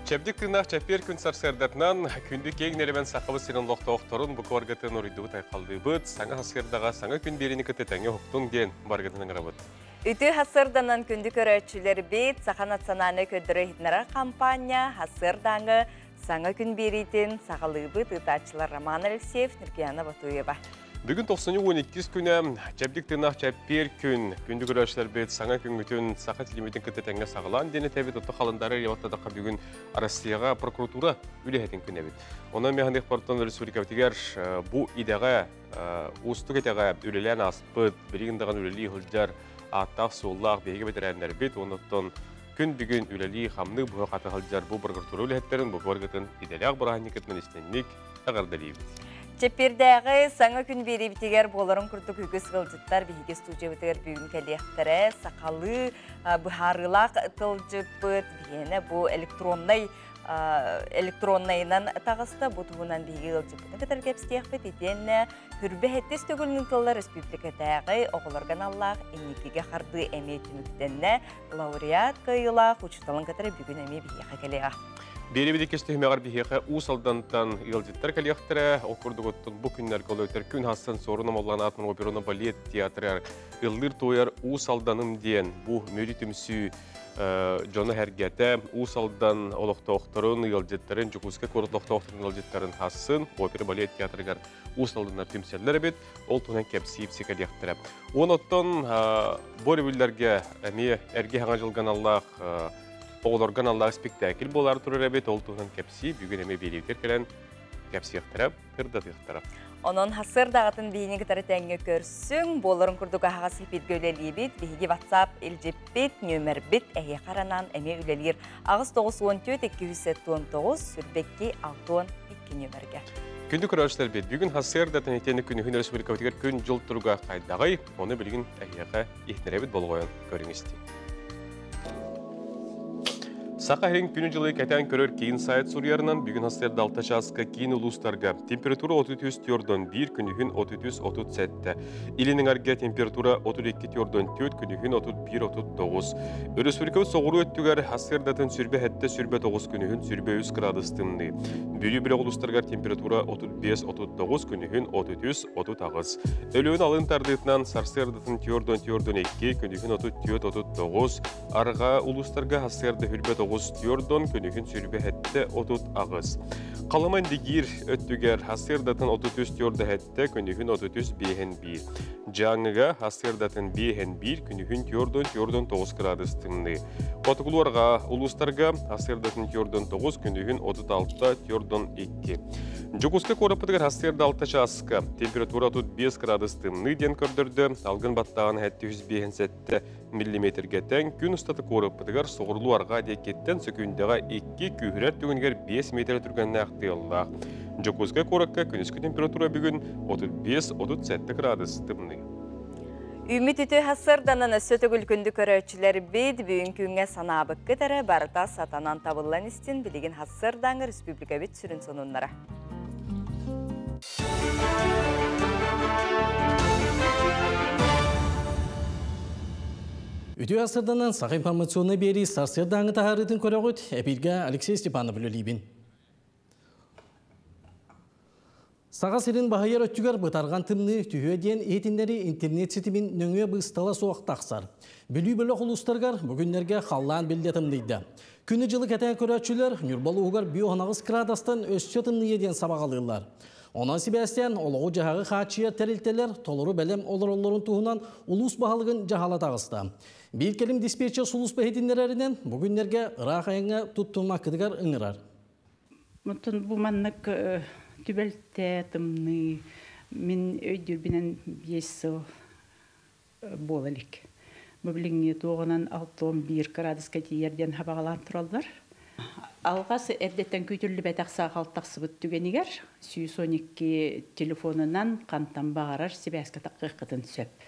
Çepdik tırnak çepir gün sarsırdatnan kündü keğin elemen sakabı senin loqtoqtorun bu korgatın oruyduğu tayqaldığı bıt, sana hasırdağa sana gün birini kıtetenge huktun gen bargatının arabat. Ütü hasırdanan kündü köröçüleri bit, sakanat sananı ködürü hitnara kampanya hasırdanı sana gün biritin sakalığı bıt ıtaçılar Roman Alekseyev, Nurkiyana Batuyeva. Bugün 92 güne çepdik tırnak çepir kündü köröçüler bit, sana gün bütün sakat limitin kıtetenge sağılan deni tebi tuttu kalındarı yavatladıqa bugün Rossiyaga prokuratura ülehetin küne bit. Ondan mehanik portun Respublika bitiger bu ideğe ustuk eteğe ülelen aspıt, birigindağın üleliği hılcar Attaq soğullaq beyge betirenler bit, ondan gün bugün üleliği hamlı bu katı hılcar bu prokuratura ülehetlerin bu borgatın ideleğ bırahannik etmen istenlik ağırdalıyı bit. Çepirdäge saňa gün beri bitiger boların kurduk hügüs gılcıttar bihige studiya bitiger büyün keliyektere sakalı buharılaq tılcıt bıt bihene bu elektronlayından tağısta bu tuğunan bihige gılcıt bıtın kadar kepstiyek bit itenne hürbe hettis tögülünün tıllar respublikadäge oğulargan allaq ennikige hardı emetünüktenne laureat kayıla uçutalın kadar bugün emi bihige keliyek. Beri bir dikişti hümeğer bir hiyaka usaldantan yılcıtlar kaliyaktıra okurduk ottun bu günler koluyter gün hastan sorunum olan atman operona ballet tiyatrar yıldır toyar usaldanım diyen bu mürütümsü Jonu hergete usaldan oloqtoqtorun yılcıtların Cukuska korutloqtoqtorun yılcıtların hassın opera ballet tiyatrıgar usaldanlar tümseller bit ol tuğunan kepsiyip sikaliyaktıra. Onotton boribüllerge erge hangacılgan Allah Oğulorgan Allah spektakl bolar turur ebet oltuğun kepsi bugün eme belirtir kelen kepsi yıqtırap, kırdat yıqtırap. Onun hasır dağıtın bihini gitarı tenge körsün, boların kurduk ağa sipit göleli bit, bihigi WhatsApp, iljip bit, nömer bit, ehe qaranan eme ülelir. Ağız 914 279 sürbekki 612 nömerge. Kündük röşler bit, bugün hasır dağıtın eteni günü Hünür Respublika bitiger gün jol turuga qaydağay, onu bilgin eheqa ihtirebit bolgoyan görün isti. Saqa herin günü жылы кәтән көрөр кейін сайт сурьярынан бүгін хастер далташасқа кейін улустарға. Температура 33 тёрдон 1, күнігін 33-37. Илінің арге температура 32 тёрдон 4, күнігін 31-39. Республикабы соғыру өттігер хастер датын сүрбе хәтті сүрбе 9 күнігін сүрбе 100 градыстымны. Бүйі бірі улустарға температура 35-39, күнігін 33-39. Өліуін алын тардытынан сарсер датын тёрдон 2, күнігін 34-39. Арға улустарға хастерді хүрбе 9 тёрдон күнігін сүрбе хәтті 30 ағыз. Қаламан дегір өттігер хастердатын 33 тёрды хәтті күнігін 33 бейхен 1. Жаңыға хастердатын бейхен 1 күнігін тёрдон 9 градыстымны. Қотықлуарға улустарға хастердатын тёрдон 9 күнігін 36 тёрдон 2. Жокуска корапыдығыр хастерді 6 часқа температура 35 градыстымны ден көрдірді. Алғын баттаған хәтті 157 миллиметрге тән күн ұстаты корапыдығыр соғырлуарға декеттен сөкіндіға 2 күйірер түгінгер 5 метр түргенне ақтиылла. Жокуска коракка күніскі температура бүгін 35-37 градыстымны. Үміт үті хасырданын сөтігіл күнді көрөчілер бейд бүйін күнге санабық кітәрі барыта сатанан табылан істен білеген хасырдаңы республика бет сүрін сонунлара. Үті асырданын сақ информационны бері сарсырдаңы тағарытын көріғыт әпілге Алексей Степанов үлілейбін. Саға сирин бағайыр өттігер бұтарған тымны түйеден етіндері интернет сетімін нөңе бұстала соқтақсар. Бүлі-бүлі құлыстарғар бүгінлерге қаллан білді тымдейді. Күні жылы кәтен көрәтшілер Нұрбалы ұғар 19 градастан өсчі тымны еден сабағалылар. Онан себестен олығы жағағы қачия тәрілтелер толыру бәлем олар-оларын туғынан ұлыс бағалығын жағала тағысты. Bir келім диспетчер сұлыс бәхетіндерерінен бүгінлерге ұрақ айыңа тұттырмақ кідігер ұңырар. Мұтын бұл маннық түбәлті тымны мен өйдірбінен 5 сыл болалік. Бүбліңе тоғынан 6-11 градусқа тиерден хабағалан тұралдар. Алғасы әрдеттен көйтірлі бәтақса қалтақсы бұт түгенігер, 112 телефонынан қантан бағарар себәскі таққықытын сөп.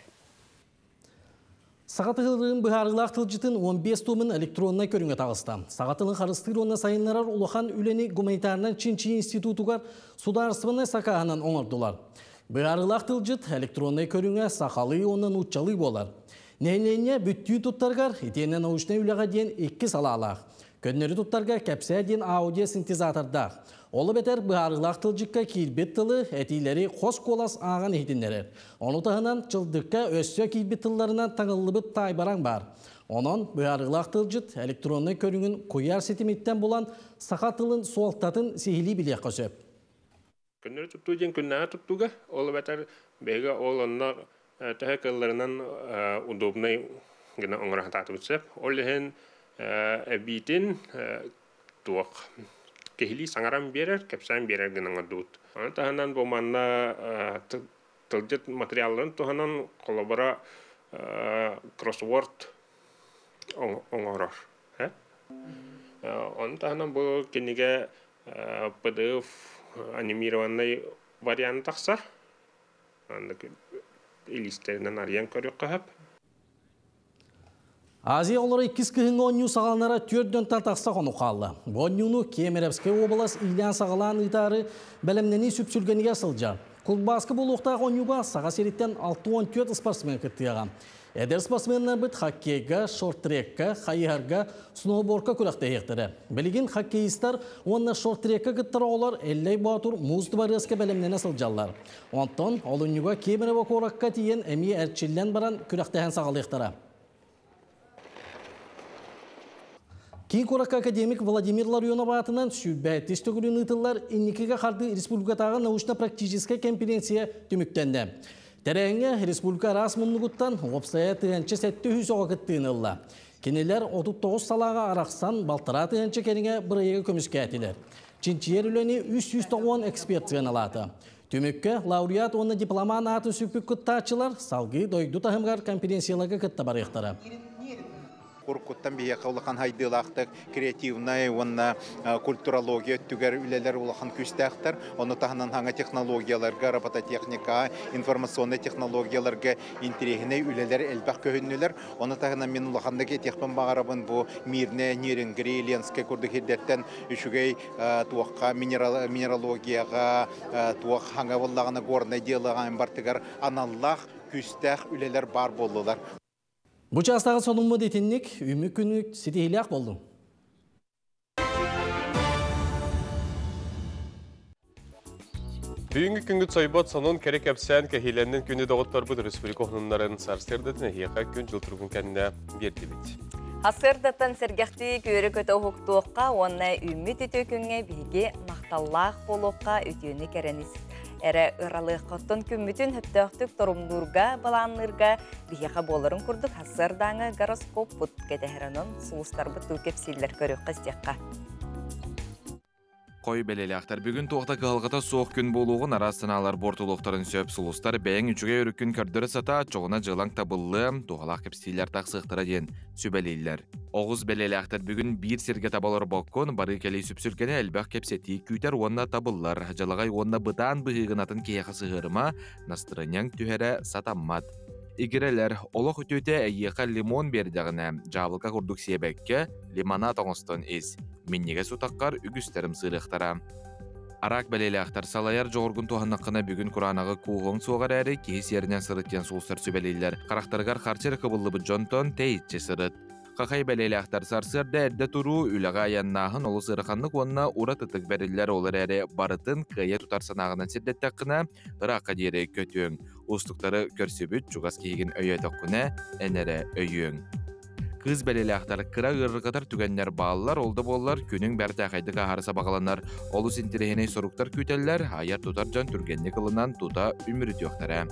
Сағатығылығын бұхарылақ тылжытын 15 томын электронына көріңе тағысты. Сағатылың қарыстыр оны сайынларар ұлыған үлені гуманитарынан Чинчи институтуға сударсывыны сақағынан оңырдылар. Бұхарылақ тылжыт электронына көріңе сақалы онын ұтчалы болар. Нәйнәйне бүттүйін тұттарғар, етенен аушына үліға дейін 2 салалақ. Көннері туттарға кәпсә ден аудио синтезаторда. Олы бетер бұғарғылақ тылжыққа кейлбет тылы әтейлері қос қолас аған ехтіндерер. Оны тағынан чылдыққа өссө кейлбет тылларынан таңылыбыт тайбараң бар. Онын бұғарғылақ тылжыт электронны көріңін қойар сетіметтен болан сақа тылын суалтатын сейілі білек қөсөп. Көннері тұтту ден күннәға тұттуға, олы бәтер бәйгі ол онына тәхі кылларынан удобнай гына оңыраға татып өтсеп. Ол ехен әбейтін туақ. Кехили саңарам берер, кәпсән берер гына ғадуыт. Аны тағынан бұл манна тылжыт материалын тұғынан қолабара кроссворд оңырар. Аны тағынан бұл кенеге PDF анимированный вариант тақсар. Аны илистерінен ариян көрек қағып. Азия олары 2 күйін онью сағаланара түрден тартақса қону қалды. Онюны Кемеревская облас Ильян сағалан ұйтары бәлемнені сүпсүлгенге сылжа. Құлбасқы бұл ұқтағы онюға саға сереттен 6-14 спортсмен күттіяға. Әдер спортсменлер бұд хоккейға, шорт-трекка, хайыға, сноубордқа күліқті ектірі. Білген хоккейістер онына шорт-трекка күттірі олар әлләй батыр мұзды барысқа бәлемнені сылжалар. Онтан ол онюға Кемерева қораққа тиен әмей әртшілден баран күліқтіген сағалы ектірі. Кейін Қораққа академик Владимир Ларионов атынан сүрбәттес төгілін ұтылар инникеге қарды республикатағы научно-практическая конференция түміктенді. Тәрәңе республика рас мұнлығыттан опсая тыянчы сәтті үз оға күттіғын ұлла. Кенелер 39 салаға арақсан балтыра тыянчы кәріңе бірайығы көміске әтілер. Чинчиер үләне 390 экспертіген алаты. Түмікке лауреат оны дипломан аты сүпік күттачылар салғы дойду тахымғар конференциялығы күтті барықтары. Уркуттан бия кавлахан хайдылақтық, креативная, онна культурология түгер үлелер улахан күстәқтір. Оны тағынан хаңа технологияларға, робототехника, информационный технологияларға интерегіне үлелер әлбәқ көхіннелер. Оны тағынан мен улахандығы техпен бағарабын бұ мирне, неренгіре, ленске күрді хеддеттен үшігей туаққа, минералогияға, туақ хаңа болағына горна делаған бартығар аналлақ күстәқ үлелер бар болылар. Бұл жастағы соныңмы детіннік, үмі күнік сетейлі-ақ болдың. Бүгінгі күнгіт сайбат сонын керек әпсән кәхиленнің күні доғыттар бұд республика оғынындарын сарстердетіне еқа күн жылтырғын кәніне берді бет. Асырдаттан сәргәқті көрі көті ұқтуыққа, онына үмі түті күнге біге мақталлақ болуққа өтіені кәрәніз. Әрі ұралық қоттын күммітін хөптіқтік тұрымдурға баланырға бейеға болырын күрдік асырдаңы гороскоп бұд кәдәхіранын сұлыстар бұд түкепсейлер көрі қыздеққа. Қой белеліқтар бүгін тоқта қылғыта соқ күн болуғын арасыналар бортулықтарын сөп сұлыстар бәйін үшіге өріккін көрдірі сата çoğuna жылаң табылы тоғалақ кепсейлер тақсықтыра ден сөбәлейлер. Оғыз белеліқтар бүгін бір серге табалар баққын бары кәлей сүпсүлгені әлбәқ кепсеті күйтер онна табылар. Жалағай онна бұдан бұғығынатын кейеқі сығырыма настырыняң түхәрі сатаммад. Игерелер олық өтөте әйеқа лимон бердіғіне жабылқа құрдық себәкке лимонат оңыстын ез. Меннеге сутаққар үгістерім сырықтара. Арақ бәлелі ақтар салайар жоғырғын туғаннаққына бүгін құранағы қуғын соғар әрі кейс ерінен сырыттен сұлсыр сөбәлейлер. Қарақтарғар қарчер қыбылы бұд жонтон тәйітче сырыт. Қақай бәлелі ақтар сарсырды әрді тұру үліға аяннағын олы сырықанлық онына ұра тұтық бәрілер олар әрі барытын қайы тұтарсанағынан сірдеттаққына ұраққа дері көтің. Ұстықтары көрсебіт жұғас кейген өйе тоққына әнәрі өйің. Кыз бәлелі ақтар кыра ұрықатар түгеннер балылар олды болылар күнің бәрті ақайдыға арыса бағаланар. Олы синтерегеней соруқтар күтеллер аяр тұтар жан түргенне қылынан тұта үмірі төқтары.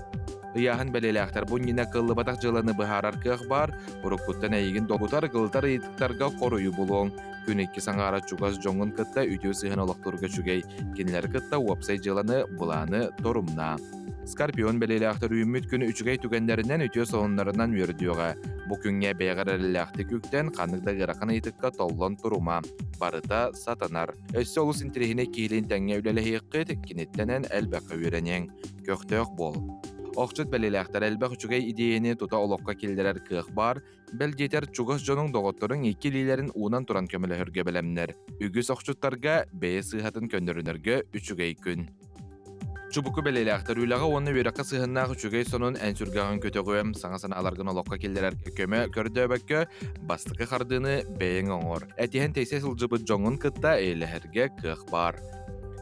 Ыяхын бәлелі ақтар бұннина қылы батақ жыланы бұхарар кық бар, бұрыққыттан әйген доғытар қылтар етіктарға қорыйы болуң. Күн екі саңара чуғаз жоңын кытта үтеу сыхын олықтырға чүгей, кенлер кытта уапсай жыланы бұланы торумна. Скорпион бәлелі ақтар үйіммет күні үчігей түгендерінен үтеу соғынларынан өрдіуға. Бұ күнге бәйғар әліләқті күктен қанықта ғырақын етікка толлон тұрума. Барыта сатанар. Өсі олыс интерегіне кейлін тәңе үлелі хейққы тіккенеттенен әлбәқі өренең. Көқтөк бол. Оқчыт бәлеләқтар әлбәқ үчігей идеяны тута олыққа келдерер кық бар, бәл жетер чуғыз жоның доғыттырын екі лейлерін уынан тұран көмілі хүрге бәлемнер. Үгіс оқчыттарға бәйе сыйхатын көндірінерге үчігей күн. Çubuku beleleğaktar üylağı onu verakka sığınnağı üçügey sonun ensürgağın kötögüem sağa sanaalargın olokka kellerer köme kördöbökkö bastıkı kardığını beyin oңor. Etihen teyse sılcıbı joңun kıtta eyleherge kıh bar.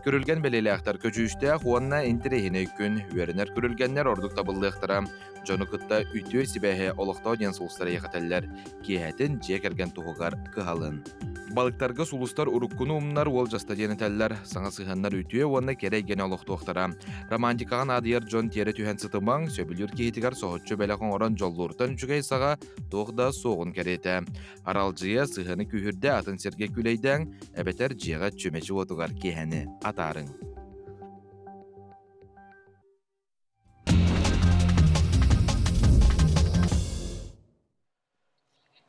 Körülgen beleleğaktar köçüüşte huanna interehine gün veriner körülgenler orduk tabıllıqtıra. Jonu kıtta ütü sibehe olokta audiens uluslara yakateller. Kiyetin jekergen tuğugar kıhalın. Balıktarga sulustar urukkunu umnar ol jasta jeneteller. Sağa sığınlar ütüye huanna kereygen oloktuqtara. Romantikagan adıyar John Tiere tühen sıtımang söbülür kihitigar soğutçu belakon oran jollurtan üçügey sağa tuğda soğun kerete. Aralcıya sığını kühürde atın serge küleyden ebeter jiga çömeci otugar kiheni atarın.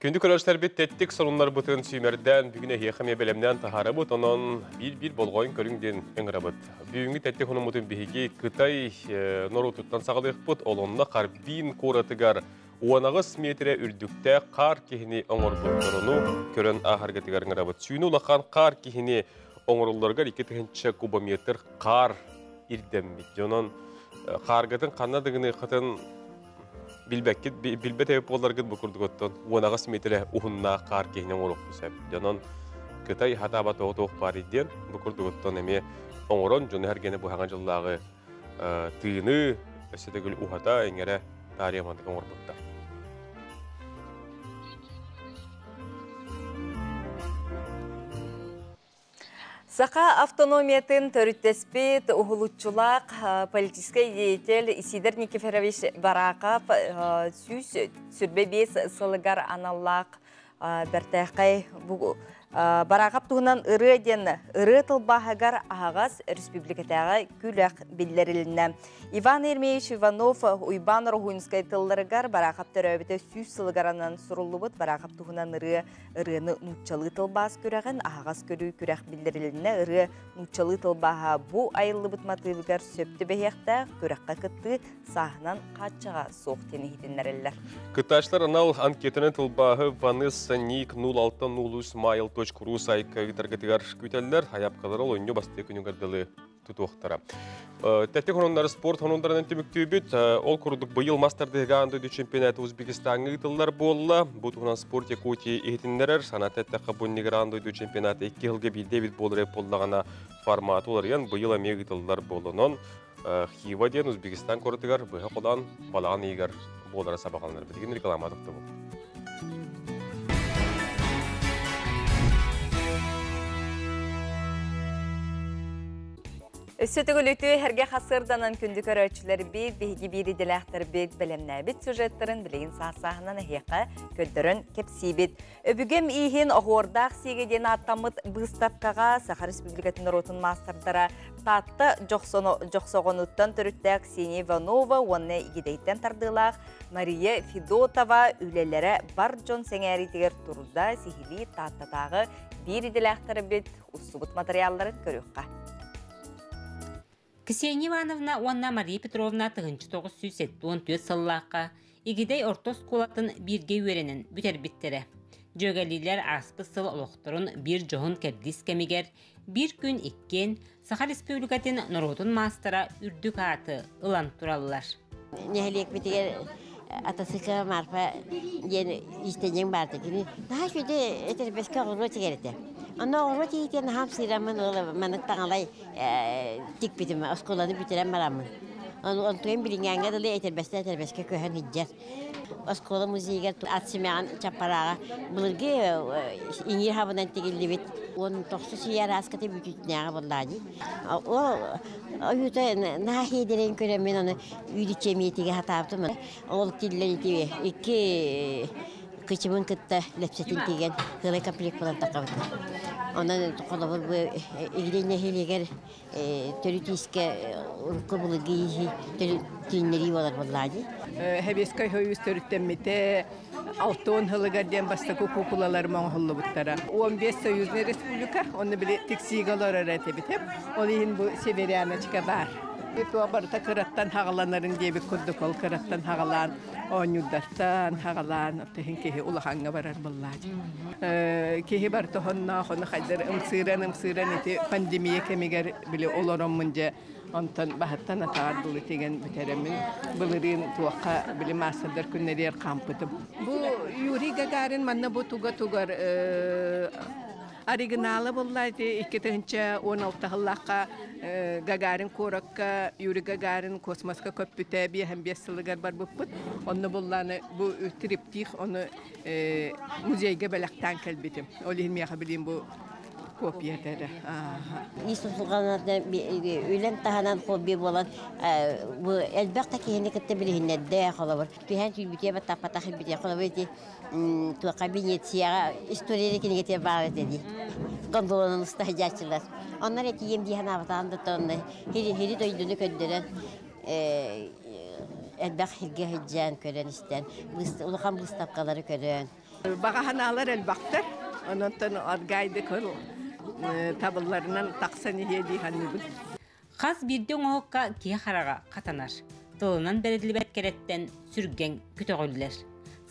Күнді көрәштер бет тәттік сонунлар бұтын сүймерден бүгіне хейхаме белемнен тахары бұт, онын бір болғойын көріңден өңірі бұт. Бүгінгі тәттік оның бұтын бігеге Қытай нору тұттан сағылық бұт, олонына қарбин қоратығар 10 метре үрдікті қар кехіне оңыр бұттырыну көрін ағарғатығар өңірі бұт. Сүйіні ұлақан қар кехіне оңырыларғар 2 кубометр қар ирдеммет. Жонын қарғатын қанадығыны қытын билбет эп боларгыт букурдук оттон 10 метре ухунна кар кехинен орукпу сеп. Жанан Кытай хатаба тоғ бар иден букурдук оттон эме оңорон жону хергене бу хаган жыллагы тыыны эсетегил ухата эңере тариямандык оңорбуттар. Сақа автономиятын төрүттеспет ухулуччулак политический деятель Исидор Никифорович Бараков сүз сүрбе бес сылыгар аналлак бертәқай Бараков туһунан ыры ден ыры тылбаһагар ағас республикатағы күләк билдерилинне. Иван Ермеевич Иванов Уйбан Рохунскай тылларыгар Бараков төрөбете сүз сылыгаранан суруллубут Бараков туһунан ырыны нуччалы тылбас көрәген ағас көрүү күрәк билдерилинне ыры нуччалы тылбаһа бу айыллыбыт матыбыгар сөптү бехекте күрәккә кытты сахнан качага соқтен хитиннереллер. Кыташлар анал анкетинен тылбаһы Vanessa Ник 06 сайка таргетигар күтәлләр хаяпкалар ул өнне басты күнүгәрдәле тутуктара. Тәттек хононнар спорт хонондарынан төмөктүбүт. Ол курдук быйыл мастер-дәге андый чемпионаты Өзбекстанга итилләр болла. Бу туган спорт Якутия ихтиннәр санат тәттек буннигар андый чемпионаты 2 елга бир Дэвид Болреп боллагана формат олар ян быйыл амег итилләр болланон. Хива ден Өзбекстан коротыгар быга кодан балаган игер болдара сабаганнар деген реклама тапты бу. Сөтігіліті әрге қасырданан күнді көрәтшілер бейд, бейгі бейді діләқтір бейд, білімнә бейд сюжеттерін білейін сағсағынан әйеқа көддірін кепсей бейд. Өбігім ийхін оғырдақ сегеден аттамыд бұстапқаға Саха Республикатын ротын мастырдыра татты жоқсоғынуттан түріттәк Ксения Иванова, онны игедейттен тардылақ Мария Федотова үлелері бар жон сәңәритігер тұрда сихили таттатағы бейді діләқтір бейд ұсыбыт материалларын көріққа. Ксения Ивановна Уанна Мария Петровна 1974 сыллаққа игидей ортос кулатын бирге өренін бүтер биттері. Жөгәлилер аспы сыл олықтырын бір жоғын кәбдис кәмегер, бір күн еккен Саха Республикатын Нұротын мастера үрдік аты ылан туралылар. Нәхелек бітігер атасықа марфа істенен барды кені. Daha şöyle eterbesке оғыру тегерді. Она оғыру тегерден хам сыйрамын олы мәнік таңалай тик бітімі, осколаны бітірен марамын. Onu tuyum bilingenge de eterbesке köhen hiccer. Oskola muzeyger atsımayan çaparağa bulurge ingir havadan tegildi bit. Onun toxsu siyar askatı bütütnəyə vallahi. O yuta nahi deren köremen onu üydi cemiyetiga hataptım. Ol tilleri iki kıçımın kıtta lepsetin tegen hılay komplekt falan takavdı. Ondan toqolabır bu igidene heliger törütiske urku bulurge tinleri var vallahi. Hebeska höyüz törüttemete 6-10 hılıgarden basta kukulalar mağhullu buttara. 15 Soyuzlu Respublika, onu bile tiksigalar arate bitip. Onun bu Severyana çıka var. Tuğa barıta kıratan hağalanların diye bir kurduk ol kıratan hağalan, onyudartan hağalan, tehin kehi ulahanga barar bullacı. Kehi barıta honna haydır ımsıran eti pandemiye kemiger bile olorum munca ondan bahattan atar dolu tegen biteremin bulurin tuaqa bile masadar kunneler kampıdım. Bu Yuri Gagarin manna bu tugar Оригиналы буллайды 2016 жыллаққа Гагарин коракка Юрий Гагарин космоска көппүтә би һәм 5 жылгар бар буппут. Онны булланы бу триптих оны музейге беләктән калбитим. Олин мия билим бу копиятәдә. Исусулганада үлән таһанан хобби булан бу әлбәттә киһене китте билһиннә дә халабыр. Тиһән тибитә бата патахи битә халабыр ди. Tu kabinetiya istoriye kinigete bağlı dedi. Gondolanın ustahacakçılar. Onlar eti yem diye hanavatanda tonda. Hiri doyduğunu köndüren. Elbaq hilge hiccan kören isten. Ulukan bustapkaları kören. Bağa hanalar elbaqtır. Onun tonu argaydı konu. Tabıllarından taksaniye diye hanıbın. Қаз бірден оғыққа кие қараға қатанар. Тылынан бәрідлібәт кереттен сүрген күтіғілдер.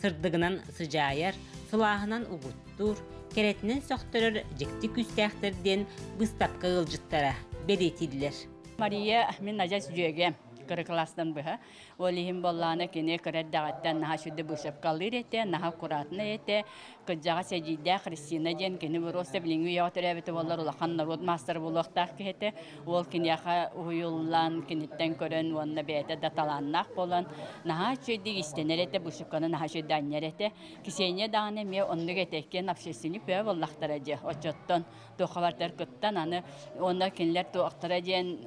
Сырдығынан сыжайар, сылағынан ұғыттыр, керетінен соқтырыр жекті күстәқтерден бұстапқа ғылжыттара беретілдер. Мария, мен ажас жүйеге. Кыры класстан быха. Олихим болланы кене кырат дағаттан наха шүдді бұшып қалыр ете, наха құратына ете. Кыджаға сәжейді Христина ден кені бір оста біліңгі яғытыр әбеті болар олақан народ мастер болуқтақ кете. Ол кенеға ұйылан, кенеттен көрін, онына бәйті даталаннақ болан. Наха шүдді істенер ете, бұшып қаны наха шүдді аннер ете. Кисейне дағаны ме онны кетеккен апшесіні пөй боллақтар әже. Очоттон, тоқалардар күттан, онна кенлер тоқтар әжен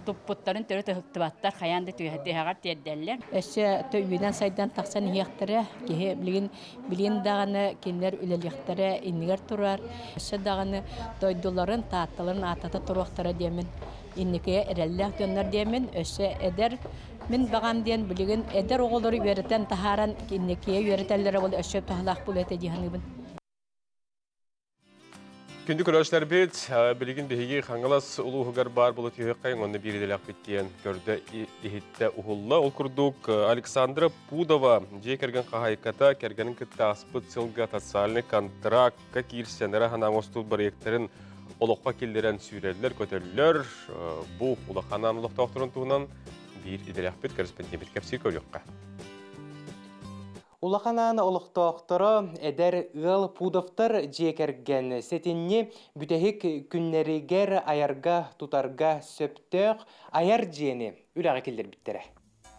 Туппуттарын төрі тұхықтыбаттар қаянды түйәттіғар теддәлілер. Өсі түйбінен сайдан тақсан ияқтары, кеге білген дағаны кенлер үлеліқтары иннігер тұрар. Өсі дағаны тойдуларын таттыларын атата тұруқтары демен. Иннікеге әрәлілік дөнлер демен. Өсі әдер мен бағам ден білген әдер оғылары үйерітен тахаран иннікеге үйерітәлері бол өсі тұхылақ бұл әте дейханыбын. Күнді көрәшілер бет, білген бігеге қаңғалас ұлы ұғығар бар бұлы түйеққайын, оны беределік біттен көрді ехетті ұғылла. Ол күрдік Александра Пудова жекерген қағайқата кергенін күтті аспыт сылға тасалыны контрактқа кирсенері ханан остыл баректерін олыққа келдерен сүйрелілер, көтелілер. Бұл ұлақанан ұлықта оқтырын туынан бір иделек бет корреспондент кәпсі көріққа. Улаханан олықтоқтыры әдер ұл пудовтар жекерген сетінне бүтәхік күннерігер аярға тұтарға сөптөк аяр жені үләғі келдер біттері.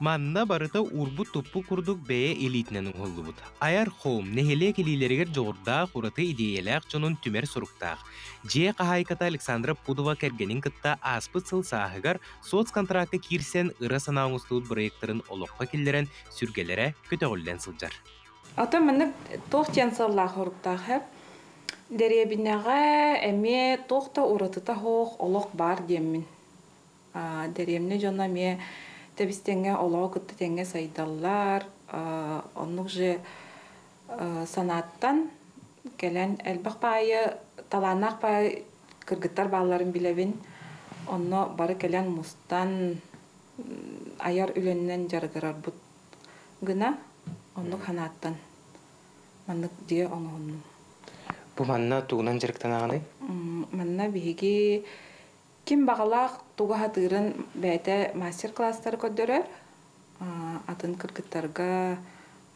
Манна барыта урбут туппу курдук бәе элитнен ұғылыбыд. Аяр хоум нехеле келилерігер жоғырда құраты идеялақ жонун түмер сұруқтақ. Же қағайката Александра Пудова кәргенін кітта аспыт сыл сағығар соцконтракты кирсен ыры санауыңыстуыд проекторын олыққа келдерен сүргелері көтеғілден сылжар. Ата міні тоқтен сыллақ ұрықтақ әп. Дәребінеға әме тоқта ұратыта хоқ олық бар демін. Дәремні жона ме Тебистенге олау күтті тенге сайдаллар, онық же санаттан келен әлбақ байы, таланақ байы кыргыттар баларын білевін, оны бары келен мұстан аяр үленнен жарғырар бұд гына, онық ханаттан. Манық дие оңы оңы. Бұ манна туғынан жарықтан ағаны? Манна бейге Ким бағалақ туға хатырын бәйті мастер-класстар көддірер, атын кіргіттарға,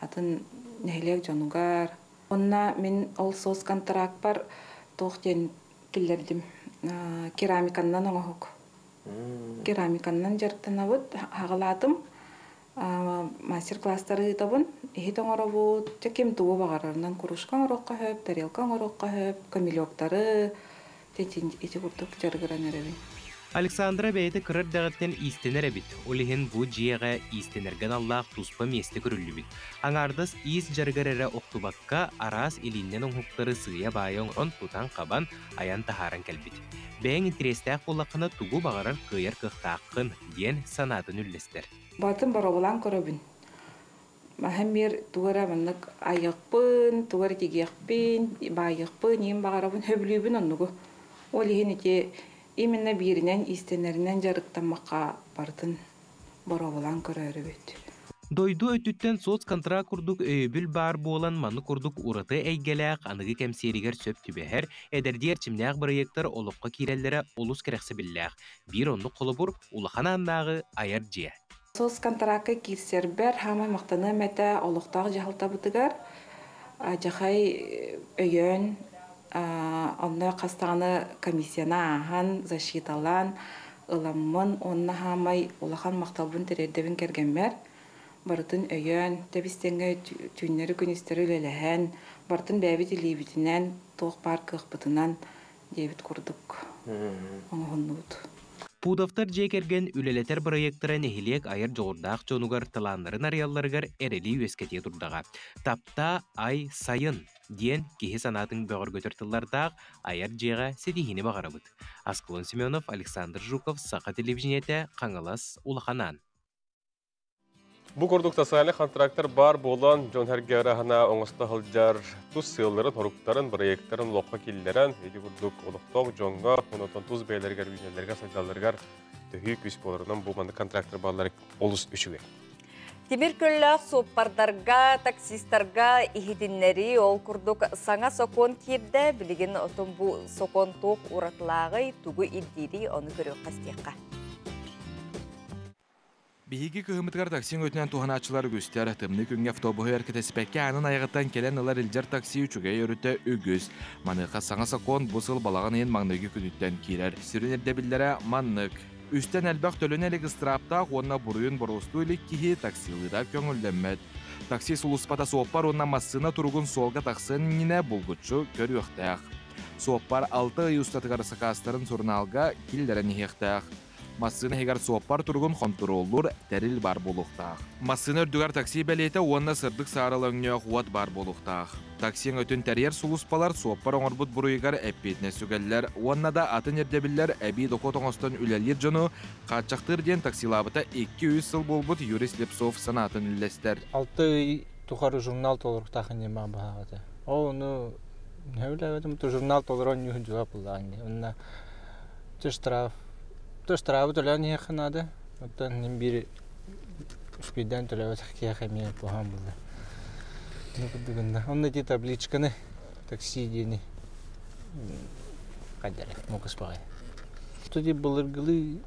атын нәйлек жонуғар. Онна мен ол соз контракт бар тоқтен келдердім. Керамиканнан оңық. Керамиканнан жарықтана бұд, хағалатым мастер-класстары табын. Ехет оңыра бұд, кем туғы бағарарынан күрішқан ұрыққа хөп, тарелқан ұрыққа хөп, камелектары, Александра бәйті кірір дағыттен истенер әбіт. Олеген бұ жиеға истенерген Аллах туспа месті көрілі біт. Аңардас ис жарғар әрі оқтубаққа арас елінен оңықтары сыя байың он тұтан қабан аян тахаран кәлбіт. Бәйін интерестәк олақына туғу бағарар көйер қықтаққын ден санатын үллестер. Батын бар олан көрібін. Мәхемер туғара мәнік айықпын, туғара тегеқпін, байықпын, ең бағарабын, хөбілібін оннығы. Ол еген ете именно биринен истенеринен жарыктамакка бартын боробулан көрөрү бүт. Дойду өттүттен соцконтракт курдук өйбүл бар болан маны курдук ураты әйгеләк аныгы кемсеригер сөп түбәһәр эдердер чимнәк проекттар олыққа кирелләре улус керексе билләк. Bir онлық қолы бұр улахан аннағы айар жия. Соцконтракты кирсербер хамай мактаны мәтә олуктагы жахалта бутыгар жахай өйөн онна кастаганы комиссияна ахан защиталан ыламмын онна хамай улахан макталбын тередебин кергенмер. Бартын өйөн, тәбістенге түйінері күністері өлеләһән, бартын бәбіт илейбітінен, тоқ бар кықпытынан дебіт құрдық. Оңғыннуд. Пудавтар жекерген үлелетер проекттара нехилек айыр жоғырдақ жонугар тыланларын ариялларыгар әрелі өскете тұрдаға. Тапта ай сайын ден кехе санатын бөғір көтіртіллардақ айыр жеға седихіне бағарабыд. Аскылон Семенов, Александр Жуков, Сақа телевизионеті, Қаңылас, Улаханан. Бу кордук тасайлы контракттар бар болан жон хәргәрәһенә оңыста хылҗар тус сыйларын, хоруктарын, проектларын локка килләрен, эди курдук олукток жонга, онотон туз бәйләргә, үзләргә сайларга төһи күс боларынан бу манда контракттар баллар олус үчүгә. Тимир көлләк соппардарга, таксисттарга ихидиннәри ол курдук саңа сокон кирдә, билеген отон бу сокон ток уратлагы тугы иддири оны көрү кастыкка. Биһиги кыһымытыгар таксин өтінен туһанаачылар үгүстер, тымны күнге автобуһу әркетеспәкке анын айғыттан келен ылар илжар такси үчүгө өрүтө үгүс. Маныка саңа сакон бусыл балаган ен маңныгы күнүттен кирер. Сүрүнерде биллере маннык. Үстен әлбәк төлөн элек ыстыраптақ, онна буруйын борусту илик кихи таксилыда көңүлденмет. Такси сулуспата сооппар онна массына туругун солга таксын нине булгучу көрүөхтәк. Сооппар 6 ай устатыгар сакастарын сурналга киллерен ихтәк. Массына хегар сооппар тургун контроллур тәрил бар болуқтақ. Массына үрдігар такси бәлеті онна сырдық сарылыңне қуат бар болуқтақ. Таксин өтін тәрьер сулуспалар сооппар оңырбыт бұруйгар әппетіне сүгәлләр. Онна да атын ердебілер әбей докот оңыстан үләлер жону қатшақтыр ден таксилабыта 200 сыл болбыт Юрис Лепсов санатын үллестер. 6 тухары журнал толырық тақын ема бағады. Оны не журнал толырын үйін жуа бұллағын. Онна штраф. Штрафы төлән еханады. Оттан нем бір үспейден төләвәт кияхамия бұған бұлды. Онна де табличканы такси дейіні қадары, мұқыс бағай. Тоді бұлырғылы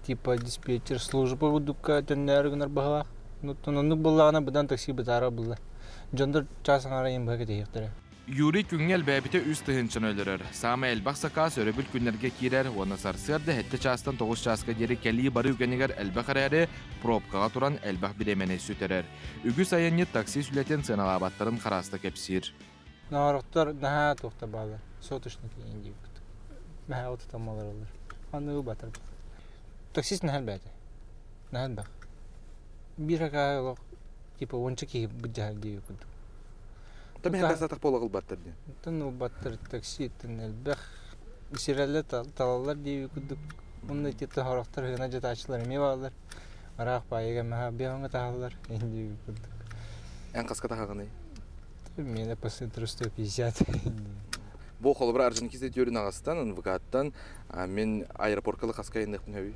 типа диспетчер служба ұдыққа төннәрігінар бағалақ. Оны бұлағына бұдан такси бұтара бұлды. Жондар часың ара ең баға дейіқтірі. Юрий күнгел бәбіте үз тыһынчын өлірір. Самы әлбақ сақас өрөбіл күнлерге кирер, оны сарсырды хетті частан 9 часқа дері кәлі бары үгенігер әлбақ әрәрі пробкаға туран әлбақ біремене сүтерер. Үгі сайынны такси сүлетен сыналабаттарын қарасты кепсир. Нарықтар наға тоқта бағылар. Сотышны кейін дейіп күтті. Мәға оты тамалар олар. Аны батыр бұл. Таксист нәхәл бәді. Нәхәл бақ. Bir hakağı типа ончы кейіп бұджағыл дейіп күтті. Тәмі хәдәсатық болағыл баттыр ден? Тән ол баттыр такси, тән әлбәқ үсірәлі талалар дейіп күдік. Бұнда тетті харақтар ғына жата ашылар еме бағылар. Арақ байыға мәға беғанға тағылар дейіп күдік. Ән қасқа тағағыны? Мені пасынтыр 150. Бұл қолы бір аржын кезде дөрін ағастан, ұнвығаттан мен аэропорткалы қасқа ендіқтің өй?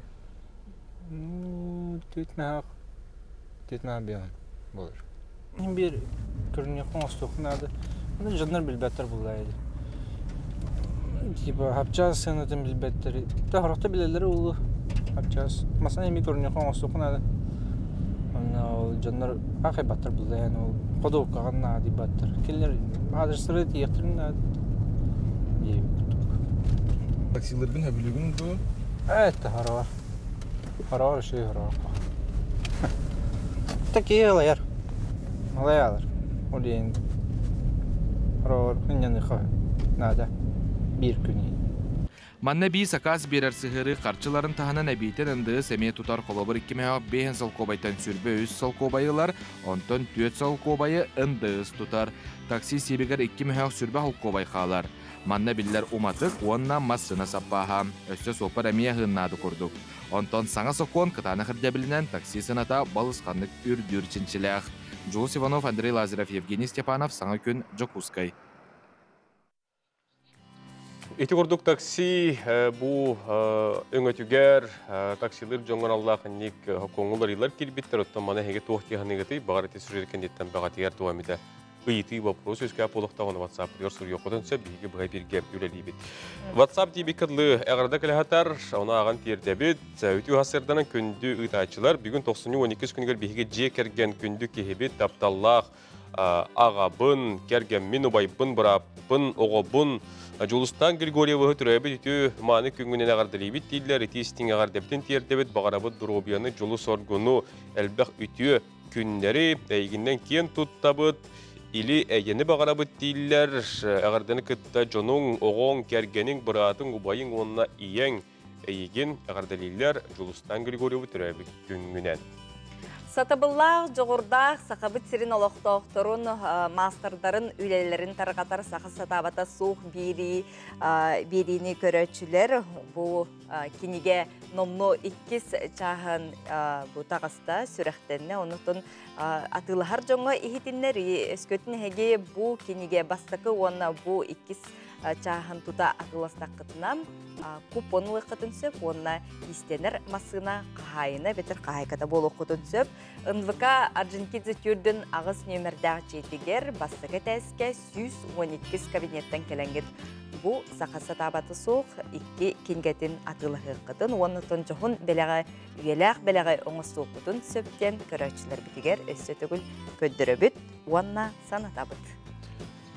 Тет мәға беған болыр. Bir körünü konuştuğunada, onu canlar bilbetler bulaydı. Tipa hapçaz sanatın bilbetleri. Tahrakta bileleri oldu. Hapçaz. Mesela emi körünü konuştuğunada, onu canlar akay batır bulaydı. O kodok kalan nadi batır. Killer adresleri diyektirin nadi. Taksilerin habilüğün bu? Evet, haravar. Haravar şey haravar. Takiye yer. Malayalar. Oleyin. Ror hınyanı xay. Nada. Bir günü. Manna bir sakas birer sıhırı qarçıların tahana nebiten ındığı semeye tutar kolobur 2,5 sal kobaytan sürbe 3 sal kobayılar, ondan 4 sal kobayı ındığız tutar. Taksi sebegar 2,5 sürbe hal kobay qalar. Manna biller umatık, onna masına sappaha. Öste sopar emiye hınnadı kurduk. Ondan sana sokon kıtana hırda bilinen taksi sınata balıskanlık ürdür çinçilək. Jules Ivanov, Andrei Lazarev, Evgeniy Stepanov, Sana Gün, Jokускай. Ити курдук такси бу өңөтүгер таксилер жоңгон аллахынник коңулар илар кирбиттер оттон мана хеге туохтиаханыгыты багарыты сүрөдекендеттен багатыгер туамита ыйты вопрос өскә полуктагын WhatsApp дер сүрү йокотон сөп биге бирге үлелибит. WhatsApp диби кыдлы агырда келехатар, оны аган тиердебит. Үтү хасырдан күндү ыйтачылар бүгүн 90-12 күнгөр биге же керген күндү кехебит тапталлах агабын керген минубайбын брапын огобын Жулустан Григорьева түрәбит үтү маны күнгүнен агардылыбит тиллер итистин агардептен тиердебит багарабыт дробияны жулус оргуну элбэх үтү күннери эйгинден киен туттабыт или эйени багарабыт тиллер агарданы кытта жонун огон кергенин быратын убайын онна иен эйген агардалилер Жулустан Григорьева түрәбит күнгүнен. Сатабыллах жоғырдақ сақабыт сирин олықтауқтырын мастардарын үлелерін тарғатар сақы сатабата суық беріні көрөчілер. Бұл кенеге номно 2 чағын бұтағыста сүрәқтенне. Онытын атылығар жоңға ехетінлер өскөтін әге бұл кенеге бастықы оны бұл 2 чағын тута атыластақ қытынам. Купонлы қытын сөп, онына истенер масына қағайына бетір қағайката болу қытын сөп. НВК Арженкидзе түрдің ағыз нөмірдағы жетігер бастығы тәске 112 кабинеттен келенгет. Бұл сақасы табаты соқ 2 кенгетін атылығы қытын, онытын жоғын белеғі оңы соқ қытын сөптен көрәтшілер бітігер өсі түгіл көддірі бүт, онына саны табыт.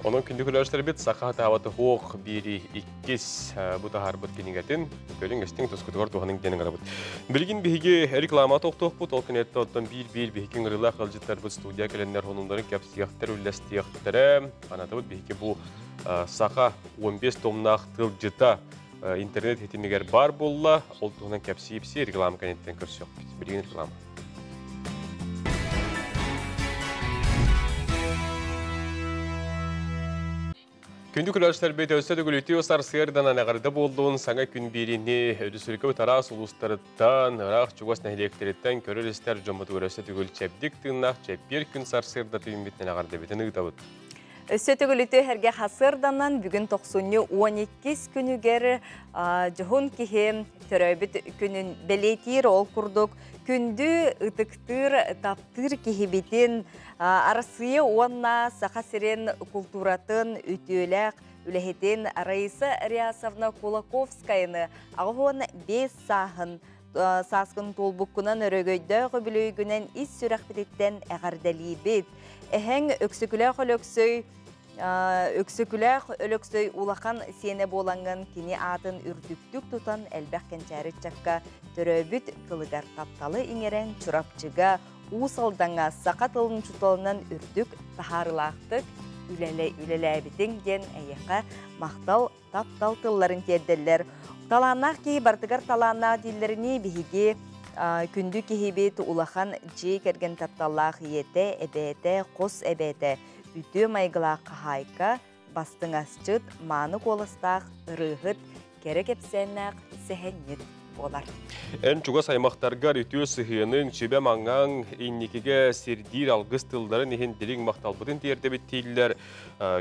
Onun kündük ölçüleri bit sağa tavatı hoq biri 2 bu da harbet kenigetin gölün geçtiğin toskutugar tuhanın denin arabut. Bilgin bihigi reklama toqtoq bu tolkinette ottan bir bihikin rıla qalcıtlar bu studiya gelenler honunların kapsiyahtır üllestiyahtırı anatı bihigi bu sağa 15 tomnaq tılcıta internet hetimiger bar bolla ol tuhanan kapsiyipsi reklama kanetten körsüq. Bilgin reklama. Күндік үләштер бет өсті дүгіліті осар сырдан анағарда болуын саңа күн беріне өдісілгі тарас ұлыстарыттан, ұрақ чуғас нәхілектереттен көрілістер жомыты өресті дүгіл чәпдік тыңнақ чәппер күн сар сырда түйінбеттен ағарда бетін ұйтабыд. Өсті түгіліті әрге қасырданан бүгін 12 күнігер жүхын кеге түрәбіт күнін бәлетер ол күрдік. Күнді ұтықтыр таптыр кехебетін арасыя онна сақасырен культуратын үтіләк үләхетін Раиса Рясовна Кулаковскайны ағуын 5 сасқын толбыққынан өрігөйді ғөбілігінен ис сүрәқпететтен әғардәлі бет. Әхәң өксікіләқ өлөксөй улақан сені боланған кені атын үрдіктік тұтан әлбәқ кәнчәрі чаққа түрөбіт қылығар тапталы еңерен чұрапчыға ұсалдаңа сақат ылын чуталынан үрдік тахарылақтық үлеләбітің ден әйеқа мақтал таптал тылларын терділер. Таланақ кей бартығар таланақ диллеріне бігіге күнді кехебет улақан жей керген тапталлақ ете, әбәті, қос әбәті үті майғыла қағайқа бастың асчыт маны қолыстақ ұрығыт керек епсеннақ сәхеннет болар. Ән чуғас аймақтарға үті сығының шебе маңған инникеге сердир алғыз тылдарын ехен делің мақталбытын тердебет тейлер.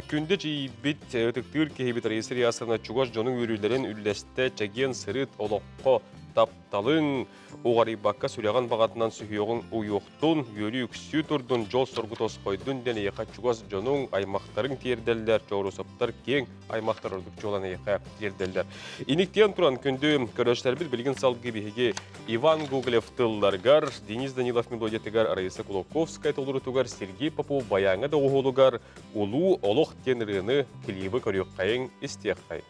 Күнді жейбіт өтіктір кехебет Раиса Рясовна чуғас жоның өрілерін үлләсті чәген сырыт олыққо тапталың оғары баққа сүреген бағатынан сүхиоғын ұйоқтың, өрі үксі тұрдың жол сұрғытос қойдың дәне еқа чуғас жоның аймақтарын терделдер, жоғырысаптар кең аймақтар ордық жолан еқа терделдер. Иниктен тұран күнді көрөштер білген салғы бейге Иван Гоголев тылларғар, Денис Данилов мелодиятығар, Раиса Кулаковская толырытығар, Сергей Попов баяңы да оғылығар, ұлу олық теніріні клибі көрек қайын істеқ қайын.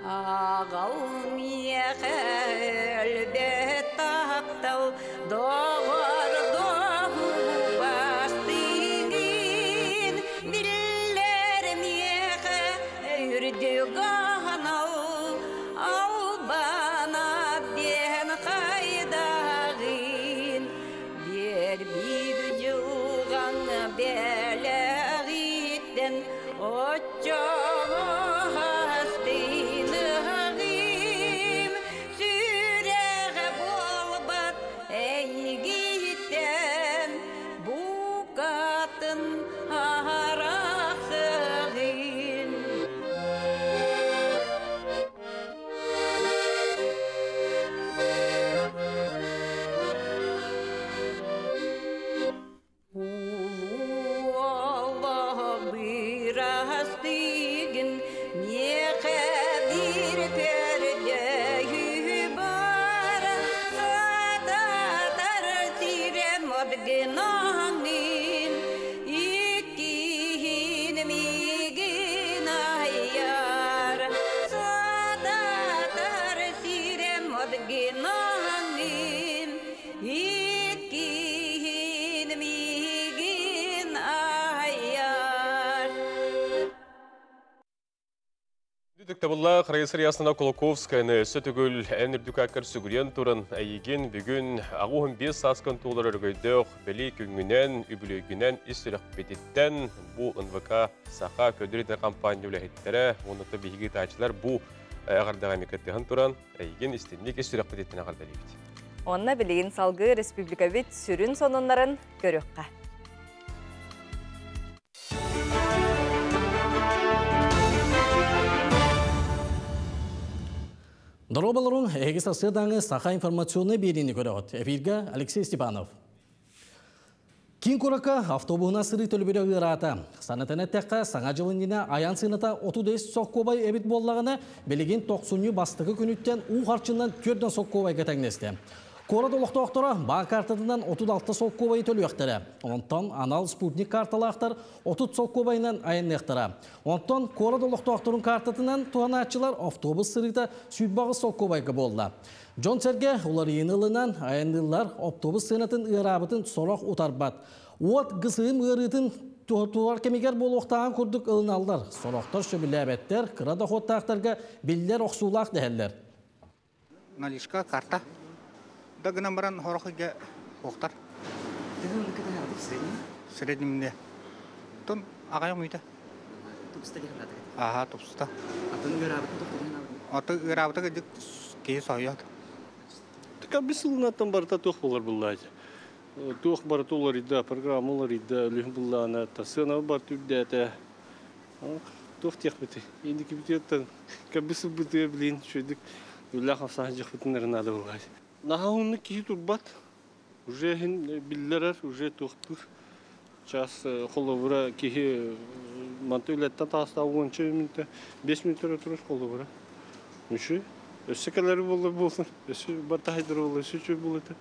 Ağal elbet tahtał doğar doğu bastığın biller miyeğe yürüdü ganal al bana ben kaydağın bir jugan beleritten Табылла Қырғызстан ясына Колоковскайны сөтігіл әнірдүкәкір сүгірен тұрын әйеген бүгін ағуын 5 сасқын туылар өргөйдіқ білі күнгінен, үбілігінен істірік бететтен бұл НВК сақа көдіреді компания үләхеттері, онықты бейгі тачылар бұл ағардаға мекеттіғын тұран әйеген істінлік істірік бететтен ағарда лейбіт. Онына білеген салғы республика бет сүрін сонынларын көріққа. Дорогаларың әйгі сасыдаңы сақа информационны берені көріғыт. Эфирге Алексей Степанов. Кин Курака автобуына сыры төлбірі ғырата. Санатына тәққа саңа жылынына аян сыныта 30 соққобай әбіт боллағына білеген 90 бастығы күніттен ұғарчынан 4 соққобай кәтәңнесті. Корады олықтауқтыра бағ картадынан 36 соққобай төлі өқтірі. Онтан анал спутник карталақтар 30 соққобайынан аян әқтіра. Онтан корады олықтауқтырын картатынан туғанатчылар автобус сырыта сүйбағы соққобайға болды. Джон Серге олар енілінен аянылар автобус сынатын ұйрабытын сорақ ұтарбат. От ғысығым ұйрытын туар кемегер бол оқтаған күрдік ұлыналдар. Сорақтар шөбілі әбеттер, қырада хоттақтарға білдер оқсулақ дәхелдер. Налишка карта. Дагынан баран хорохыга оқтар. Среднемде. Тон ағайым үйді. Тупста дегенде. Аха, тупста. Атын ұйрабытын тоқтырген алды. Аты ұйрабыты кедік кейі сойады. Така бесылынаттан барыта тоқ болар бұллайды. Тоқ барыта олар иді, программалар иді, үлігін бұллағына, тасына бар түбдәті. Тоқ тек біті. Енді кебітеттен кәбісі біті білейін шөйдік. Үлләқ afsahı жақ бітінлерін ады бұллайды. Наға оны кейі тұрбат. Уже білдерер, уже тоқтыр. Час қолы кейі манты үләттен тағыста 10 минутта, 5 минуттар отырыр қолы бұра. Мүші? Өссекелері болсын, өссі бартайдыр болы, өссі чөй болыды.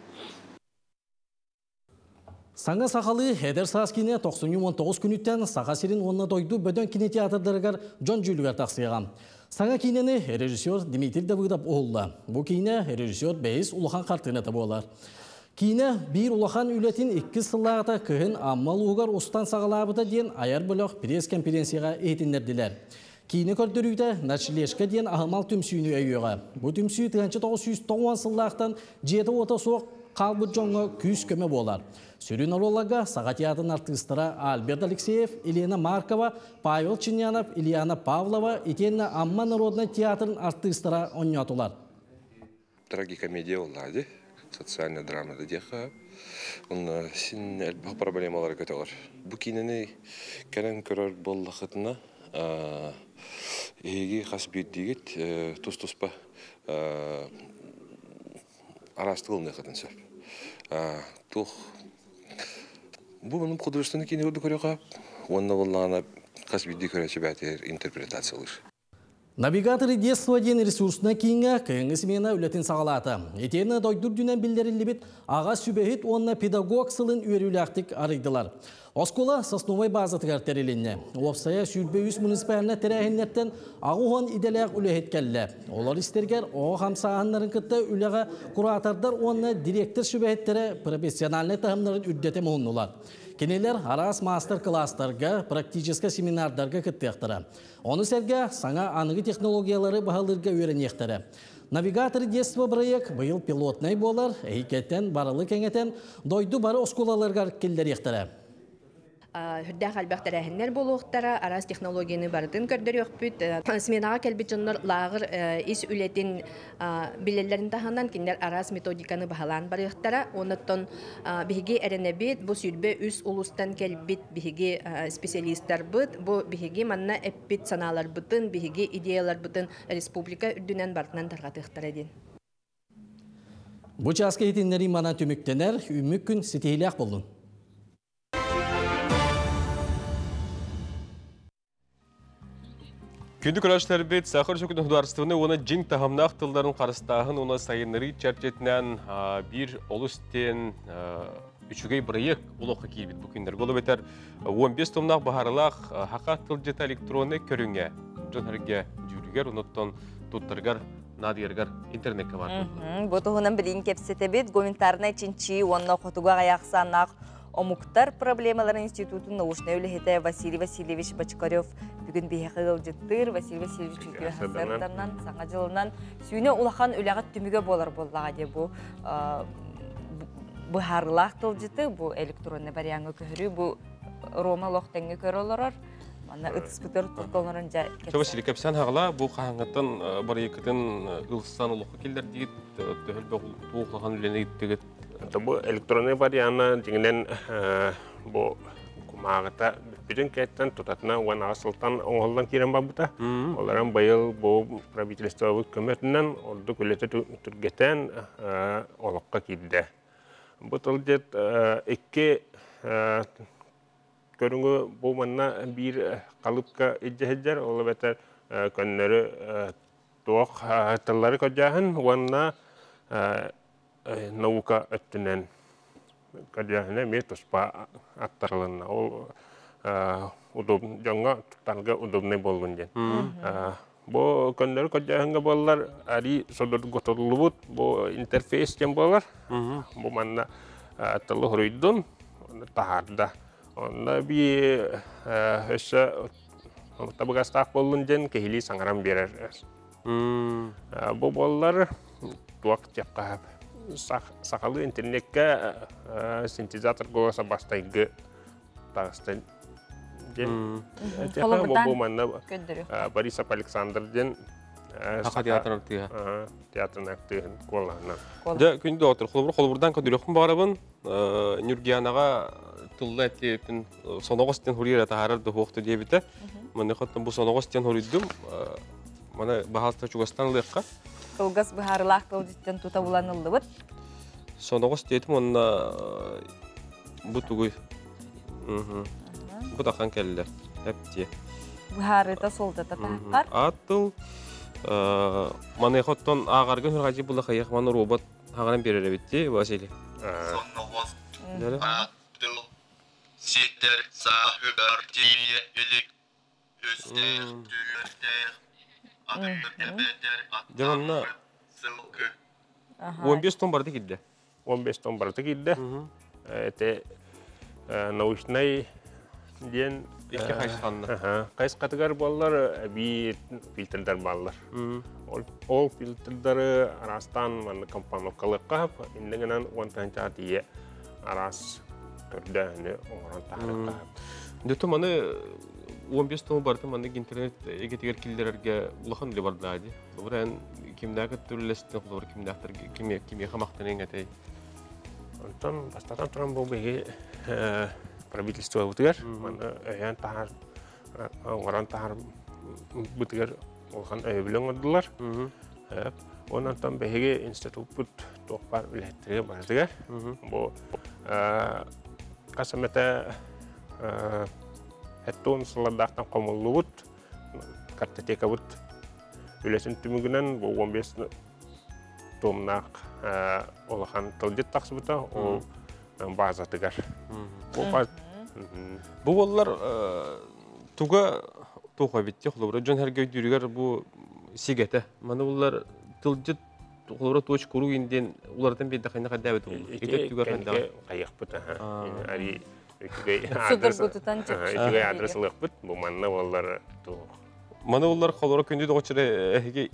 Саңа сақалы әдер сағаскіне 19 күніттен саға серін онына дойду бөден кинотеатрдарығар Джон Жүлігер тақсыйған. Саңа кейнені режиссер Дмитрий Давыдов олды. Бұл кейне режиссер Бейс Улахан қартынеті болар. Кейне бір Улахан үлетін 2 сыллағыта күйін аммал ұғар ұстан сағалабыда ден аяр бұлақ пресс-конференцияға етіндерділер. Кейіне көрдірүйді Начилешка ден ағымал түмсүйіні өйеға. Бұл түмсүй 1990 сыллақтан 7 ота соқ қалбы жоңы күйіс көмі болар. Сүрін оролага сағатиятын артыстыра Альберт Алексеев, Елена Маркова, Павел Чинянов, Ильяна Павлова, Итенна Амма народный театрын артыстыра онятулар. Трагикомедия олады, социальная драма деха. Он син әлбақ проблемалары көтелер. Бұл кейнені кәрін көрер боллақытына еге қас бүйдегет тұс-тұспа арастығылны қытын сөп. Тұқ бұл мұным художественный кино көрді көреға, онына болағына қас бүйді көрәші бәтер интерпретациялыр. Навигатор идество ден ресурсына кейінгі күйінгі смена үлетін сағалаты. Етені дойдур дүнен білдерілі аға сүбәхет онына педагог сылын өріліқтік арыйдылар. Оскола сосновой база тігәртәрелінне. Опсая сүлбе үс муниципаліне тәрәхіннеттен ағуған иделәқ үләхет кәлі. Олар істергер оғы қамсағанларын күтті үләға куратардар онына директор сүбәхеттері профессиональны тағымларын үрдеті мұғынылар. Кенелер арас мастер-класстарға, практическа семинардарға күттіқтірі. Оны сәрге саңа анығы технологиялары бағалырға өрен ектірі. Навигатор детство проект бұйыл пилотнай болар, әйкеттен барылы кәңетен дойду бары осколаларға келдер ектірі. Хүрдәк әлбәқтәрәхіннер болуқтара, арас технологияны бардын көрдер өкпүт. Сменаға кәлбет жонлар лағыр ис үлетін білелерін таханан кендер арас методиканы бағалан барықтара. Оныттон бігі әрінәбет, бұл сүрбе үс ұлыстан кәлбет бігі специалисттар бұд, бұл бігі манна әппет саналар бұтын, бігі идеялар бұтын республика үрдінен бартынан тарғатықтар әден. Бұл жасқа етінлері мана түміктенер, үмік күн сетейлі ақ болдың. Күнді күрәштер бет Сахар Шөкін Хударстывыны оны жин тахамнақ тылдарын қарыстағын оны сайыныры чәрчетінен бір олыстен үшігей бірайық ұлыққа кейбет бүкіндер. Голы бетер 15 томнақ бағарылақ хақат тыл жета электроны көріңе. Жон әрге жүрігер, ұныттан тұттырғар, надиергар интернетке бар. Бұтығынан білін кепсеті бет, комментарына чинчи, онына қотуға аяқсанақ, Омуктар проблемалар институтын научный өліхеті Василий Васильевич Бачкарев бүгін бейхі ғылжыттыр. Василий Васильевич үкі хасырданнан, саңа жылынан сүйіне ұлақан өліғат түміге болар болаға де бұл бұхарылақ тылжыты, бұл электронны барияңы көрі, бұл Рома лоқтаңы көрі оларар. Мана ұтыспытыр тұртоларын жа кепсен. Василий Кепсен хағыла бұл қағаңғаттан бар екітін ұлыстан ұлыққа келдер дейд, төхіл бұғылаған үлені еттігіт. Бұл электронный варианты дегеннен бұл kumağıta bütün kayıttan tutatına ve asıltan oğuldan kiren babuta. Olaran bayıl bu правительство kömürtünden ordu küllete Türkiye'den olakka giddi. Bu tılcet iki görüngü bu manna bir kalıpka idcehecler ola beter könleri tuğuk tılları kocahın vanna nauka öttünen kocahına metuspa aktarılığına ol udum jonga tutalga udumne bolunjen. Bu könleri kocahınga bollar ari sodor gotolubut bu interface jam bollar. Bu manna tılı huruydun taharda. Onda bir hessa tabaga staff bolunjen kehili sangaram berer. Bu bollar tuak cakap sakalı internetke sintetizator golasa bastayge tastan jen. Bu manna Boris Alexander jen teatr aktiha. Teatr aktiha kolana. Ja күнде отыр. Холбурдан көдүрөкмүн барабын. Нюргиянаға тылла этлепин соногостен хурира тахарарды хоқты дебите. Мен хаттан бу соногостен хуриддим. Мана бахалта Чугастан лекка. Тылгас бахарлах тылжиттен тута буланылды бит. Соногост детим онна бу тугуй. Бу тахан келлер. Хепти. Бахарыта солда татакар. Аттыл мана хаттан агаргын хургажи була хаяк мана робот хаган берер битти Василий. Соногост. Аттыл сеттер сахыгар тие элек өстер түлөтер. Janganlah 15 ton berarti kita. 15 ton berarti kita. Itu nausnai dian. İki kayskanlar. Kayskatıgar ballar bir filtrler ballar. All filtrleri arastan mana kampanya kalakap. İndiğinden wantan cahaya aras kerja ni orang tarik. Itu mana 15 ton barda manda internet egetiger killerge ulakhan le bardadi. Buran kimdaga türlestin olur kimdaktar kimi xamaqtan engate. Ondan bastatan turan bu bege правительство бутгар. Мана ян тахар orang tahar butgar улахан өйбөлөң оддулар. Онан там беге институт топар билеттерге бардыгар. Бу касамета Этон сладахтан комуллубут картотека бут Үлесін түмігінен бұл 15 томнақ олахан тылдет тақсыбыта, ол базатыгар. Бұл олар туға тоға бетте, құлыбыра жон әрге өйдірігер бұл сегеті. Маны олар тылдет құлыбыра точ көру енден олардан бейді қайнаға дәбет ол. Қайық бұта. Судар бұтытан Үтігей адресылық бұт, бұл манна олар тоғы. Маны олар қалуыра күнді доғычыры әйге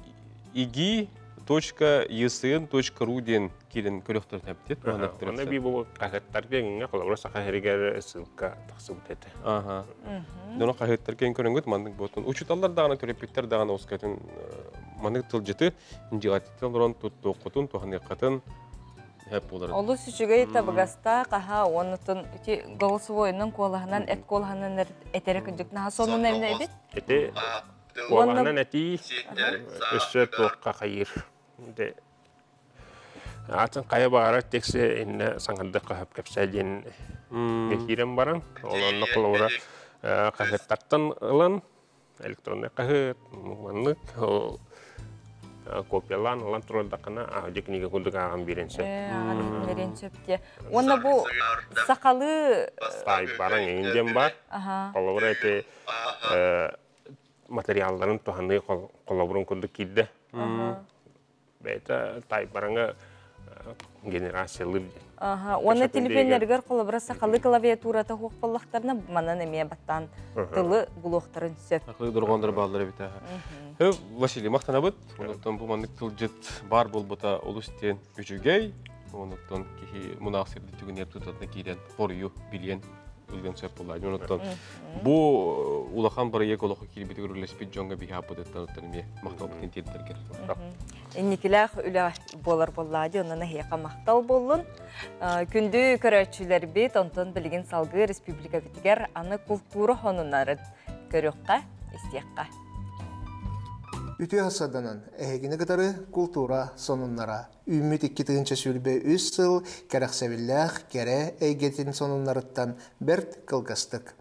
иги .ysn.ru ден келін көріқтірін әптет. Оны бей бұл қағыттар кеңіне қолауыра сақа әрігер сылқа тақсы бұт әді. Доны қағыттар кең көрінгіт, мандың бұтын. Учуталар дағына төрепеттер дағына осқатын мандың тылжеті индигативтен ұран тұтты оқытын, туған еқатын әп болар. Олы сүшігей табығаста қаға онытын голосовойының қолағынан әт қолағынан әтері күндік наға сонын әміне әбет? Әті қолағынан әті өсі тоққа қайыр. Атын қая бағара тексе инне саңғылды қағып кәпсәден кекерен баран. Оланны қолауыра қағыттартан ұлан, электронный қағыт, мұғанлық, копиялан, ұлан тұрылдақына аудекніге күлдік ағам беренсе. Ағам беренсе бте. Онда бұл сақалы... Стай баран еңден бар. Қолауыра әте материалларын туғанды қолауырын күлдік келді. Бәйті тай бараңа генерациялы. Оны телефонлергер қолабыра сақалы клавиатурата хоқ болақтарына манан әмее баттан тылы бұлуқтарын сөп. Ақылы дұрғандар бағалары біті. Василий, мақтана бұд. Онықтан бұл маңдық тыл жет бар бұл бұта олыстен үжігей. Онықтан кехи мұнақсырды түгін ертутатына кейден қорыю білген үлген сөп болады. Онықтан бұл улахан бары ек олықы келбеті көрілеспет жоңға бейі апыдеттан ұттан ме мақтал бұтын теділдергер. Никилах үлі болар болады, онына хейқа мақтал болын. Күнді көрәтшілер бет, онтан білген салғы республика бітігер аны культура хонунарын көріққа, істеққа. Үті асаданан әйгіні қытары культура сонуннара. Үміт 2-тігінші сүлбе 3 сыл кәрәқсәвілләқ кәрі әйгетін сонуннарыттан бәрт қылғастық.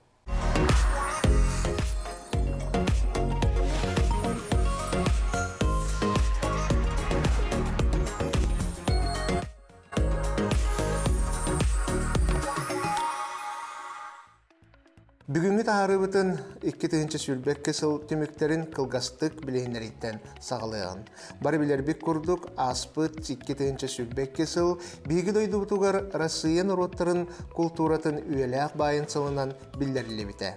Бүгінгі тағарыбытын 2-тігінші сүлбек кесіл түміктерін қылғастық білейінеріттен сағылыған. Бар білербек күрдік аспыт 2-тігінші сүлбек кесіл бейгі дойды бұтуғар Россиян ұроттарын культуратын үйеләқ байын сылынан білдерілі біті.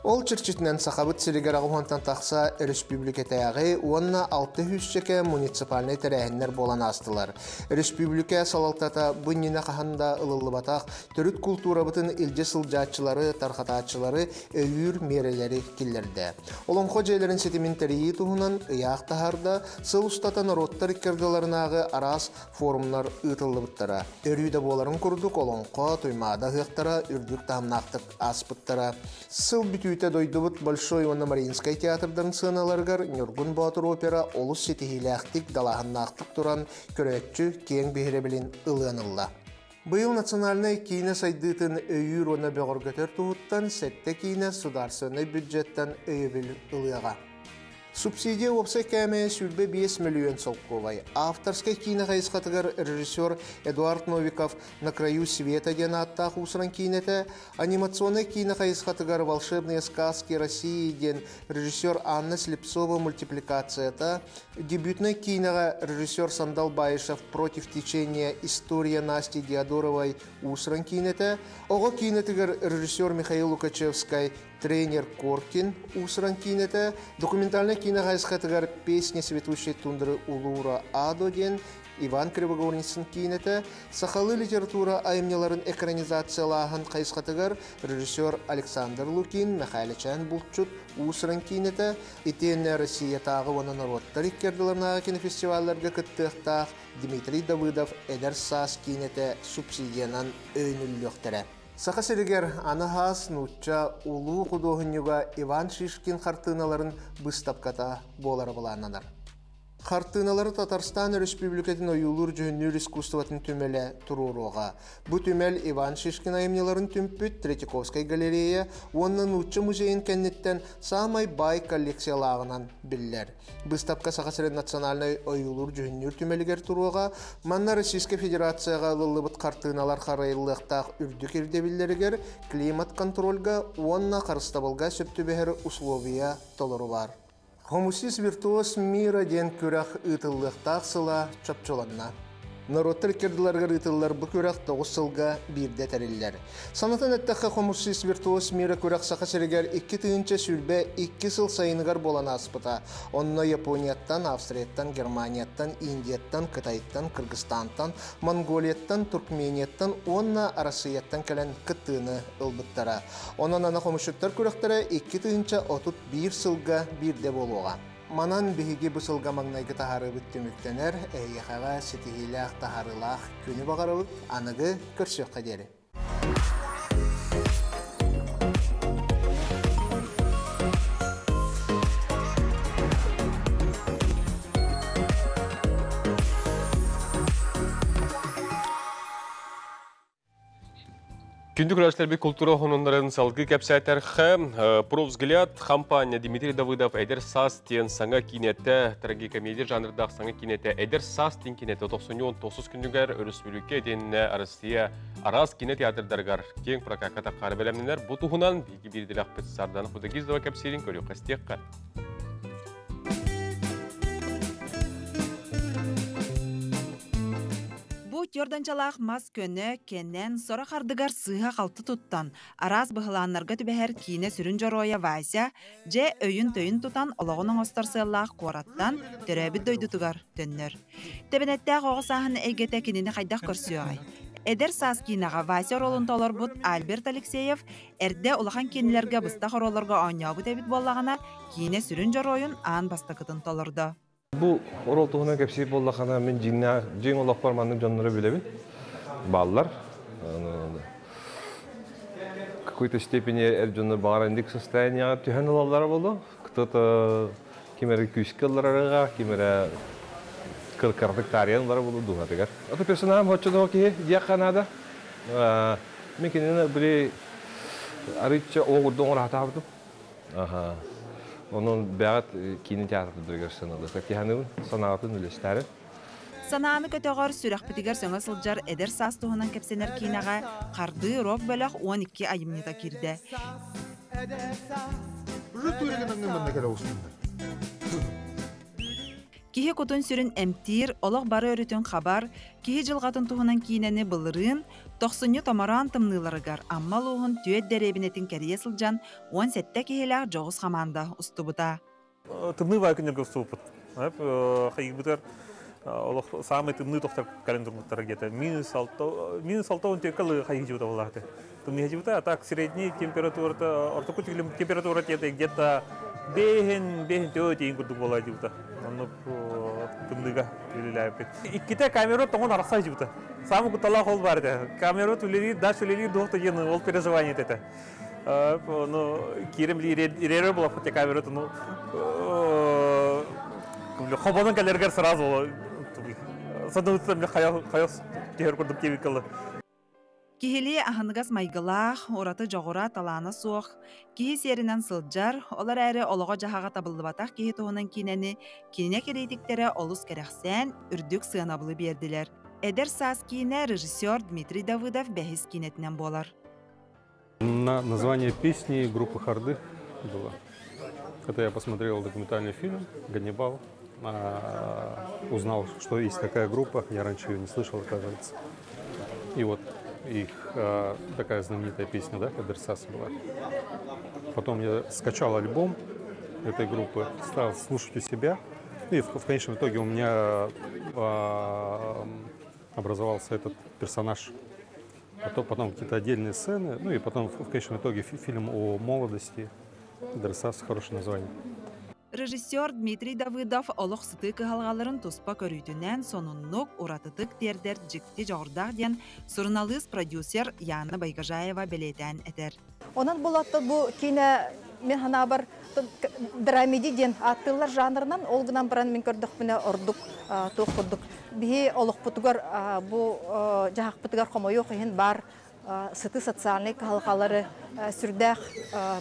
Ол чырчытынан сақабыт сиригер ағуантан тақса республикетаяғы онна 600 муниципальный тәрәхіннер болан астылар. Республика салалтата бұннина қағанда ылылы батақ түріт культура бұтын илже сылжатчылары, тарқататчылары өйір мерелері келдерді. Олонқо жайларын сетімін тәрейі тұғынан ұяқ тағарда сыл ұстатан роттар керділарынағы арас форумнар ұтылы бұттара. Өрүйді боларын күрдік олонқо тұймада ғықтара үрдік тамнақтық аспыттара. Сыл Үті дойдубут Большой Ивано-Маринскай театрдан сыналаргар Нюргун Батыр опера олус сетихиләқтік далағыннақтық туран көрәтчі кең бейребілін ылғанылла. Быйыл национальный кейіне сайдытын өйір оны бәғыргөтер туғыттан сәтті кейіне сударсыны бюджеттен өйебіл ылыға. Субсидия опса кәмі сүлбе 5 миллион солковай. Авторскай кейіне қайысқатығар режиссер Эдуард Новиков «На краю света» ден аттақ усыран кейінеті, анимационный кейіне қайысқатығар «Волшебные сказки России» ден режиссер Анна Слепцова «Мультипликацията», дебютный кейінеға режиссер Сандал Баишев «Против течения. История Насти Диадоровой» усыран кейінеті, оғы кейінетігер режиссер Михаил Лукачевскай «Тренер Коркин» усыран кейінеті, документальный кино қайысқатығар «Песня светущей тундры Улура Адо» ден Иван Кривогорницын кейінеті, сақалы литература айымнеларын экранизациялағын қайысқатығар режиссер Александр Лукин, Михайличан Булчут усыран кейінеті, Итенне Россия тағы онын роттар иккерділернаға кинофестивалларға күттіқтақ Дмитрий Давыдов әдір сас кейінеті субсидиянан өйнілліқтірі. Сақа сәрігер анахас нұтча улу құдоғынюға Иван Шишкин қартыналарын бұстапката болары болананар. Хартыналары Татарстан Республикатын ойулур жүннүр искусстватын түмеле туруруға. Бу түмел Иван Шишкин айымнеларын түмпүт Третьяковскай галерея, оннан Уччы музейін кәннеттен самай бай коллекциялағынан биллер. Быстапка Сахасырын национальный ойулур жүннүр түмелігер туруға, манна Российская Федерацияға лылыбыт хартыналар харайлықтақ үрдік ердебілерігер климат контрольга, онна қарыстабылға сөптүбәхер условия толыру бар. Хомусис виртуоз мира ден күрәх ытыллыктак сыла чапчоланна. Народтар кердиларга ытыллар бу күрәх 9 сылга бирде тәрелләр. Санатын әттәхә хомусис виртуоз мира күрәх сахасырыгар 2 тыгынча сүрбә 2 сыл сайыныгар болана аспыта. Онно Японияттан, Австрияттан, Германияттан, Индияттан, Кытайттан, Кыргызстантан, Монголияттан, Туркменияттан, онна Россияттан кәлән кыттыны ылбыттара. Онан ана хомушуттар күрәхтәре 2 тыгынча 31 сылга бирде болуга. Манан биһиги бу сылга маңнайгы таһарыбыт түмүктенер, эйяхага ситигилах таһарылах күнү багарыбыт аныгы көрсөккө дери. Күндік рәштер бі культура хонундарын салғы кәпсәтәрхі «Провзгляд» компания Дмитрий Давыдов әдер сас тен саңа кинетті, трагикомедия жанрдақ саңа кинетті, әдер сас тен кинетті 90-90 күндігер өріспілікке деніне Россия арас кинет театрдарғар кең прокаката қары бәлемнелер бұтуғынан бейгі бірділік пәтсардан құдагиздава кәпсерін көрі қастеққа. Тёрданчалах мас көне кеннен сора хардыгар сыха қалты туттан араз быхыланнарга түбәһәр кине сүрін жороя Вася же өйін төйін тутан олоғының остарсыллах қораттан төрәбі дойдутугар төннөр. Тебенеттәк оғысағын әйгеті кенені қайдақ көрсіуғай. Эдер сас кинаға Вася ролын толар бұд Альберт Алексеев әрде улахан кенелерге бұстақ ролларға ойнау бұд әбіт болағына кине сүрін жоройын аң бастақытын толырды. Bu rol tuğuna kepsi bollakana men jing olaq parmanın jonları bilebin. Ballar. Какой-то степени эрджонны багарандык состояние түйен олалары болду. Кто-то кимере күскелларга, кимере кыркырдык тарыянлары болду дугатыгар. Ата персонажым хоччодо ки диаканада. Мен кинени били арыча огурдон ратабдым. Аха. Onun bəğət kini teatrı dürgər sınırdı. Təkihanın sanatın ülestəri. Sananı kötəğər sürək bitigar söngə sılcar eder sas tuğunan kəpsənər kinağa qardı rok bələk 12 ayımnıda kirdi. Kihi kutun sürün emtir, olaq barı örütün xabar, kihi жылғатын tuğunan kineni bılırın, 90 tomaran tımnılarıgar, amma luğun tüet derebinetin keriye sılcan, 17 kihiler жоғыз xamanda ustubuda. Тымны вайкынерге уступут. Хайгбытар самый тымны тохтар календармыттар где-то минус 6 он текалы хайгжута болахты. Тымны хайгжута, а так средний температура, ортокутиклем температура где-то бехен тётейін күрдік болай жута. Оны тымныға үліләйіп. Икките камера тоғын арақсай жута. Самы күтала қол бар еді. Камера түлері, даш үлері доқты ені ол переживание еді. Керім ирері бола фоте камера тұны. Қобаның кәлергер сразу болу. Садың үтсем қайыз тегер күрдік кебекілі. Кихили ахыныгас майгылах, ораты жоғыра таланы суық, кихи серінен сылджар, олар әрі олығы жағаға табылыбатақ кихи туғынан кинені, кинене керейтіктері олыс керексэн, үрдік сығанабылы берділер. Эдер сас кине режиссер Дмитрий Давыдов бәхис кинетінен болар. Название песни группы «Харды» было. Это я посмотрел документальный фильм «Ганнибал». Узнал, что есть такая группа, я раньше ее не слышал, оказывается. И вот их такая знаменитая песня, да, «Эдерсас» была. Потом я скачал альбом этой группы, стал слушать у себя. И в конечном итоге у меня образовался этот персонаж. Потом какие-то отдельные сцены. Ну и потом в конечном итоге фильм о молодости. «Эдерсас» — хорошее название. Режиссер Дмитрий Давыдов олық сыты кығалғаларын тұспа көрүйтінен сонуннук уратытык дердер жікті жоғырдақ ден журналист продюсер Яна Байгажаева белетен әтер. Онан болатты бұл кейіне мен хана бар драмеди ден аттылар жанрынан ол гынан баран мен көрдік мене ордук тоқ көрдік. Бихи олық путугар бу жахақ путугар қомойу қиын бар сыты социальный халқалары сүрдәқ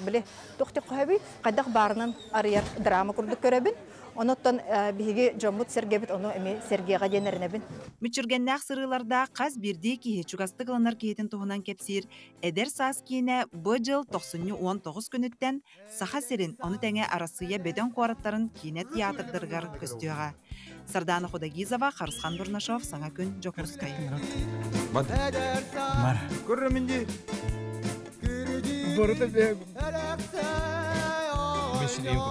біле тоқты қойбей қайдақ барынан арияр драма көрдік көребін. Оноттан биһиги жоммут сергебит оны эми сергега денернебин. Мүчүргеннәк сырыларда қаз бирди кихи чугасты кыланар киетин туһунан кепсир эдер саас кийине бу жыл 19 күнүттен саха сирин оны теңе арасыя беден куараттарын кийине театрдыргар көстүгө. Сардана Худагизова, Харысхан Бурнашов, Саңа күн Жокурскай. Мар. Көррөмүнди. Борда бе. Мишилин бу.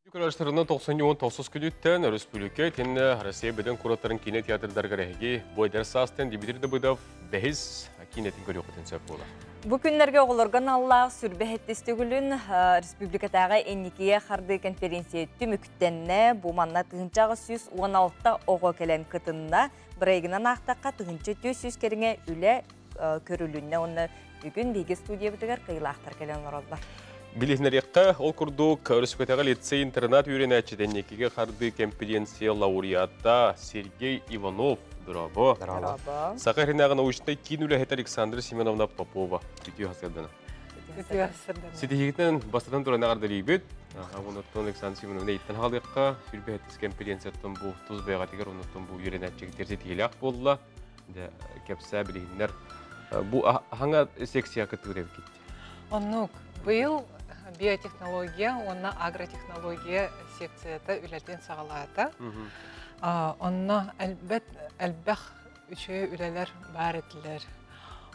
Yukarılaştırından 90-19 күнүттен Республика тенне Россия беден кураттарын кине театрдарга рәхиги бойдар састен дебитерді бұдав бәхіз кинетін көрі оқытын сөп болар. Бу күннәргә оғыларған Аллах сүрбәхеттестігілін республикатағы энникеге қарды конференция түміктенне бұл манна тұғынчағы 116 оғы кәлен кытынна бірайгынан ақтаққа тұғынчы 200 керіңе үлі көрілінне оны бүгін бейге студия бітігер қиылақтар кәлен оралдар. Билихнерекка ол курдук Республикатағы лицей интернат үйренәтчеден некеге қарды конференция лауреатта Сергей Иванов. Браво. Сақаринағы научный кинулі әйт Александра Семеновна Попова. Күтіу хасырдана. Сетихетен бастадан тұран ағардары ебет. Оныттан Александра Семеновна еттен халыққа сүрбе әттіс конференцияттан бұл тұз байға тегер, оныттан бұл үйренәтчеге терсе тегелі ақ болыла. Кәпсә білігіндер. Бұл аңа секция күттігірі кетті? Оннук, бұл биотехнология, онна агротехнология секцияты үләтен сағалата. Онна әлбәқ үші үләлер бар етілер.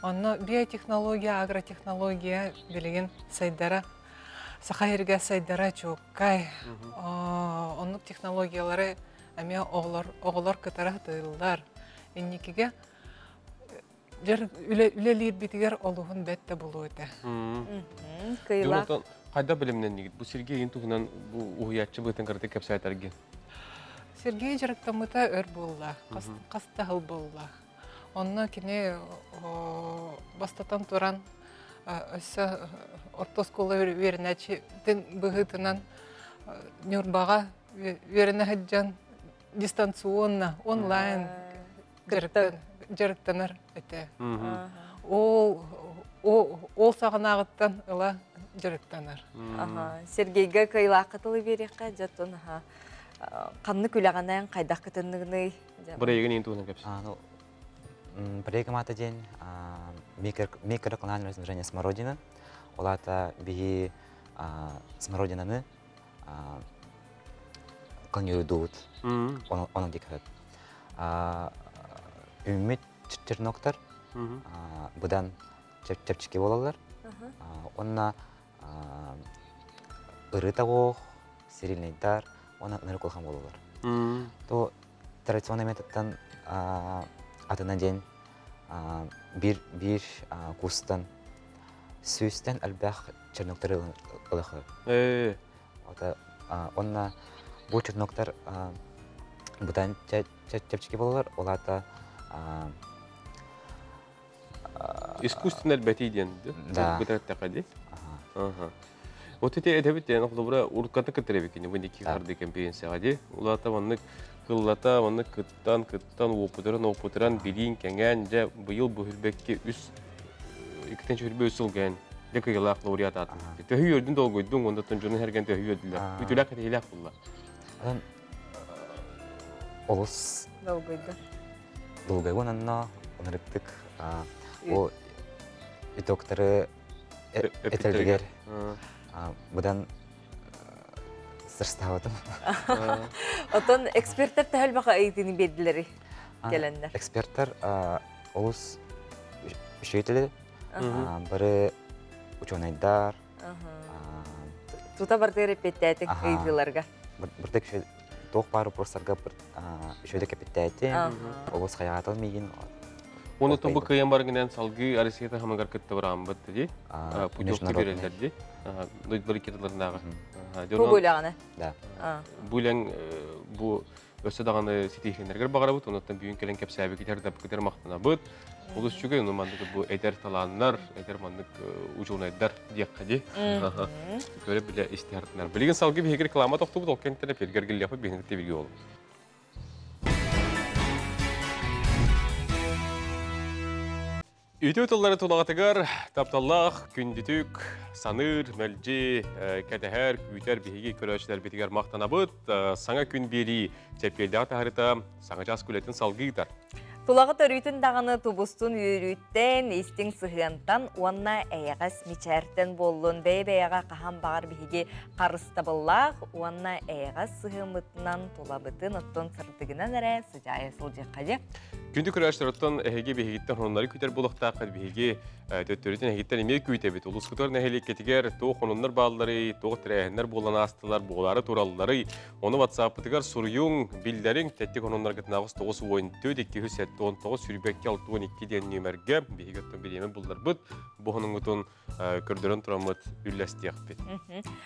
Онна биотехнология, агротехнология білеген сайдара, сақайырға сайдара чоққай. Оннук технологиялары әме оғылар кітара тыйлар. Еннекеге үлелер бітігер олуғын бәтті болу өті. Қайда білімнен негід? Бұл Сергей ентуғынан ұғиятчы бұйтын қырды кәпсі айтарген? Сергей жарықтамыта өр болла, қасты ғыл болла. Онына кене бастатан тұран өсі ортосколы верінәчі бұғытынан нюрбаға веріні ғаджан дистанционна, онлайн жарықтанар өте. Ол сағын ағыттан ұла жарықтанар. Сергейге кайла қатылы берекқа жаттын қанны күлағанайын қайдақ кітінігіні. Бірейген ең туғынан кәпсі? Бірейгі маты ден микроколониальное размножение смородина. Олата бігі смородинаны клонируют, оның декарат. Үміт черноктар бұдан чепчики болалар. Онна ыры тағоқ, сирильнейдар, ona nere kolhan bolular. To традиционный методтан атынан ден bir кустан сөстен әлбәқ черноктар ылықы. Онна бұл черноктар бұдан чепчики болалар, олата искусственный әлбәті дейінді? Да. Вот эти эдебит я нахлобра уркаты катребекене выники харды конференцияга де. Улата ваннык кыллата ваннык кыттан опытыран билин кеңен же быйыл бухилбекке үс икитен чөрбө үсүлген. Деке ялак лауреат атын. Төһүйөрдүн долгойдун онда тонжонун hergen төһүйөрдүлөр. Бүтүлак этелак булла. Олус долгойду. Долгойгонанна онырыктык о итоктары этелдигер. Бұдан сырстауытым. Отон эксперттер тәхіл бақа әйтіні беділері келендер? Эксперттер олыс үшейтілі, бірі ученайдар. Тута барды репеттәйтік әйтілерге? Бірдік тоқ бары бұрсарға үшейтік әпеттәйті, олыс қаяғатыл мейін. Onu tabu kıyam bargınan salgı arasiyata hamagar kıtta varam battı di. Pujoktu görürler di. Doytları kitlerinde. Bu bulağını. Da. Bulan bu öse dağını sitihlenlerger bağıra bu ondan büyük gelen kapsabi gider de gider maktana bud. Ulus çünkü onu mandık bu eder talanlar, eder mandık ucuna eder diye kadi. Böyle bile istiharlar. Bilgin salgı bir hegir klama toktu bu dokentene pelger gel yapıp bir hegir bilgi olur. Ütü tılları tulağatıgar, taptallaq, kündütük, sanır, məlci, kətəhər, küytər, bihigi, körəşlər bitigar maqtana bud, sana gün beri tepkelde ataharita, sana jas kuletin salgıydar. Tulağı törüйтін дағаны тубустун үйрüттен, истин сыхыантан, уанна әйәғас мичәртен болуын бәй-бәйәға қахан бағар бихиге қарыстабыллақ, уанна әйәғас сыхымытынан тулабытын оттон сыртығынан әрі сыжайы сылжы қажы. Күнді көрәштер оттон әйәге бихигіттен хонунлары күтер болықтақы бихиге төттөрітін әйгіттен емей күйтебет. Улус күтер нәхелек кетігер, тоқ хонунлар балылары, тоқ тірәйінлер болан астылар, болары туралылары, оны WhatsApp-ытығар сұруюң, білдерін, тәттік хонунлар гітнағыз 9 ойын төдек 19 сürübekki 6-12 den nömerge bihigötten bilemen bullar bud. Bu honun utun kördörün turamıt üllestiyek bit.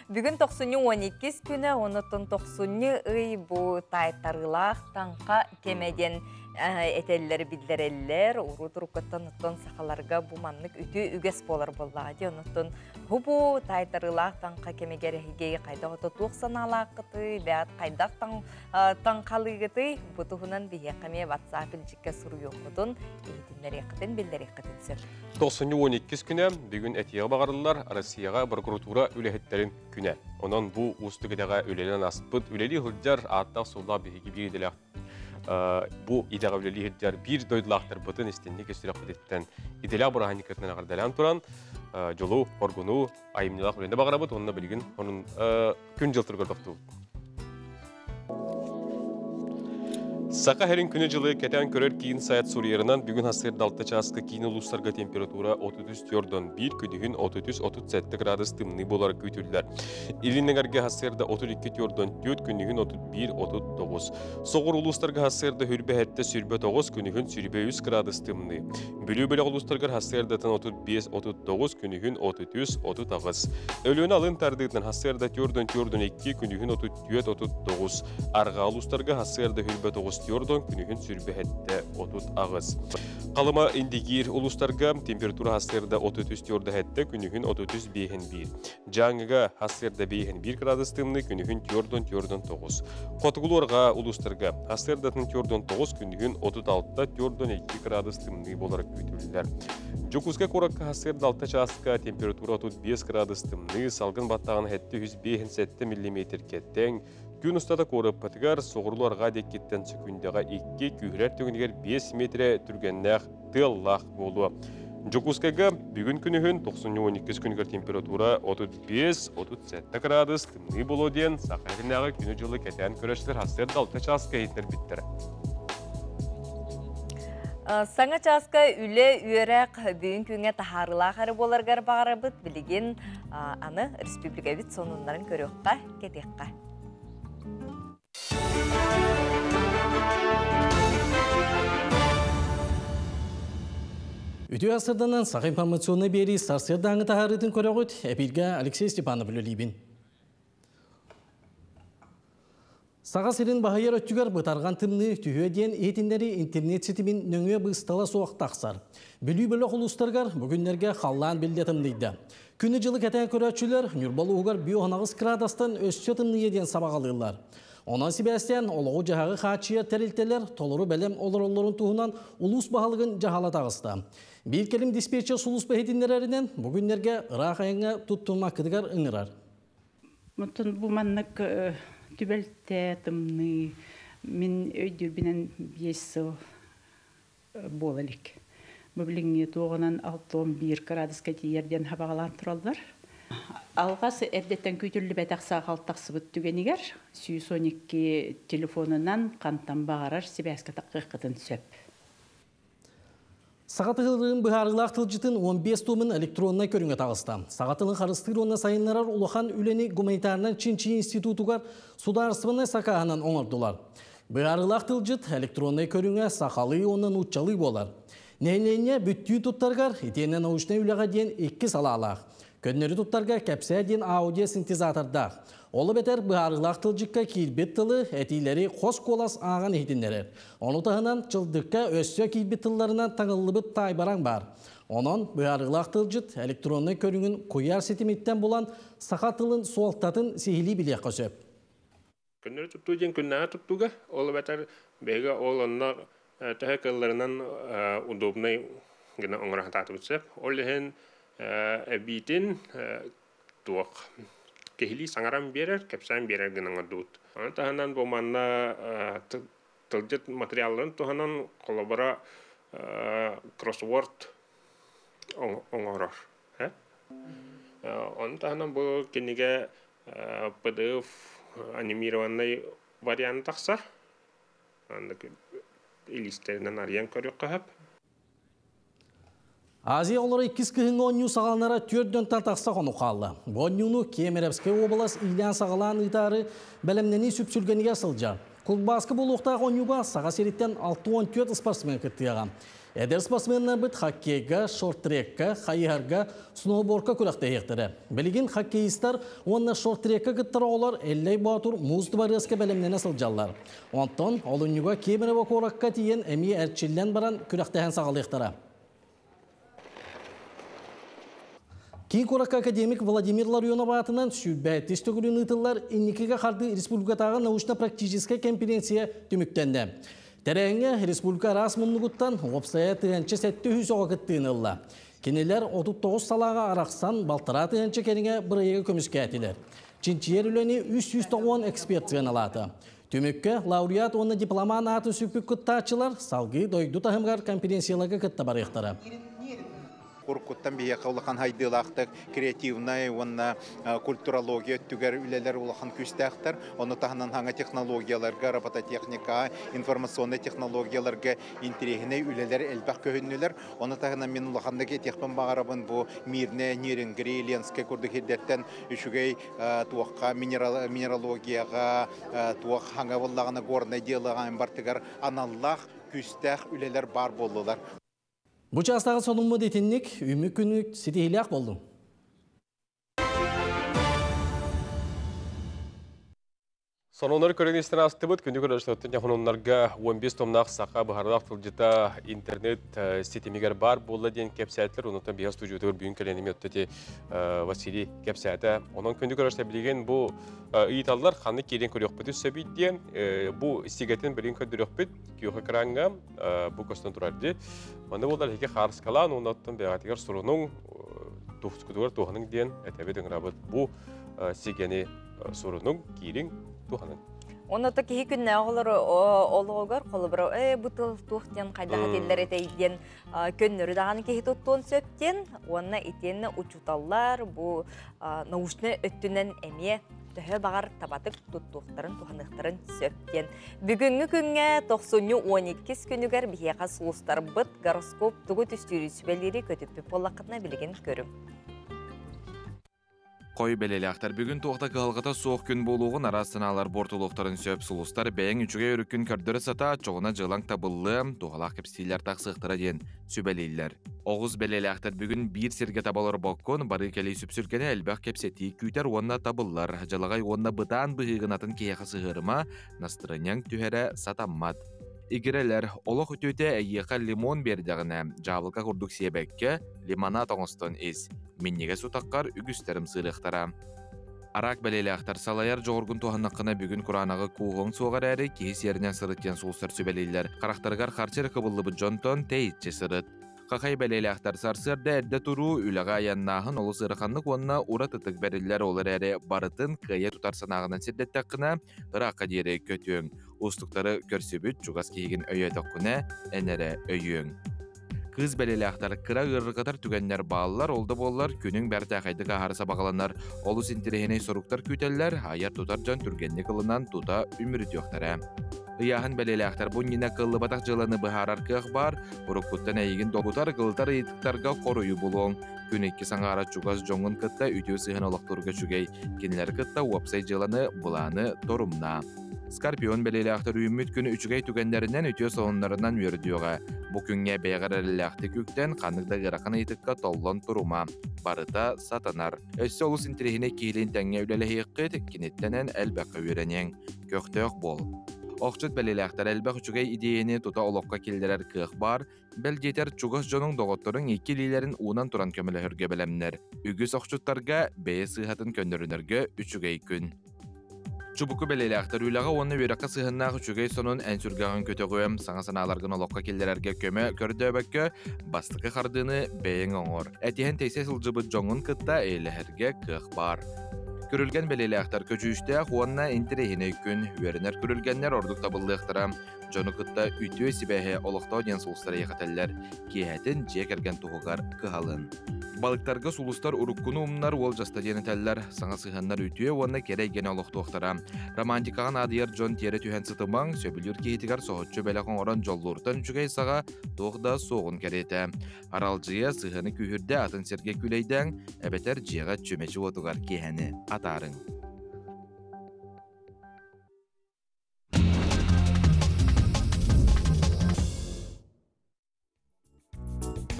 Bugün 12 günü, onutun 90 ıy bu taytarılaq tanqa kemeden etelleri bildireller, uru turukattan utun sakalarga bu manlık ütü üges bolar bolladı. Onutun bu taytarılaq tanqa kemegerehige kayda otu 90 alaqıtı, beyat kaydak tanqalıgıtı, bu tuhunan bihekame WhatsApp-ılcıkka suruyokudun, eğitimleri yakıtın, bildir yakıtın söp. 12 güne bugün etiye bağırırlar, Arasiyaga prokuratura ülehetlerin güne. Onun bu ustugidaga ülelen aspıt, üleli hırcar ağıttaq solda bihigi bir idilaq. Bu idaga üleli hırcar bir doydulaqtır bıtın istenlik üstürak bidetten idilaq burahanikatından ağırdalan turan, jolu, orgunu, ayımnilaq ülende bağıra bıt, onunla bilgin, onun gün jıltır gördüktü. Saka herin günü jılı keten körör kiyin sayat suriyarından bugün hasırda altta çaskı kiyin uluslarga temperatura 33,1 küdühün 33-37 gradus tımni bolarak kütüller. İlinin arge hasırda 32,4 günühün 31-39. Soğur uluslarga hasırda hürbe hette sürbe 9 günühün sürbe 100 gradus tımni. Bülü uluslarga hasırda 35-39 günühün 33-39. Ölüğün alın tardığından hasırda 4-2 günühün 34-39. Arga uluslarga hasırda hürbe 9 Yordan günühün sürbehette 30 ağız. Kalıma indigir uluslarga temperatura hasırda 33 yorda hette günühün 33 bihin 1. Canıga hasırda bihin 1 gradus tımlı günühün yordan 9. Kotugulorga uluslarga hasırda yordan 9 günühün 36'da yordan 2 gradus tımlı olarak kütülürler. Jokuzga korakka hasırda altta çaskı temperatura 35 gradus tımlı salgın battağın hette 107 mm ketten. Gün ustada korup patıgar soğurlarga dekkitten sükündega 2 kührer tügündiger 5 metre türgenler tığallaq bolu. Jokuzkaga bugün günühün 90-12 günüger temperatura 35-37 gradus tımlı bolu diyen Sakayrinnağı günü jılı keten köröşler hasırda altta çaskı hitler bittir. Sana çaska üle üyerek bugün güne taharıla karı bolargar bağırabıt bilgin anı Respublika bit sonunların körüqqa ketekqa. Ütü asırdanan sağ informasyonu beri Sarsırdanı taharıtın körüqüt, epilge Alexey Stepanov ölübin. Sağa serin bahayar öttüger bıtargan tımны tühödyen eğitimleri internet sitimin nöngüye bыстала soğuk taqsar. Bülü ulustargar bugünlerge xallan bilde tımlıydı. Günü jılı keten köröçüler Nürbalı ugar 19 gradastan össö tımlı yedyen sabağalırlar. Ondan Sebastian oluğu jahağı xaçıya terilteler toluru belem olurların tuğunan ulus bahalıgın jahala tağısta. Bir kelim dispetçe sulus bahedinlererinden bugünlerge ırak ayına tutturmak kıdıgar ıngırar. Mutun bu manlık tübelte tımını min öydürbinen 5 yıl bolalik. Bu bilingi doğunan 6-11 graduska yerden habağalan turallar. Alğası erdetten kütüllü betaqsa qaltaqsı büttügeniger, 112 telefonundan qantan bağırar Sebaska taqqiqıtın söp. Sağatılığın bıharılaq tılcıtın 15 tuğmun elektronuna körüne tağıstam. Sağatılığın xarыстır ona sayınlarar Uluxan Üleni Gumanitarnan Çinçi İnstitutugar Sudarsıvına sakağınan oңordular. Bıharılaq tılcıt elektronuna körüne saqalı ondan uççalı bolar. Neyлене бүттүү туттаргар итенне научный үліға ден 2 салалақ. Көннері туттарға кәпсә ден аудио синтезатордақ. Олы бетер бұғарғылақ тылжыққа кейлбет тылы әтейлері қос қолас аған ехтіндерер. Оны тағынан чылдыққа өссө кейлбет тылларынан таңылыбыт тайбараң бар. Онын бұғарғылақ тылжыт электронны көріңін қойар сетіметтен болан сақа тылын суалтатын сихили білек көсөп. Көннері тұтту ден күнна тұттуға, олы бетер бәйгі ол онна тәхі кылларынан удобный гына оңырақын татып өтсеп, олы хен әбейтін туақ кехили саңарам берер, кәпсән берер гына ғадуыт. Аны тағынан бұл манна тылжыт материалын тұғынан қолабара кроссворд оңырар. Аны тағынан бұл кенеге PDF анимированный вариант тақса, илистерінен ариян көрек қағып. Азия олары 2 күйін онью сағаланара түрден тартақса қону қалды. Онюны Кемеревская облас Ильян сағалан ұйтары бәлемнені сүпсүлгенеге сылжа. Құлбасқы бұл ұқтағы онюға саға сереттен 6-14 спортсмен күттіяған. Әдер спортсменнер бұд хоккейға, шорт-трекка, хайярға, сноубордқа күліқті ектірі. Білген хоккейістер онына шорт-трекка күттірі олар әллей батыр мұзды барысқа бәлемнені сылжалар. Онтан олынюға Кемерева қораққа тиен әмей әрчілден баран күліқтіген сағалы ектірі. Кейін Қораққа академик Владимир Ларионов атынан сүлбәтті стөгілін ұтылар инникеге қарды республикатағы научно-практическая конференция түміктенді. Тәрәңе республика рас мұнлығыттан опсая тыянчы сәтті хүс оға күттіғін ұлла. Кенелер 39 салаға арақсан балтыра тыянчы керіңе бірайығы көміске әтілер. Чинчиер үләне 390 экспертіген алаты. Түмікке лауреат оны дипломан аты сүпік күттачылар салғы дойду тахымғар конференциялығы күтті бар ектары. Куркуттан бия каулахан хайдылақтық, креативная, онна культурология түгер үлелер улахан күстәқтір. Оны тағынан хаңа технологияларға, робототехника, информационный технологияларға интерегіне үлелер әлбәқ көхіннелер. Оны тағынан мен улахандығы техпен бағарабын бұл мирне, Нерингри, Ленске күрді хеддеттен үшігей туаққа, минералогияға, туақ хаңа болағына горна делаған бартығар аналлақ күстәқ үлелер бар болдылар. Бұл частағы сонымы детіннік үмі күні сетейлі ақ болдым. Сононар көріністен асты бұд, күнді көріштіғыттың яғынонларға 15 томнақ сақа бұхарлақ тұлжыта интернет сетемегер бар болы ден кепсәтілер. Онықтан бейаз студиотығыр бүйін кәленеме өттіде Василий кепсәті. Онын күнді көрішті білген бұл ұйыталылар қаны керен көрек бұд сөбейден. Бұл істегетін білген көрдірек бұд, күйіқі қыранға бұл көстен тұрарды. Маңды болдар еке қарыс қалан, онықтан бейғатығар сұрының тұқтығыр тұғының ден әтәбет өңірабыд. Бұл сегені сұрының кейрің туханын. Онната кихи күнне оғылары олығығар қолы бірі бұтыл туқтен қайдаға делдер етейден көннөрі дағаны кихи тұттуын сөптен, онына етенні ұчуталар, бұл наушны өттінен әме түхі бағар табатық тұттуқтарын, туханықтарын сөптен. Бүгінгі күнге 90-12 күнігер бейеға сұлыстар бұт гороскоп тұғы түстері сүбелері көтіппі болақытына білген көрім. Қой белелектер бүгін тоқта қылғыта соқ күн болуғын арасыналар бортулуқтарын сөп сұлыстар бәйін үшіге өріккін көрдірі сата жоғына жылаң табылы тоғалақ кепстейлер тақсықтыра ден сөбелейлер. Оғыз белелектер бүгін бір серге табалар баққын бары кәлей сүпсүргені әлбәқ кепсеті күйтер онна табылар. Жалағай онна бұтан бұғығынатын кейқы сығырыма настырыняң түхәрі сатаммад. Игерелер олық өтөте әйеқа лимон бердіғіне жабылқа құрдық себекке лимонат оңыстын ез. Меннеге сутаққар үгістерім сырықтара. Арақ бәлелі салайар жоғырғын туғаннаққына бүгін құранағы қуғын соғар әрі кейс ерінен сырыттен сұлыстар сөбелейлер. Қарақтарғар қарчер қыбылы бұд жонтон тәйітче сырыт. Қақай бәлелі сарсырды әрді тұру үліға аяңнағын олы сырықанлық онына ұра тұтық бәрілер олар әрі барытын қайы тұтарсанағынан сірдеттаққына ғыраққа дері көтің. Ұстықтары көрсебіт жүғас кейген өйетіққына әнәрі өйің. Кыз бәлелі кыра ғырғатар түгеннер балылар олды болылар күнің бәрті әқайдыға арыса бағаланар. Олыс интерегіне соруқтар күйтелілер аяр тұтар жан түргенні қылынан тұта үмірі түйіқтары.Ияхын бәлелі бұннина қылы батақ жыланы бұхарар кеғ бар, бұрыққыттан әйгін долутар қылтар етіктарға қорыйы болуң. Күн екі саңара чугас жоңын кытта үтеу сыхын олақтырға чүгей, кенілер кытта уапсай жыланы бұланы торумна. Скорпион бәлелі үйіммет күні үчігей түгендерінен үтеу соғынларынан өрдіуға. Bu күнгә бәйгәр әлләхте күктен каныгда гыракын итеккә толлон турума. Барыта сатанар. Өссө олус интерехине кийлин тәңгә үләләһиеккә теккинеттенен әлбәкә үрәнең. Көктөк бол. Оқчыт бәлеләхтәр әлбәк үчүгәй идеяны тута олоққа келдерер кыах бар, бәл жетер чугас жоның доғыттырың екі лилерін унан туран көмілі хүрге бәлемнер. Үгіс оқчыттарға бәйе сыйхатын көндірінерге үчүгәй күн. Чубуку бәлеләхтәр үләға оны вераққа сыйхыннағы үчүгәй сонун әнсүргағын көтөғуем саңа саналарғын олоққа келдерерге көмі көрді өбәкке бастықы қардыны бәйін оңыр. Әтиһен тейсе сылжыбыт жоңын кытта эйләхерге кыах бар. Көрülgen beleleğler köçüşte хуанна интерехине күн вернер көрülgenler orduk tabıllıqtıra. Жonu кытта ütüе сибәһе олықта ден сулустары яқатәлләр. Киһәтен жекерген туғығар кыһалын. Балыктарга сулустар уруккуну умнар ол жаста денетәлләр. Саңа сыһаннар ütüе онна керейген олықтуқтыра. Романтикаған адыяр Джон тере түһән сытымаң сөбілер кейтігар соғытчы бәләқон оран жоллуртан үчүгей саға тоғда соғын кереті. Аралжыя сыһаны күйірде атын серге күлейден әбетер жиға чөмечі отуғар киһәні атарын.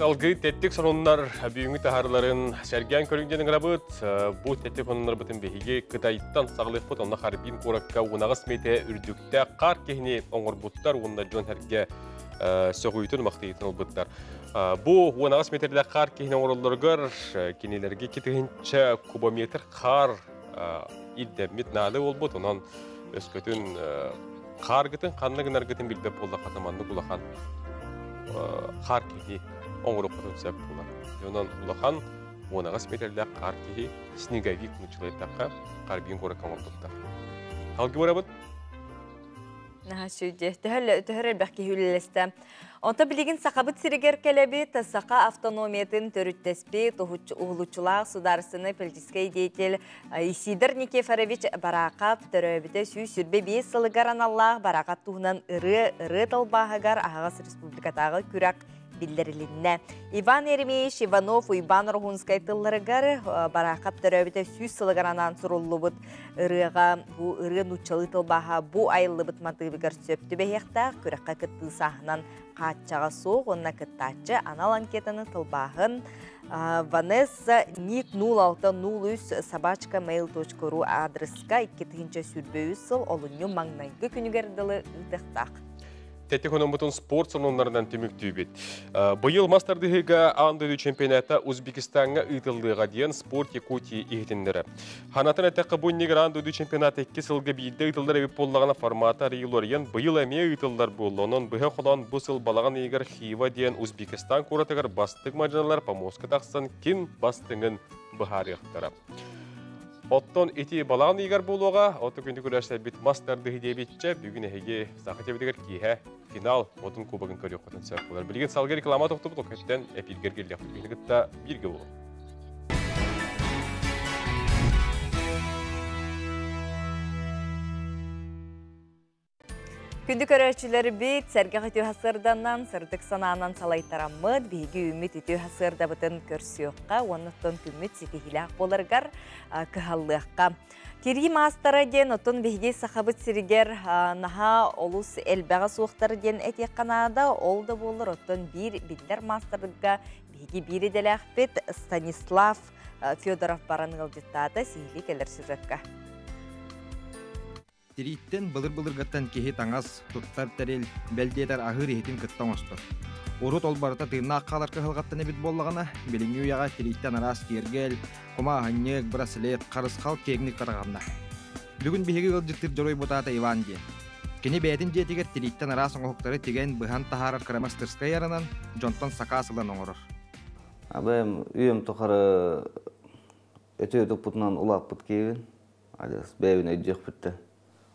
Алгы теттик сонуннар бүйүңү тахарларын сәрген көрүнгенин рабыт бу теттик сонунар бытын бехиге кытайттан саглыппыт онна харбин куракка унагыс мете үрдүктә кар кехни оңорбуттар унда жон хәрге сөгүйтүн мактыйтын албыттар. Бу унагыс метерлер кар кехни оңорлоргор кинелерге 2 кубометр кар иддемит налы болбут онан өскөтүн кар гытын канныгын аргытын билбеп болда катаманны кулахан кар кехни оңырып құтын сөп болар. Онан ұлақан онағыз метрлі қар кейі снеговик мұчылайтаққа қарбейін қоракан олдықтар. Қалғы бұрабыд? Наға сөйде. Түхір әлбәқке хүлелесті. Онта білеген сақабыт сирегер кәләбі сақа автономиятын төріттеспе ұғылучылақ сударысыны пілдіске дейтел Исидір Никифорович Барақап түрөбіті сүй сүрбе 5 сылығаран Аллах Барақап туғынан ұры талбағығар Ағас Республикатағы күрәк билдерилинне. Иван Еремеевич Иванов Уйбан Рухунскай тылларыгар Барақап төрөбіті сүй сылығаранан сұруллыбыт ұрыға бұ ұры нучалы тылбаға бұ айылыбыт матығығар сөпті бәйіқта күрәққа күтті сағынан қатчаға соқ, онна күттачы анал анкетаны тылбағын Vanessa Ник 0603 собачка.mail.ru адреска 2-ші сүрбе үсіл олыню маңнайғы күнігерділі ұтықтақ. Тәттік онымытын спорт сонунларынан түміктүй бет. Бұйыл мастардығыға андыды чемпионата Узбекистанға ұйтылдыға дейін спорт Якутия ехетіндері. Ханатын әтіқі бұннегір андыды чемпионата 2 сылғы бейді ұйтылдар әбіп болағына формата рейілор ең бұйыл әме ұйтылдар бұл. Оның бұға қолан бұл сыл балаған егер Хива дейін Узбекистан көратығыр бастық мажаналар Помоска тақсан кин бастыңын бұхар еқтірі. Оттон эти балағын егер болуға, отты күнді көрәшті бет мастарды хидебетчі, бүгін әйге сақыт ебедігер кейе финал отын кубағын көрек қотын сәп болар. Білген салғы реклама тоқты бұл көттен әпилгер келі ақтыр. Бейінігітті бірге болу. Күнді көрәчілер бейт, сәргі қыту хасырданнан, сырдық сананан салайтарамыд, бейгі үміт үту хасырда бұтын көрсіоққа, оныттын күміт сетихілақ боларғар кығаллыққа. Кергі мастары ден, отын бейгі сақабыт сірігер наға олыс әлбәға суықтары ден әтек қанада, ол да болыр, отын бір білдер мастарыға бейгі бірі дәләқ бет Станислав Федоров баранығыл жеттады, сейлі келер сюжетқа. Тириттен былыр-былыргаттан кеһи таңас, туттар тәрел, бәлдетер ахыр ехетін кыттан остыр. Урут олбарыта тыйна аққалар кыхылғаттан эбит боллағана, беліңі уяға тириттен арас кергел, құма ғаннег, браслет, қарысқал кегнік қарағанна. Бүгін бігігі ғылжықтыр жорой бұтата Иван де. Кені бәйтін жетігер тириттен арас оңғықтары теген бұхан тахарар кырамастырска ярынан, жонтан сақасылан оңырыр. Абайым үйем тұқары өте өтіп бұтынан ұлақ бұт кейбін, бәйбін өйдек бұтты.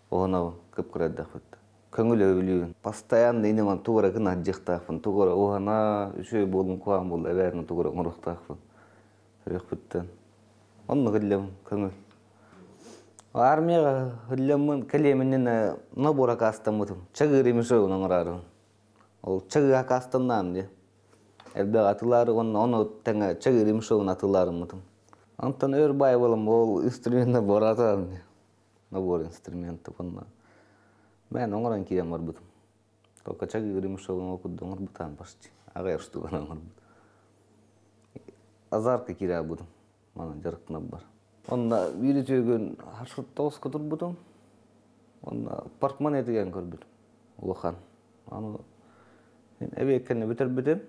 Оғанау көп күрәддәк бұтты. Көңіл өвілігін. Постоянно инеман туғыра күн аджықтақпын. Туғыра оғана үші болым қуағым болды. Әбәріні туғыра ұңырықтақпын. Сүрек бұттын. Оны ғылым көңіл. Армияға ғылымын кәлемінен набора қастан бұтым. Чағыр еміші оның ұрарым. Ол чағыр қастаннан де. Әлбәқ атылары оны тәңі чағыр еміші оның атыларым бұтым. Антон өр бай болым ол инструментті боратарым де. Набор инструменты бұнна. Мен оңыран кейден бар бұдым. Толкачак Игорь Мишеловым окуддың ұрбытан почти. Ағай ұштуған ұрбыт. Азарка кире будым. Мана жарықтына бар. Онда бири төгөн маршрутта оска турбудум. Онда паркман етеген көрбүдүм. Улахан. Аны эбеккенне бүтөрбүдүм.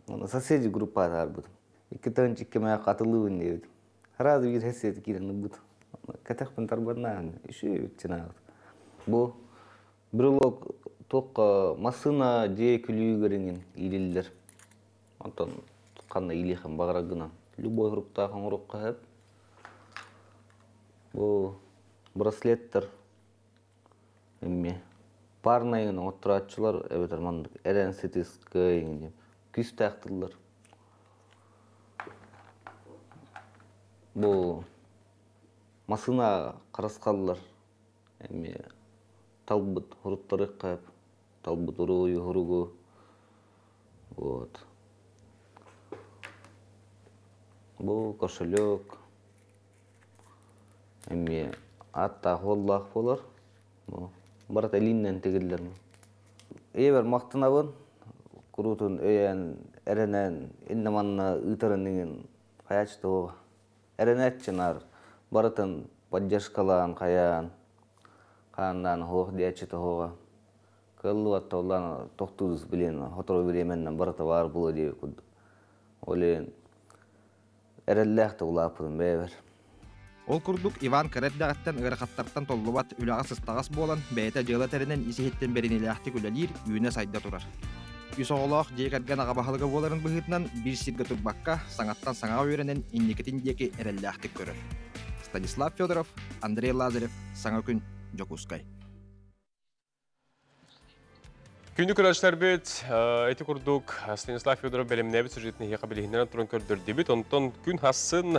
Онда соседи группа тарбыдым. Икки тынч икки мая катылыбын дебидим. Раз бир хесети кирен бут. Катакпын тарбанан иши чынагы. Бу биролог токка масына же күлүүгөрүнүн илилдер. Антон кандай илихан баграгынан любой руктаган урукка хеп. Бу браслеттер эмме парнайын отурачылар эбетер мандык эрен сетискы эңди күз тактылар. Бу масына караскаллар эмме талбыт хуруттары кап талбыт уруу хуругу вот. Бу кошелек эмме атта холлах болар. Барат элинен тегилдер. Эбер мактанабын. Курутун өйен эренен иннаманна ытарын деген каячтоо. Эренет чынар баратын поддержкалан каян. Кандан хох диячтоо. Кыллуат толлан токтуз билен хоторо биременнен барата бар було деп куд. Олен эреллехте улапын бевер. Ол курдук Иван Караддагаттан ырахаттартан толлубат үлагас ыстагас болан бәйті жылы тәрінен исехеттен беринелехти күлелир үйіне сайда турар. Үсоғылақ жекерген ағабахылығы боларын бұхытынан бір сирге турбаққа саңаттан саңа өренен иннекетін деке әреллехти көрір. Станислав Федоров, Андрей Лазарев, Саңа күн, Жокускай. Күнді көрәшілер бет, әйті күрдік Станислав Федоров бәлемнәбі сюжетіне еқа білігінен тұрын көрдір дебет. Онтон күн хасын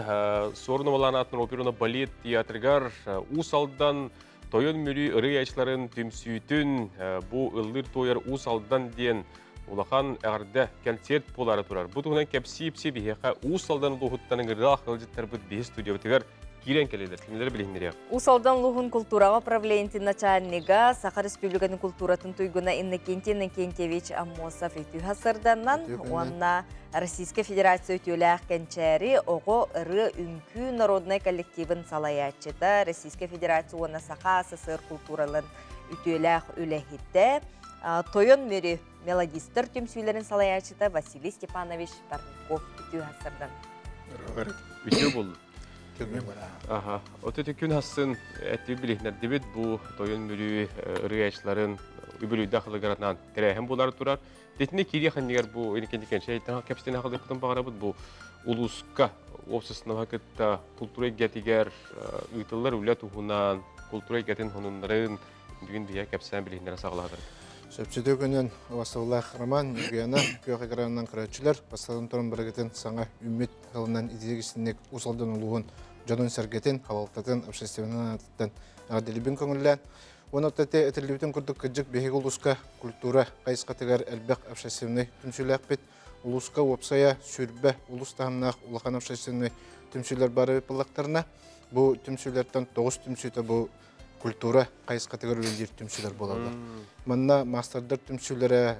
сорыны болан атын оперуна балет театргар ұсалдан тойын мүрі ұры әйшілерін түмсүйтін бұ ұллыр тойыр ұсалдан ден улахан әғірді концерт болары тұрар. Бұ тұғынан кәпсейіпсе бейеқа ұсалдан ұлғыттаның ұрақ ғылжеттер бұд бейс студия бітігер кирен келедер. Сілмелер білігіндер. Усалдан лухун культураға правлениентин начальнига Саха Республикатын культуратын туйгуна Иннокентий Иннокентьевич Амосов өтүү хасырданнан, онна Российская Федерация өтүүләқ кәнчәри оғы ыры үнкүү народный коллективын салаячыда Российская Федерация онна Саха СССР культуралын өтүүләқ үләхетті тойон мөрі мелодистер түмсүйлерін салаячыда Василий Степанович Парников өтүү хасырдан. Өтүү болды. Aha, öteki gün hassın ettiği bilihler debit bu toyun mürü rüyaçların übülü dağılı garatnan terehem bular turar. Detine kiriye handigar bu enikendiken şeytan kapsitene hakkında kıtın bağırabıd bu uluska opsasına vakıtta kultura getiger ıtıllar üle tuhunan kultura getin honunların bugün diye kapsiten bilihleri sağladır. Söpçüde günün vasıflar Roman Yügeyana köy ekranından kırıkçılar vasıfların torun bırakıtın sana ümit kılınan izlegisindeki usaldan oluğun Canın sergetin, havaltatın, общественный atıttan adilibin köngülen. Onu ötete etilibiten kurduk kıcık behik uluska kultura kayıska tegar elbek общественный tümsülek bit. Uluska opsaya sürbe ulus tahamnak ulakan общественный tümsüler barı pılaklarına. Bu tümsülerden 9 tümsüte bu kultura kayıska tegar öldür tümsüler boladı. Manna masterlar tümsülere,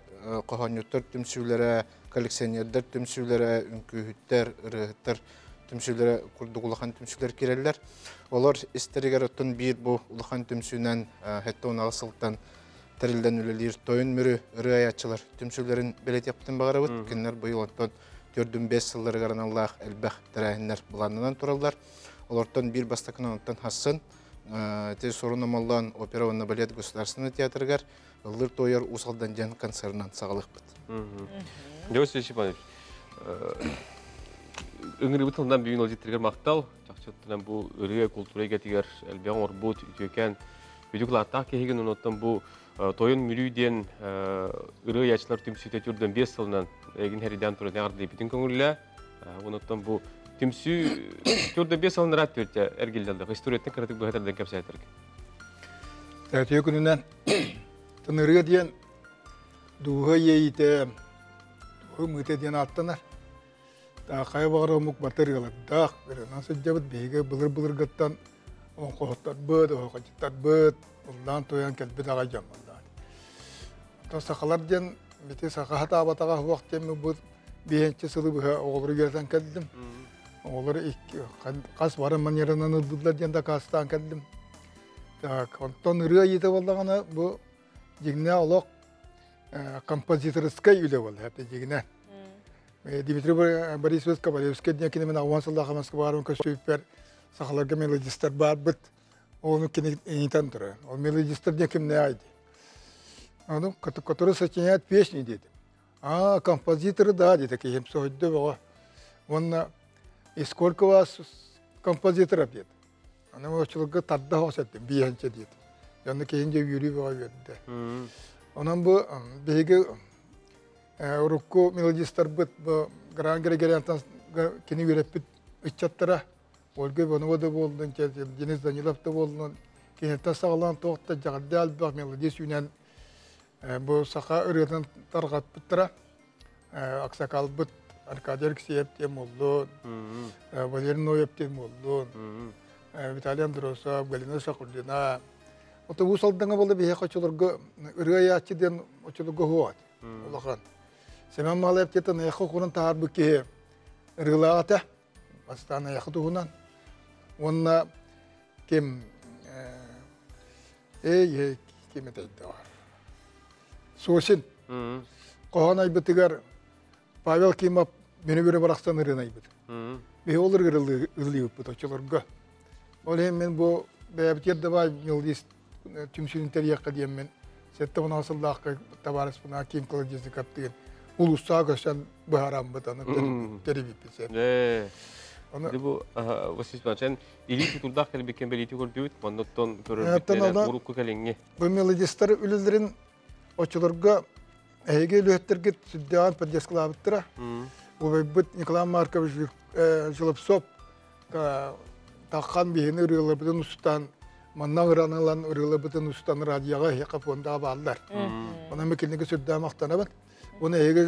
kohanyotlar tümsülere, koleksiyonerler tümsülere, ünkühütler, ırıhıtlar tümsülere kurduk ulakan tümsüler kirerler. Olar isteriger ötün bir bu ulakan tümsünen hatta ona asıldan terilden ülelir toyun mürü ırı ayatçılar tümsülerin belet yaptın bağırabıt. Kinler bu yıl ondan 4-5 yılları garan Allah elbək terehinler bulanından turallar. Olardan bir bastakından ondan hassın. Tez sorun amallan opera ve balet göstersinler teatrgar. Ildır toyar usaldan can konserından sağlık bit. Yavaş Şipanoviç. Öngürü bütünden büyüğün olacaklar maqtal. Çaqçatından bu ırıya kulturaya getiger elbağın orbut ütüken büyüklarta kehegen ondan bu toyun mürüden ırı yaşlar tümsü tetürden 5 yıldan egin heriden turun yardı bütün köngülle. Ondan bu tümsü türden 5 yıldan rahat törte ergildeldi. Historiyetten kritik bu heterden kapsaytırk. Evet, yakınından tanırıya diyen duha yeyite duha müte diyen attılar. Kaya bağırı omuk batır yalık dağ. Nasıl cevap beyge bılır gıttan on kohtar böd, o kaçıtar böd. Ondan toyan kelbi dağa camından. Сақалар ден, бете сақаға табатаға уақыттен бұл бейенче сылы бұға оғылыры керден кәділдім. Оғылыры қас барын манерынан ұлдыдылар ден да қастан кәділдім. Онтон ұрыға еті болдағаны бұл жегіне олық композиторскай үлі болды, әпті жегіне. Дмитрий Борисович Ковалевский днекені мен ауан сылда қамасқы барын көстөйіппер сақаларға мелодистер бар бұд. Оны кенетен тұры. Ол мелодистер днекімне айды. Который сочиняет песни, дети. А, композиторы, да, дети, кем сойды было. Он, и сколько у вас композиторов, дети? Она его человека тогда хосет, биянче, дети. Я на кем-то юри было, дети. Он был, беги, руку мелодистер быт, гран грегориантан, кени верепит, ичаттара. Ольга Иванова болды, Денис Данилов болды. Кенеттен сағалан тоқты жағады албақ мелодист юнен бұл сақа үретін тарғат бұттыра. Аксакал бұт, Аркадий Алексеев тем болды, Валерий Ноев тем болды, Виталий Андросов, Галина Шақурдина. Оты бұл салдыңа болды бейе қачылырғы үргай ачыден очылығы хуат. Олақан. Семен Малаев тетін аяқы құрын тағар бүкке үргілағаты. Астана аяқы тұғынан. Онна кем кем етейді бар. Сосын, қоған айбытығар Павел Кимов мені көрі барақстан ұрын айбыт. Бе олар ғырлы өппіт очылырға. Олен мен бұл бәйбітерді бай мелдист түмсүнінтер еққа дейін мен сәтті бұна асылдаққа табарыс бұна кем қылы жезді каптыген. Улуса көшен бұхарам бұтаны теребіппесе. Дебу Василий или тутулдах келбе кембелити көрдүт, моннотон көрөрбүттер урукку келеңге. Бу мелодисттер үлелерин очуларга эге лөттергет сүддән поддержкалаптыра. Бу бит Николай Маркович Жолобсоп таққан бейіні үрелер бүтін ұстан, манна ұранылан үрелер бүтін ұстан радияға хеқапонда балдар. Оны мекенеге сүрді мақтанабын. Оны әйгі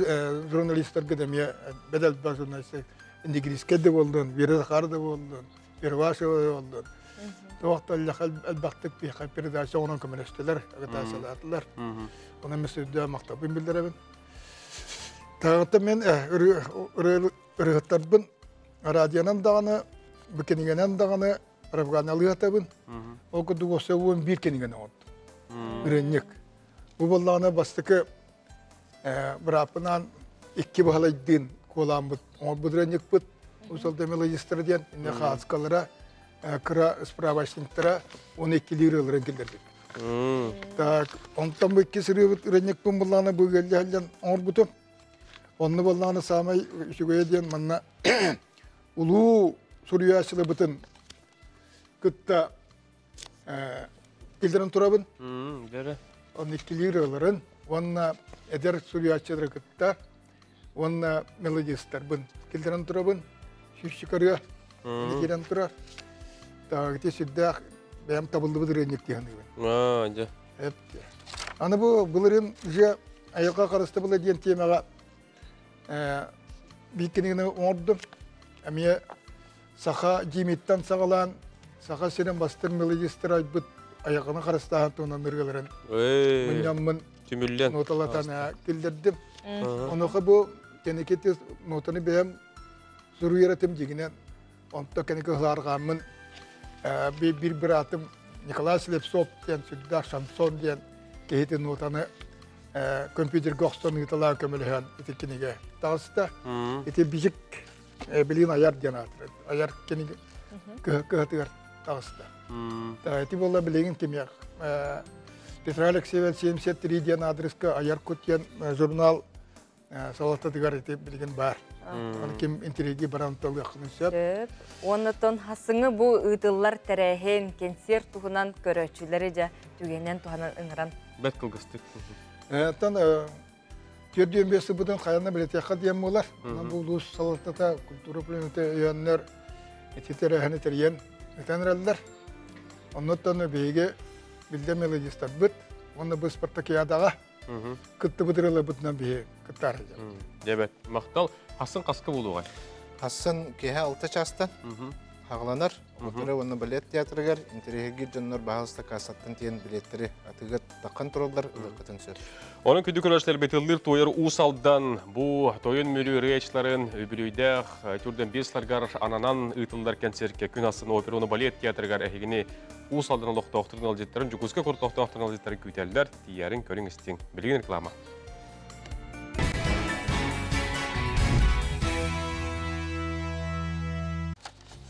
журналистер кедемия, бәдәл бар журналистер, индигриске де болдun, Верахар да болдun, Первашева да болдun. Тоғатта әлбақтық бейқай передача оның көмелестелер, әгітасалатылар. Оны мен сүрді мақтабын білдіребін. Тағытта мен үргіттарбын, радионан дағаны, бүкенігенен дағаны, рабғаналы атабын. Ол күді осы оң бір кенігені оңды. Үреннік. Бұл болағына бастықы бір апынан екі бағалайдың қолан бұд. Оң бұд үреннік бұд. Ұсалды мелодистерден, не қағызқалыра, кыра справочниктара 12 лиры ылырын келдерді. Так, онтан бұл кесірі үреннік бұн болағына бұл келді әлден оң бұтым. Onu balağını sağmayı şüpheye diyen manna ulu Suriyaşılı bütün kıtta bildiren turabın. Onun ikili liraların, onunla eder Suriyaşılı kıtta, onunla melodistler bın. Bildiren turabın, şiş çıkarıyor, ikiden turar. Dağıtı südde benim tabıldı bıdır enlik diyen gibi. Hep. Anı bu, bunların ayakğa karıştı bula diyen temağa Бикенігіні оңырдым. Әмие сақа жеметтен сағалан, сақа сенен бастыр мелодистер айбыт аяғына қарыстаған туынан үргелерін. Мұнямын ноталатан келдердім. Онықы бұл кенекеті нотаны бәйім зұру еретім дегінен. Онта кенекі ғыларғамын бір атым Николай Слепцов ден, Сүддақ Шансон ден кейті нотаны компьютер гостон италар көмөлөһөн итекинеге тагыста ите бижик билин аяр жанатыр аяр кениге кыгатыр тагыста та ити болла билеген кемя Петр Алексеевич 73 ден адреска аяр көткен журнал салатта дигар ите билген бар аны кем интереги барантал якынсап оннотон хасыңы бу ытыллар терехен кенсер туһунан көрөчүлөрү жа түгенен туһанан ыңыран бет кылгыстык. Тан төрден бесі бұдан қайына білет яққа дейін болар. Бұл ұлыс салаттата культура пленеті үйенлер, ететері әнетер ен өтен әрәлілер. Оннаттан бейге білді мелодистар бұд. Оны бұл Спартакиадаға күтті бұдырылы бұдынан бейге күттар. Дебет, мақтал. Хасын қасқы болуға? Хасын кеге 6 частан. ағыланар. Отыры оны балет театрыгар, интерегер жоннор бағылыста касаттын тиен билеттері атыгат таққан тұралдар ұлыққытын сөп. Оның күнді көрәшілер бетілдір тойыр усалдан бұл тойын мөлі рейчларын өбілүйдәқ түрден бесларгар ананан ұйтылдар кәнсерке күн астын оперуны балет театрыгар әхегіне усалдан олықты оқтырын алжеттарын жүкізгі құртылықты оқтырын алжеттарын күйтелдер тиярын көрін істен. Білген реклама.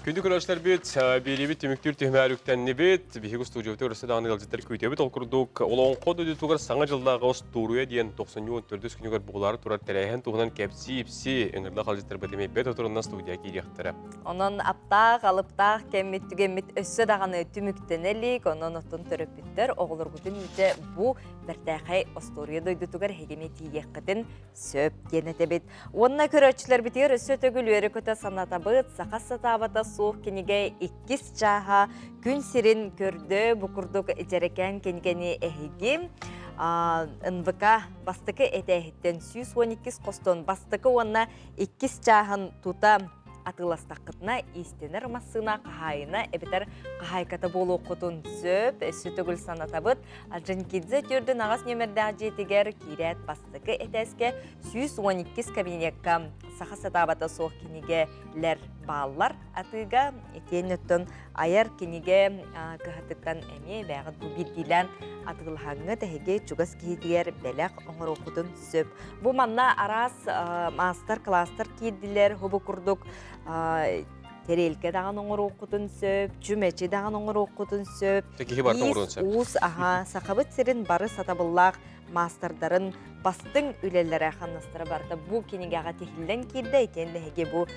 Күнді көрәшілер бет, белебет түміктер түхмәріктен бет, бейгі студиоты өрісі дағаны ғалжеттер көйтебет ол күрдік. Олауын қод өді тұғыр саңа жылдағы осы тұруя дейін 90-14 күнігер бұғылары тұрар тәрәйін тұғынан кәпсі-епсі өңірді ғалжеттер бәдемей бет отырынна студия кейдектірі. Onun aptaq, alıptaq, kemmit össü dağını tümüktenelik, onun otun töröpüttür. Oğulur güdün üce bu біртәқай остория дойдутугар хегеме тиеккетін сөп кенетебет. Онна көрөчілер бітер өсі төгіл өрі көті санатабыт, сақас сатабата суық кенеге 2 чаға күн сирин көрді бұқырдық жерекен кенегені әхеге. НВК бастықы әтәхеттен 112 қостон бастықы онна 2 чағын тута атыластаққытына истенер массына қағайына әбетер қағайката болу құтын сөп, сөтігіл санатабыт. Алжанкидзе түрдің ағас немерді жетігер кейрет бастықы әтәске 112 кабинетка сақасатабата соқ кенегелер баллар атыға етен өттін айар кенеге кығатыққан әме бәғыт бұл білділен атығылғаңы тәхеге чугас кейдігер бәләқ оңыр оқудын сөп. Бұл манна арас мастер-кластер кейділер, хобы күрдік терелке дағын оңыр оқудын сөп, жүмәчі дағын оңыр оқудын сөп. Ус, сақабыт сірін бары сатабыллақ мастerdарын бастың үлелері қанастыры барда бұл кенегеға текілден кейді етенді әге бұл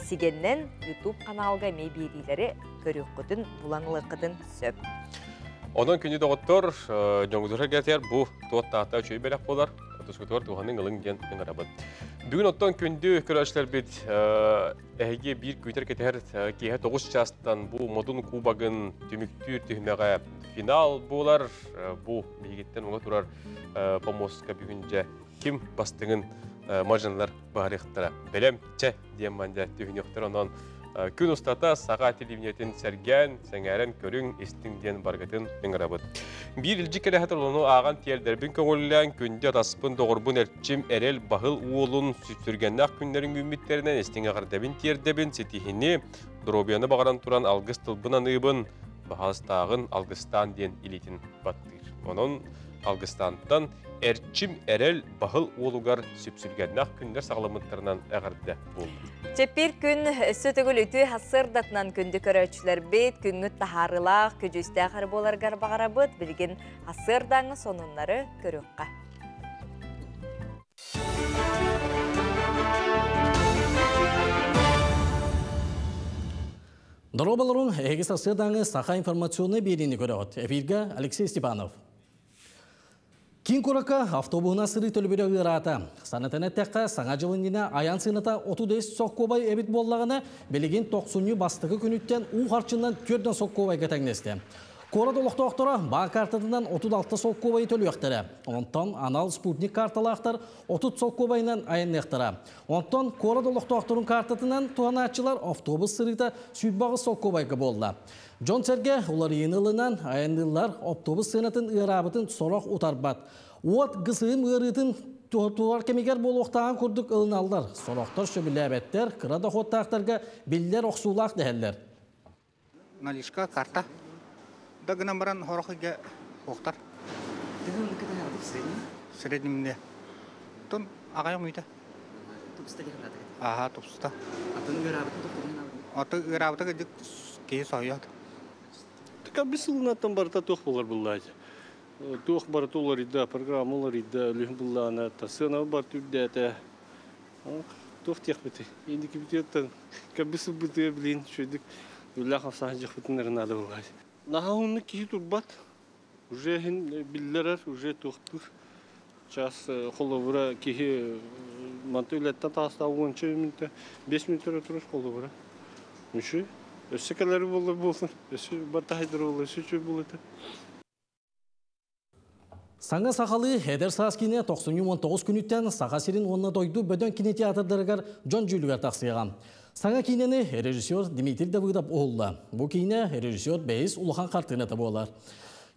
сигеннен YouTube каналға мейбейлері көрі құдын, бұланылы құдын сөп. Онын күнді доғыттыр, жоңғыдырға кәтер бұл туаттағыта өчөй бәләқ болар, тұскытығыр туғанның ғылың ген ғарабыд. Бүгін оттан күнді көрәшілер бет әйге бір көйтер кетер кейі 9 частан бұл модун кубагын түміктүр түхмеға финал болар. Бұл бейгеттен оңа тұрар помоска бүгінже кім бастыңын мажынлар бағарықтыра. Бәлем чә дейін манда түхінектір онан күн ұстата саға телевинетін сәрген, сәңәрін көрің, естіңден барғатын өңірабыд. Bir ilcik kere onu ağan tiyerderbin köngüllen günde raspın doğurbun erçim erel bahıl uğulun sütürgennak günlerin ümmitlerinden estin ağardabin tiyerdebin setihini drobiyanı bağıran turan algıs tılbınan ıybın bahastağın algıstan diyen ilitin battır. Onun algıstandan erçim erel bahıl uğulugar süpsürgennak günler sağlamıtlarından ağarda buldu. Çepir gün sütügül ütü hasırdatnan kündü köröçüler bit, küngüt taharılaq, kücüste ağır bolargar bağarabıt, bilgin hasırdanı sonunları körüqqa. Дороbalorun эгис асырдаңы саха информационны берini көрөт. Эфирге Алексей Степанов. Кин курака автобуна сыры төлбөрө ырата. Санатана текка саңа жылындина аян сыната 30 соккобай эбит боллагына белеген 90 бастыгы күнүттен у харчынан 4 соккобай кетеңнесте. Кора долоқтоқтора ба картатынан 36 соккобай төлөктөрө. Онтон анал спутник карталактар 30 соккобайнан аяннектара. Онтон кора долоқтоқторун картатынан туаначылар автобус сырыта сүйтбагы соккобайга болду. Джон Серге улар енылынан аянылар автобус сынатын ырабытын сорох утарбат. Уот гысыым ырытын туар кемегер болуқтаған күрдік ылыналдар. Сорохтар шөбіләбеттер, кыра доходтақтарға биллер оқсулақ дәхеллер. Налишка карта. Дагынан баран хорохыга оқтар. Среднемде. Тон ағайым үйді. Тупста келеді. Аха, тупста. Атын ырабытын тоқтырын Аты ырабыты кедік кейі сойады. Така бисылнаттан барта тух болар буллаҗ. Тух бар тулар иде, программалар иде, лүһ буллана, тасына бар түдәтә. Тух техбите. Инде кибитеттен кабисыл бите билин шөдик. Улла хавса җихбитнәрен ады буллаҗ. Нахаунны ки турбат. Уже хин билләр, уже тухтур. Час холовра ки мантулетта таста 10 минут, 5 минут турыш холовра. Миши Өсекелері болсын, өсі бата хайдыр олы, өсі чөй болыды. Саңа сақалы Хедер Саскине 19 күніттен саға сирин онына дойду бөдөн кинотеатрдарыгар Джон Джулигар тақсыйған. Саңа кинені режиссер Дмитрий Давыдов олла. Бұл кине режиссер Бейс Улахан қартығыната болар.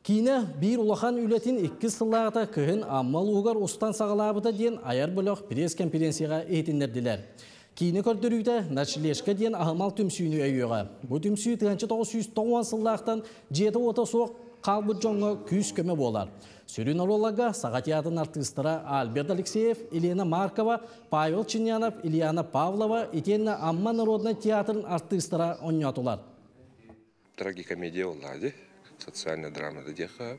Кине бір Улахан үлетін 2 сыллағыта күйін аммал уғар ұстан сағалабыта ден аяр бөліқ пресс-конференцияға етіндерділер. Кине көрдірүйді Начилешка ден ағымал түмсүйіні өйеға. Бұл түмсүй 1990 сыллақтан 7 ота соқ қалбы жоңы күйіс көмі болар. Сүрін оролага сағатиятын артыстыра Альберт Алексеев, Елена Маркова, Павел Чинянов, Ильяна Павлова, итенна Амма народный театрын артыстыра оннятулар. Трагикомедия олады, социальная драма деха.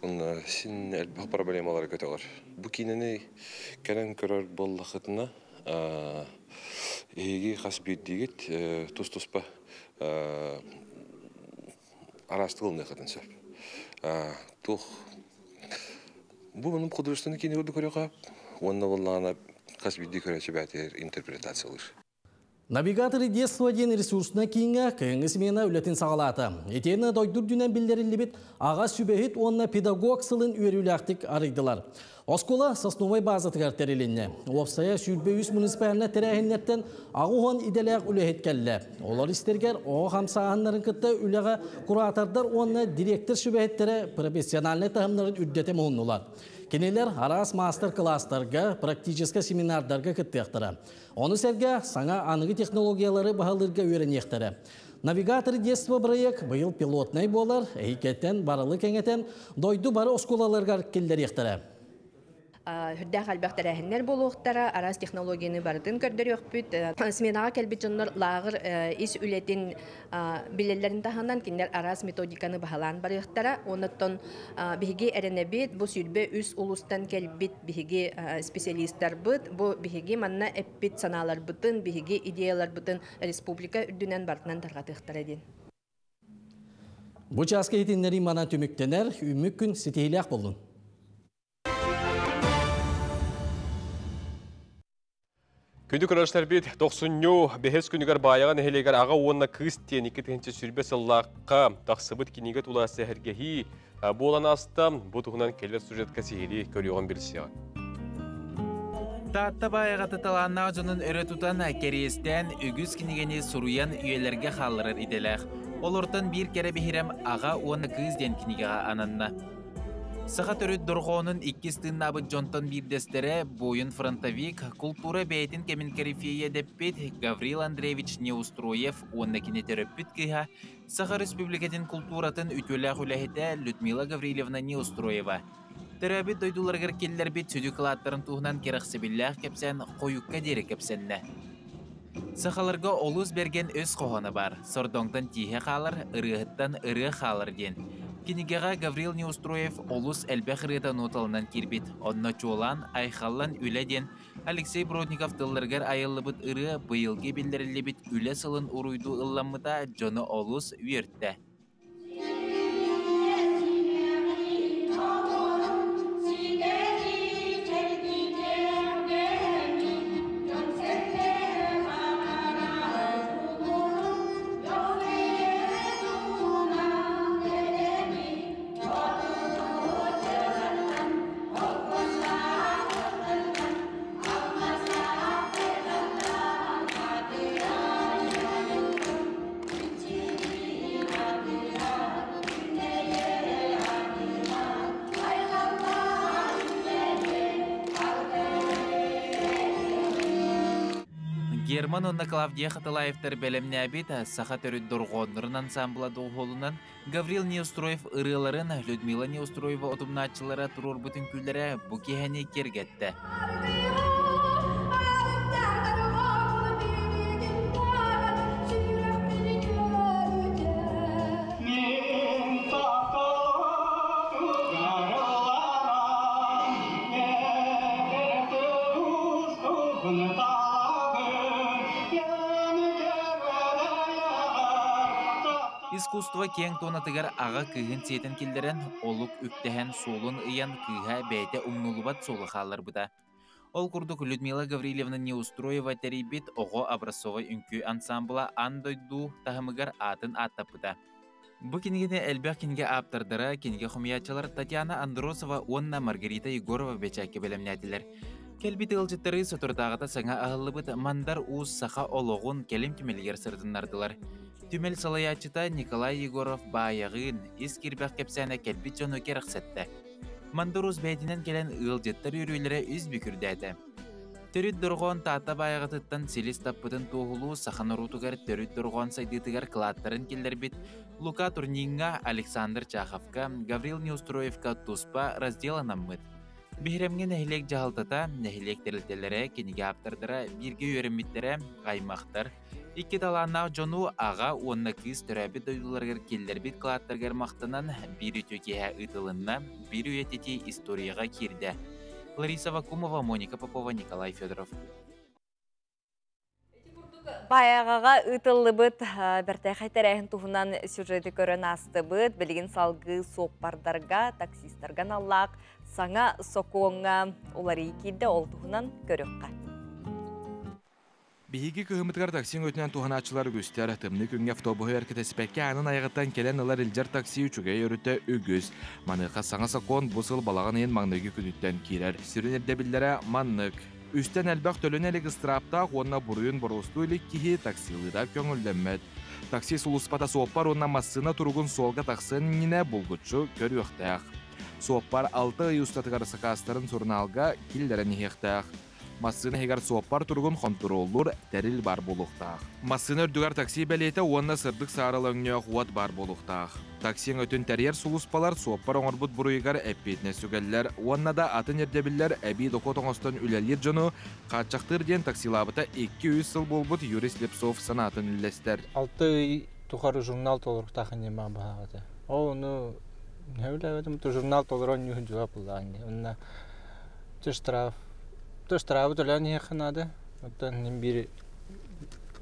Он син әлбақ проблемалар көтелер. Бу кинени кәрен көрөр боллахытына эги хас бүйдегет тус-туспа арастылны хатынса. Тух bu benim художественный кино gördük oraya. Onunla vallahi kasbidi körəçəbətər interpretasiyalar. Навигатор детства ден ресурсына кейінгі күйіңісмені үлетін сағалаты. Етені дойдыр дүнен білдерілі бет аға сүбәхет онына педагог сылын өріләқтік арыйдылар. Оскола сосновай базы тігәртәрелінне. Опсая сүрбе 100 муниципаліне тәрәхіннеттен ағуған иделәқ үләхет кәлі. Олар істергер оғы қамсағанларын күтті үләға куратордар онына директор сүбәхеттері профессиональны тағымларын үрдеті мұғынылар. Кенелер арас мастер-класстарға, практическа семинардарға күттіқтірі. Оны сәрге саңа анығы технологиялары бағалырға өрінектірі. Навигатор детства проект бұйыл пилотнай болар, әйкеттен барылы кәңетен дойду бары осколаларға келдер ектірі. Хүрдәк әлбәқтәрәһеннәр болуқтара, арас технологияны бардын көрдер өкпүт. Сменаға кәлбет жонлар лағыр ис үлетін білелерін таханан кендер арас методиканы бағалан барықтара. Оныттон бігі әрінәбет, бұл сүрбе үс ұлыстан кәлбет бігі специалисттар бұд, бұл бігі манна әппет саналар бұтын, бігі идеялар бұтын республика үрдінен бартынан тарғатықтар әден. Бұл жасқа етінлері мана түміктенер, үмік күн сетейләқ болын. Күнді көрәштер бет 90 бәхес күнігер баяған әхелегер аға онына кыстен 2-тігінші сүрбе сыллаққа тақсыбыт кенеге тула сәхіргеhi болан астам бұтығынан келер сюжетка сейлі көріған білсеға. Таатта баяға тұталанна жонын өрі тұтан керестен үгіз кенегені сұруян үйелерге қалырыр иделәқ. Олыртын бір кәрі бейірем аға оны кызден кенегеға ананна. Саха төрөт дорғонын 2 стыннабы жонтон бирдестере бойын фронтовик культура бәйтін кемін корифея деппет Гаврил Андреевич Неустроев онна кене төрөппіт кыха Саха республикатын культуратын үтөләқ үләхеті Людмила Гаврилевна Неустроева. Төрөбіт дойдуларғыр келлер бет сөді қылаттарын туғынан керақсыбілләқ кепсен қойыққа дері кепсенне. Сахаларға олыз берген өз қоғаны бар. Сордоңтан тихе қалыр, ырығыттан ырығы қалыр ден. Кинигеға Гаврил Неустроев олус әлбәқ рыйтан оталынан кербет. Онна чолан, айхаллан үләден Алексей Бродников тылларғар айылы бұд ыры бұйылге білдірілі бет үлі сылын ұруйду ылламыда жоны олус үйертті. Герман онна Клавдия Хаталаевтар бәлемне әбет саха төрі дұрғонырын ансамбла доғолынан Гаврил Неустроев ырыларын Людмила Неустроева отымнатчылары тұрор бұтын күлдері бұкехәне кергетті. Искусство кең тонатыгар аға кыгын сетен келдерен олук үктәһән солын ыян кыға бәйті умнулубат солы қалар бұда. Ол күрдік Людмила Гаврилевна Неустроева тәрейбет оғы образцовый үнкі ансамбла андойду тахымыгар атын аттап бұда. Бу кинигене элбэх кинге аптардара кинге хумиячалар Татьяна Андросова, Онна Маргарита Егорова бечаке белемнәтилер. Келбит ылжыттары сотурдағыта саңа ағылыбыт мандар уыз саха ологун келем түмелгер сырдынардылар. Түмел салаячыта Николай Егоров баяғын искирбәк кепсәне келбит жону керақсетті. Мандар уыз бәйтінен келен ылжыттар үрүйлері үз бүкірдәді. Төрүт дұрғон тата баяғытыттан селис таппытын тоғылу сахан ұрутугар төрүт дұрғон сайдытыгар кылаттарын келдербит Лука Турнинга, Александр Чаховка, Гаврил Неустроевка туспа разделанаммыт. Бихремге нәхилек жағалтата, нәхилек тәрілтелері, кенеге аптардыра, бірге өрімметтері, қаймақтар. Икки таланнақ жону аға онна кыз түрәбі дойдуларғыр келдербит кылаттарғар мақтынан бір үтөкеге ұтылынна, бір үетети историяға кирді. Лариса Вакумова, Моника Попова, Николай Федоров. Баяғаға ұтылы бұд, бәрті қайтарайын тұғынан сюжеті көрін асты бұд, білген салғы соқпардарға, таксистерген аллақ, саңа соқуыңа олары екейді ол тұғынан көріққа. Биһиги кыһымытыгар таксин өтінен туһанаачылар үгүстер, тымны күнге автобуһу эркетеспекке анын айғыттан келен ылар илжар такси үчүгө өрүтө үгүс. Маныка саңа сакон бусыл балаган ен маңныгы күнүттен кирер. Сүрүн эрдебиллере маннык. Үстен әлбәк төлөн элек ыстырапта онна буруйун борусту илик кихи таксилыда көңүлдөнмөт. Такси сулуспата сооппар онна массына туругун солга таксын нине булгучу көрүөхтәк. Сооппар 6 ый устатыгар сакастарын сурналга киллерен ихтәк. Массына хегар сооппар тургун контроллур тәрил бар болуқтақ. Массына үрдігар такси бәлеті онна сырдық сарылыңне қуат бар болуқтақ. Таксин өтін тәрьер сулуспалар сооппар оңырбұт бұруйгар әппетіне сүгәллер. Онна да атын ердебілер әбей доқот оңыстан үләлер жону қатшақтыр ден таксилабыта 200 сыл болбұт Юрис Лепсов санатын үллестер. 6 тухары журнал толырық тақын ема бағады. Оны не журнал толырын нүйін жуап бұлағын. Онна штрафы төлән еқынады. Оттан нем бір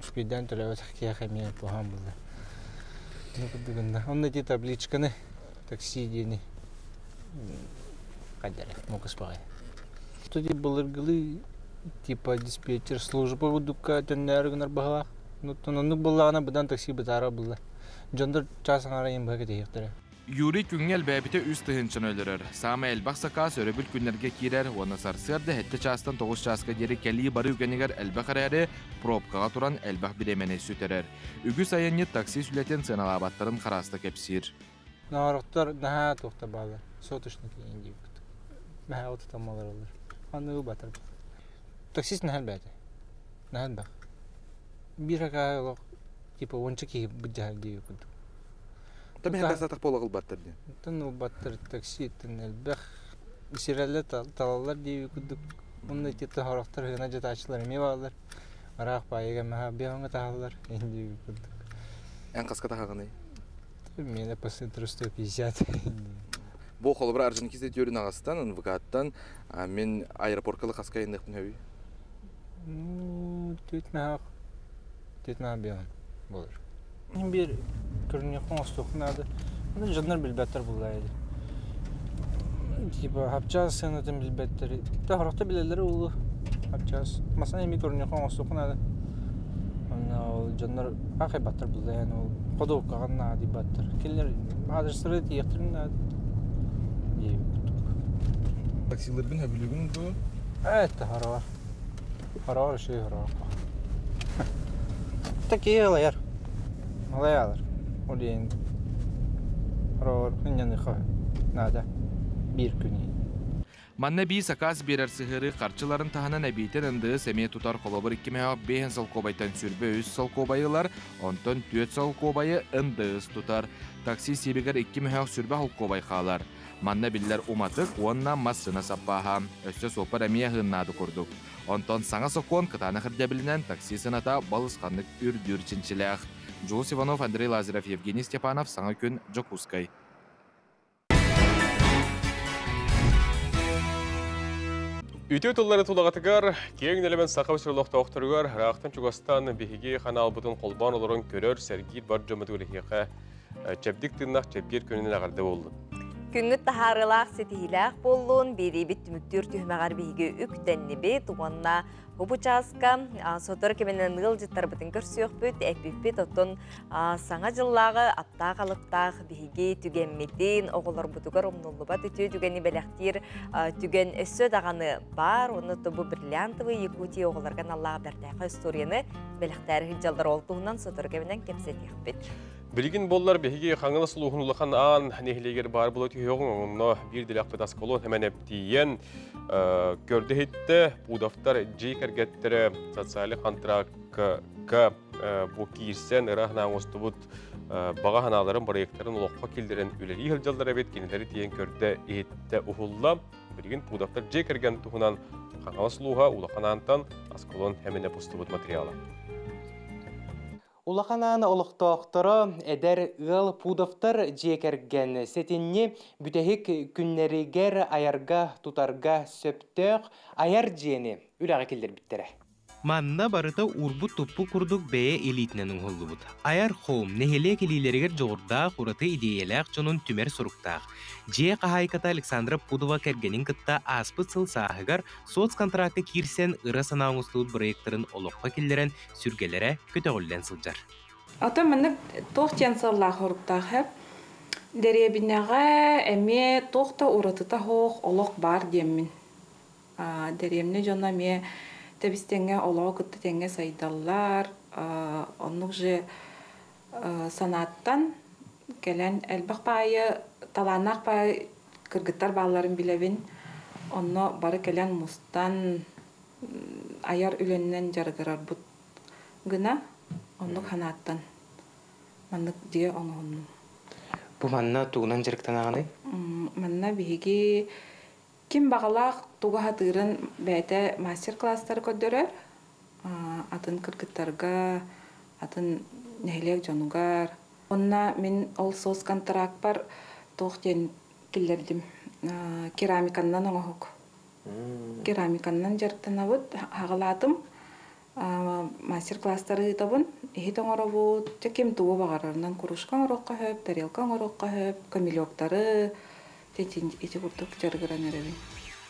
үспейден төләуі тақия қамия бұған бұлды. Онна де табличканы такси дейіні қадары мұқыс бағай. Тоді бұлырғылы типа диспетчер служба ұдыққа төннәрігінар бағалақ. Оны бұлағына бұдан такси бұтара бұлды. Жондар часың ара ең баға дейіқтірі. Юрий күнгел бәбіте үз тыһынчын өлірір. Сама әлбақ сақас өрөбіл күнлерге кирер, оны сарсырды хетті частан 9 часқа дері кәлі бары үгенігер әлбақ әрәрі пробкаға туран әлбақ біремене сүтерер. Үгі сайынны такси сүлетен сыналабаттарын қарасты кепсир. Нарықтар наға тоқта бағылар. Сотышны кейін дейіп күтті. Мәға оты тамалар олар. Аны батыр бұл. Таксист нәхәл бәді. Нәхәл бәқ. Bir akalık tipi 12 bıcağ diyor kudu. Tabii hata satak polağıl battır diye. Tanu battır taksi tünel bak işirelle talalar diyor kudu. Bunu tipi harakter hına cataçlar mi varlar. Arak payıga meha bir hanga tahalar diyor kudu. En kaska tahağını? Tabii mene pasen 350. Bu kolabra arjın kizde diyor nağastan, anvukattan. Men aeroportkalı kaska yendik mi hevi? Tütme bir an olur. Bir körünü konuştuğunda da canlar bilbetler bulaydı. Tipa yapacağız senetin bilbetleri. Da harakta bileleri oldu. Yapacağız. Mesela bir körünü konuştuğunda da o canlar akı batır bulayan o kodok kalan nadi batır. Killer adresleri diyektirin nadi. Taksiler bin habiliğin bu. Evet, haravar. Haravar şey haravar. Такие лайер. Малаялар. Олин. Рор хынянıха. Нада. Bir күні. Манна би сакас берер сыгыры карчыларын таханан әбейтен ынды сәме тутар қолабыр 2,5 сал кобайтан сүрбе 3 сал кобайылар, онтон 4 сал кобайы ынды тутар. Такси себегер 2,5 сүрбе хал кобай қалар. Манна биллер уматык, онна массына саппаха. Өсті сопар әмия хыннады көрдік. Онтон саңа сокон кытаны хырдебілінен такси сыната балысқанлык үрдүр чинчилях. Джулс Иванов, Андрей Лазарев, Евгений Степанов, саңа күн Джокускай. Үтеу тұллары тұлағатығар, кейін әлімен сақау сүрліқта оқтырығар, рақтан Чугастан бейге қанал бұтын қолбан оларын көрер, сәргейт бар жомыды өлігеға чәбдік тыңнақ чәбгер көнінен ағарды болды. Күнгіт тахарылақ сетихилақ болуын, бейдей бит түміктер түймәғар бейге үктенні бет, оғанна Хубучаска, сотор кеменен ыл жыттар бұтын көрсіөк бүт, әппіппет отын саңа жыллағы апта қалыптақ бейге түгенметін, оғылар бұтығар омнулуба түті түгені бәләқтер түген өссі дағаны бар, оны тұбы бриллиантовы Якутия оғыларған Аллаға бәртәқі историяны бәләқтәрі хиджалдар олтуғынан сотор кеменен кепсетек бүт. Білген боллар беге қаңылы сұлуғын ұлыған ан нехілегер бар болу түйеғын оңына бір діләқпет асқолуын hemen әптейен көрді хетті бұдафтар жей кәргеттері социалы контрактқа бұл кейірсен ұрағын аңысты бұд баға ханаларын проекттарын ұлыққа келдерін үлелі ғылжалдар әбет кенелері тиен көрді етті ұғылла білген бұдафтар жей кәрген тұғынан қаңылы сұлуға ұлыған антан асқолуын hemen әпісті бұд материалы. Улаханан олықтоқтыры әдер ғыл пудовтар жекерген сетінне бүтәхік күннерігер аярға тұтарға сөптөк аяр жені үләғі келдер біттері. Манна барыта урбут туппу курдук бәе элитненің холлубут. Аяр хоум нехеле келилерігер жоғырда құраты идеялақ жонун түмер сұруқтақ. Же қахайката Александра Пудова кәргенін кытта аспыт сылсағығар соцконтракты кирсен ыры санауыңыстуыд проекторын олыққа келдерін сүргелері көтеғілден сылжар. Ата мінік тоқтен сыллақ ұрықтақ әп. Дәребінеға әме тоқта ұратыта хоқ олық бар демін. Дәремні жона ме Тебистенге олау күтті тенге сайдаллар, онық же санаттан келен әлбақ байы, таланақ байы кыргыттар баларын білевін, оны бары келен мұстан аяр үленнен жарғырар бұд гына, онық ханаттан. Манық дие оңы оңы. Бұ манна туғынан жарықтан ағаны? Манна бейге Ким бағалақ туға хатырын бәйті мастер-класстар көддірер, атын кіргіттарға, атын нәйлек жонуғар. Онна мен ол соз контракт бар тоқтен келдердім. Керамиканнан оңық. Керамиканнан жарықтана бұд, хағалатым мастер-класстары табын. Ехет оңыры бұд, кем туғы бағарарынан күрішқан ұрыққа хөп, тарелқан ұрыққа хөп, камелектары,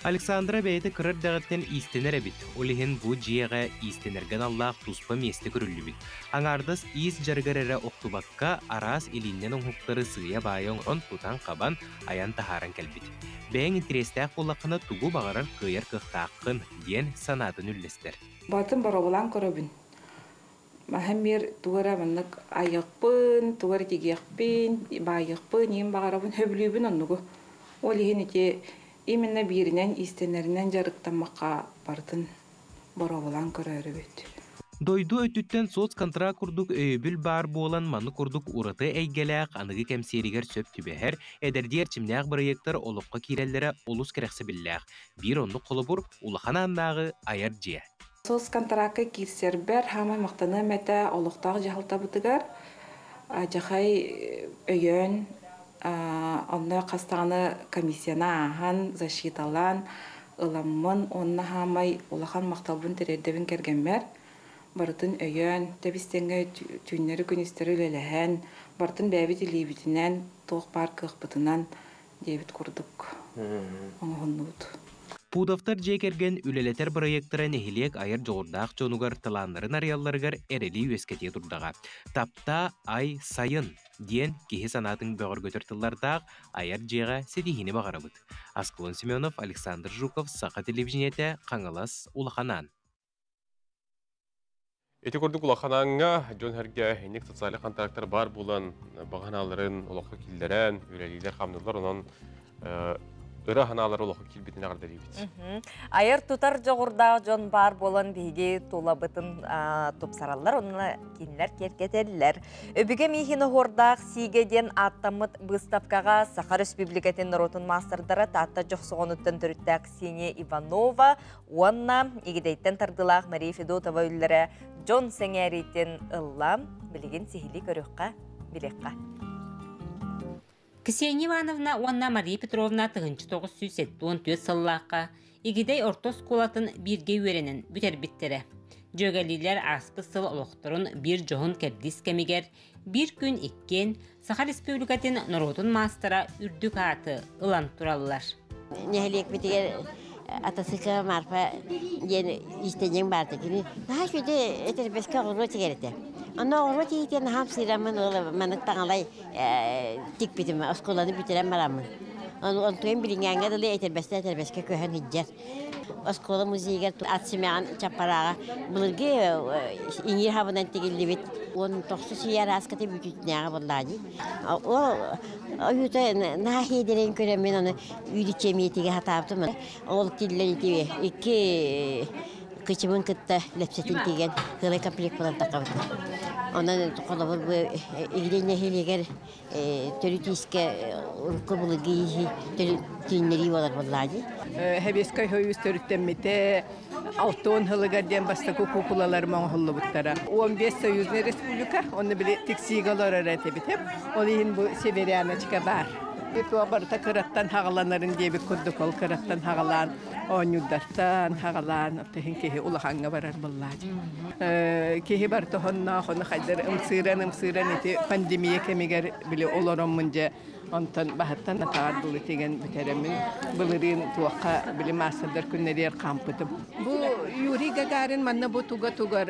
Александра бәйті кірір дағыттен истенер әбіт. Олеген бұ жиеға истенерген Аллах туспа месті көрілі біт. Аңардыз ис жарғар әрі оқтубаққа арас елінен оңықтары сыя байың он тұтан қабан аян тахаран кәлбіт. Бәйін интерестәк болақына туғу бағарар көйер қықтаққын ден санатын үллестер. Батын барабылан көрібін. Мәхем бір туғара мұнық айықпын, туғар тегеқпін, байықпын, ең бағарабын хөбілібін онығы. Ол еген ете именно бірінен истенерінен жарықтамаққа бардың барабылан көрәрі бет. Дойду өттіттен соцконтракт күрдік өйбіл бар болан маны күрдік ұраты әйгеләқ анығы кәмсерігер сөп түбәхер, әдердер чимнәқ проекттар олыққа керелері олыс керексе білләқ. Bir ондық қолы бұр, улахан андағы аяр жия. Соцконтракты кирсер бәр хамай мақтаны мәті олықтағы жағылта бұтығар, жағай өйен, онна қастағаны комиссияна ахан, защиталан, ыламын, онна хамай улахан мақталбын тәрердебін кәргенмер, бартын өйен, тәбістенге түйінері күністері өлеләхән, бартын бәбі телебітінен, тоқ бар қықпытынан дебіт құрдық. Оңғынуыд. Пудовтар жекерген үлелетер проекттары нехилек айыр жоғырдақ жонуғар тыланларын ариялларығар әрелі өскете тұрдаға. Тапта ай сайын ден кехе санатын бөғір көтіртіллардақ айыр жеға седихіне бағарабыд. Асколон Семенов, Александр Жуков, Сақа телевизионеті, Қаңылас, Улаханан. Эти көрдік Улахананға жон әрге енек социалы контракттар бар болан бағаналарын, олаққа келдерен, үлелейлер қамдылар, онын ыры ханалары олықы келбетіне ағырдар ебет. Айыр тұтар жоғырда жон бар болан бейге толабытын топсаралар, онына кейінлер керкетелілер. Өбіге мейхіні хордақ сигеден аттамыт бұставкаға Сахар Республикатын ротын мастырдары татта жоқсығыныттын түріттәк Ксения Иванова, онна егедейттен тардылақ Мария Федотова үллері Джон Сеңеритен ұлла білеген сихили көріққа білекқа. Ксения Ивановна онна Мария Петровна 1974 сыллаққа егедей ортос колатын бірге өренін бүтер біттері. Jögelliler aspı sıl oluqturun bir johun keddis kemiger, bir gün ikken Saha Respublikatin Norotun Mastara ürdük atı ılan turallar. Neheliyek bitiger atasıka marfa yeni isteyen bardıkini. Daha şöyle eterbeske oğlu çekerdi. Ona oğlu çekerdi ham siramın oğlu manıktan alay tik bitim oskolanı bitiren maramın. Onu tuyum bilinganga dalı eterbeske köhen hiccer. Oskola müziğe atsımayan çaparağa bulurge ingir havadan tikildi bit. Onun toxsu yer askatı bütününe vallahi. O yüzde nahiye deren köremen onu üdü cemiyetiga hata yaptım. Ol tilleri iki kıçımın kıtta lepsetin tegen hıla kaplek falan takavdı. Ondan kolabur bu ilgili nehirliger törütiske urkubulugi törütinleri var vallahi. Hebeska hoyus törüttemete Altın hılıgardiyan basta kukulalar mağhullu buttara. 15 Soyuzlu Respublika, onu bile tiksigalar öğretebit hep. Onun bu Severiyana çıkabar. Bu abarta kırattan hağalanların diye bir kurduk ol. Kırattan hağalan, onyudartan hağalan. Tehin kehi ulahanga varar vallahi. Kehi barta honna haydar ımsıran eti pandemiye kemiger bile oloron munca. Ondan bahattan taardılı tegen biteremin bılırın tuaqa bile masaldar günleri yer kampıdım. Bu Yuri Gagarin manna bu tugar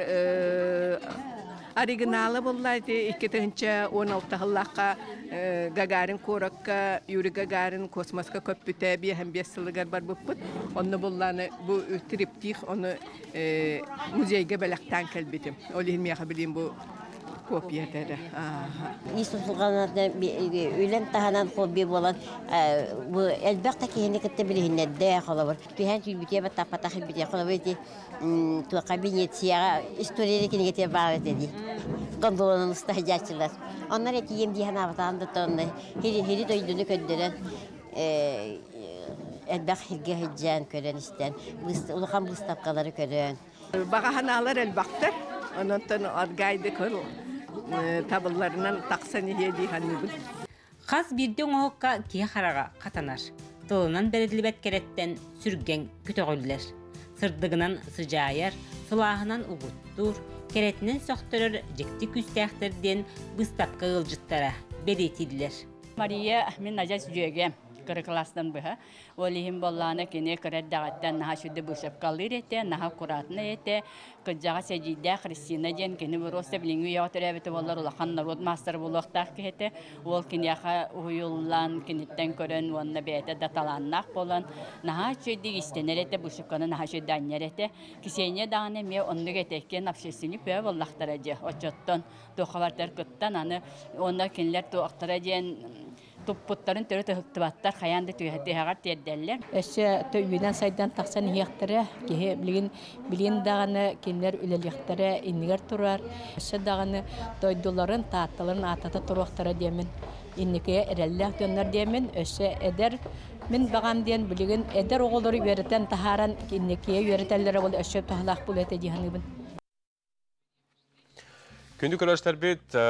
originali vallahi 2016 yıllıqa Gagarin korakka Yuri Gagarin kosmoska köpüte bir hem 5 yıllıgar bar buput. Onu bullany bu triptih onu muzeyge belaktan kelbitim. Olihin miyaha bu kopyaları. İsufulganlarda ölen tahanan hobi olan bu elbette ki henüz kitabı bilinir de kalır. Tühen tülbütüye ve tapatahil bitiye kalır dedi. Tu kabinet siyah istoriye ki niyeti var dedi. Gondolanın ustahacakçılar. Onlar eti yem diye hanavatanda tonla heri doyduğunu köndüren. Elbette hilge hiccan kören isten. Ulukan bustapkaları kören. Bağahanalar elbette. Ondan adgaydı kol. Tabıllarından taksan hediye hanımın. Қаз бірден оғыққа кие қараға қатанар. Тылынан бәрідлібет кереттен сүрген күтіғілер. Сырдығынан сыжайар, сылағынан ұғыттыр, керетінен соқтырыр жекті күстәқтірден бұстапқа ғылжыттара беретілдер. Мария, мен Назас Жүйеге. Kırıklastan bu ha. Olihim bollana kine kırat dağıttan naha şudde buşap kalır ete, naha kuratına ete. Kıcağa secide Kristina jen kine bu rosta bilingi yağıtır evete bollar ulaqan narod master bulaqtaq ki ete. Ol kine yaqa uyullan kinitten kören onna bete datalannak bolan. Naha şudde istener ete buşap kanı naha şudde anyer ete. Kiseyne dağını me onluk etekken apşesini pöy bollaqtaracı. Oçotton toqavartar kıttan anı onda kinler toqtara jen Tuputların törü tıhtıbattar xayandı tüyhəti həqar terderler. Əşə töyüdən saydan taqsan hiyaqtara, ki bilin dağını kinlər üləliyaqtara innigar turar. Əşə dağını doyduların taatların atata turuqtara demin. İnnikəyə erəlləq dönlər demin. Əşə eder min bağam diyen bilin eder oğulları veriten taharan innikəyə veritellere ol əşə tahlaq bul ete cihanibin. Күндік көрәштер бет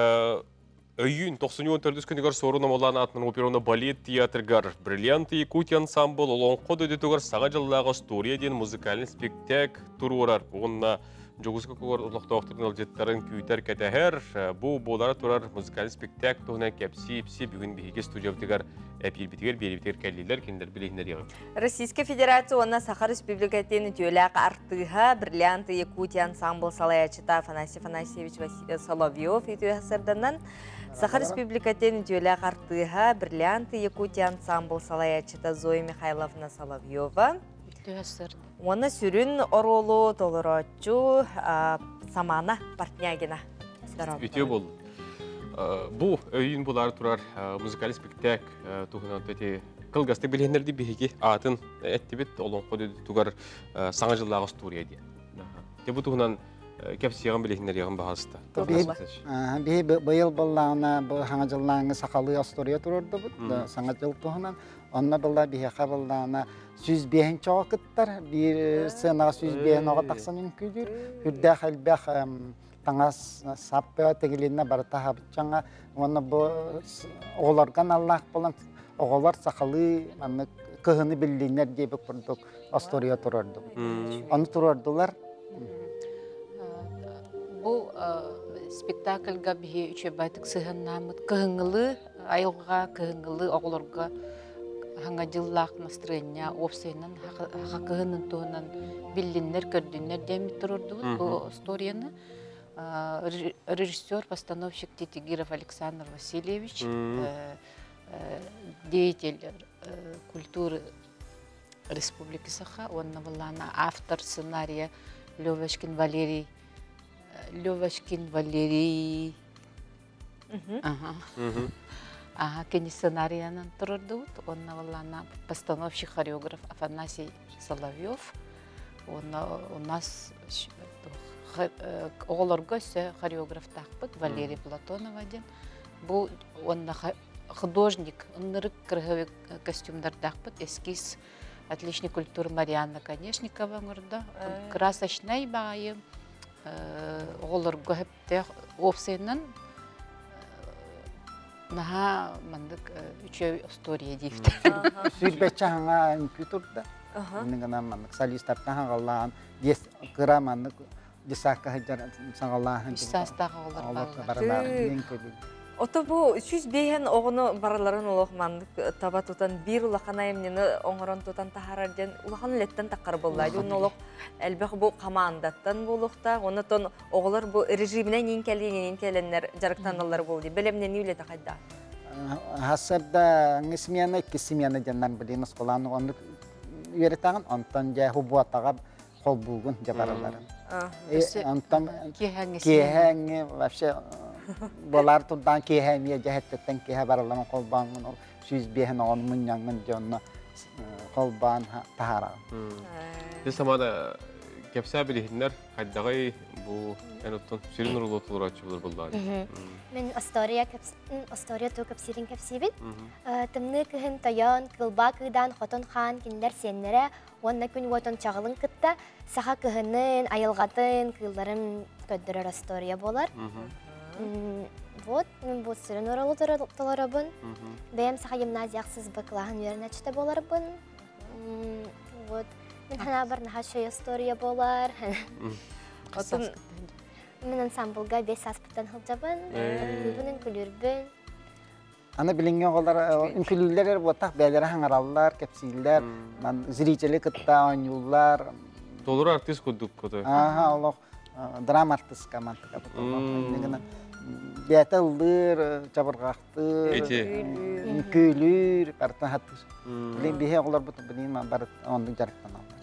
Öйін 94 күнігер сорына молан атының оперуны балет театргар бриллианты Якутия ансамбл олон қод өдетігер саға жыллағы студия ден музыкальный спектак тұрурар. Бұғынна Жогузга когор улуқтауқтырын олжеттарын күйтер кәтәхер, бұл болары тұрар музыкальный спектак тұғына кәпсі бүгін бейге студиявдығар әпелбетігер, беребетігер кәлілер, кендер білейіндер еғым. Российская Федерация онна Саха Республикатен тюляқ артыға бриллианты Якутия ансамбл салаячыта Афанасий Афанасьевич Соловьев етуі сырданан Саха Республикатен тюляқ артыға бриллианты Якутия ансамбл салаячыта Зоя Михайловна Соловьева. Оны сүрін оролу толырачу Самана Партнягина. Үте бол. Бұл өйін бұлар тұрар музыкаль спектак тұғынан төте қылғасты білгендерді бейге атын әттебет олон қоды тұғар саңа жыллағы студия де. Бұл тұғынан кәпсияған білгендер еғін бағасыда. Бұйыл бұллағына бұл саңа жыллағына сақалы студия тұрырды бұл саңа жыл тұғынан. Onunla billa bir hekaballarına 105 çoğakıtlar bir sena 105 oğa taksa mümkündür. Hürdâ halbâh tanas sappa tegilinne barata habıçana onu bu oğlargan Allah bolan oğlar sakalı kıhını bildiğinler diye bir kurduk. Astoriya turardı. Onu turardılar. bu spektaкльга бихи üçe baytık sığınamıt kıhıngılı ayılga kıhıngılı oğlorga hanga jıllaq настроение опсайнан haqa kıhının tuğunan billinler kördünler demit dururdu bu историяны режиссер постановщик Титигиров Александр Васильевич деятель культуры Республики Саха он автор сценария Левашкин Валерий. Кені сценарияның тұрырды. Онна валана постановщик хореограф Афанасий Соловьев. У нас оғылырға сө хореограф тақпыт Валерий Платонова ден. Бұл онна художник, ұнырық кірғывек костюмдар тақпыт. Эскиз отличной культуры Марьяна Конешникова ұрды. Красочный бағайы. Олар көпте опсайнан наха мандык үчөө история дейбит. Сүрбетче ханга импьютерда. Нигана мандык солисттар хангалан дес грамандык десакка хаҗар саңгалан. Исастагы олар бар. Ото бу 300 бейен оғыны бараларын олықмандық таба тұтан бір ұлақана емнені оңырын тұтан тахарарден ұлақан үлеттен таққар болдайды. Оны олық әлбәқ бұл қамандаттан болуқта. Оны тон оғылар бұл режиміне нен кәленер жарықтанылар болды. Білемне не үлеті қайда? Хасабда смена, 2 смена жаннан білейін ұсқыланы оны үйретағын. Онтан жа хубуаттаға қол бұлғын жабараларын. Онтан кехәңі вообще Bolar turdan kehemiye cehettetten kehe baralan kolbanın ol süz behen on munyangın jonna kolban tahara. Biz zamanda kepsa bilhinler haddagay bu enotun sirin urulutulur açılır bullar. Men Astoria to kapsirin kapsibit. Tımны kıhın tayan kılba kıdan xoton xan kinler senlere onna gün woton çağılın kıtta saha kıhının ayılgatın kılların köddürür Astoria bolar. Вот, мен бұл сүрін оралытыларабын. Бәйім саға гимназияқсыз бақылағын үйерін боларбын. Вот, мен хана бір наға шөй история болар. Мен ансамблға 5 аспыттан хылжабын. Күлбінің күлірбін. Аны білінген қолар, үмкүлілер бұтақ бәлері хаңаралылар, кәпсейлер, зрителі кітта ойнулар. Толыр артист күдік көді? Аха, олық драм артист командыға бұтылар. Бәті ұлдыр, жабырғақты, күлір, бәртін хаттыр. Білен бейе олар бұты білейін, бәрі ондың жарықтан алдар.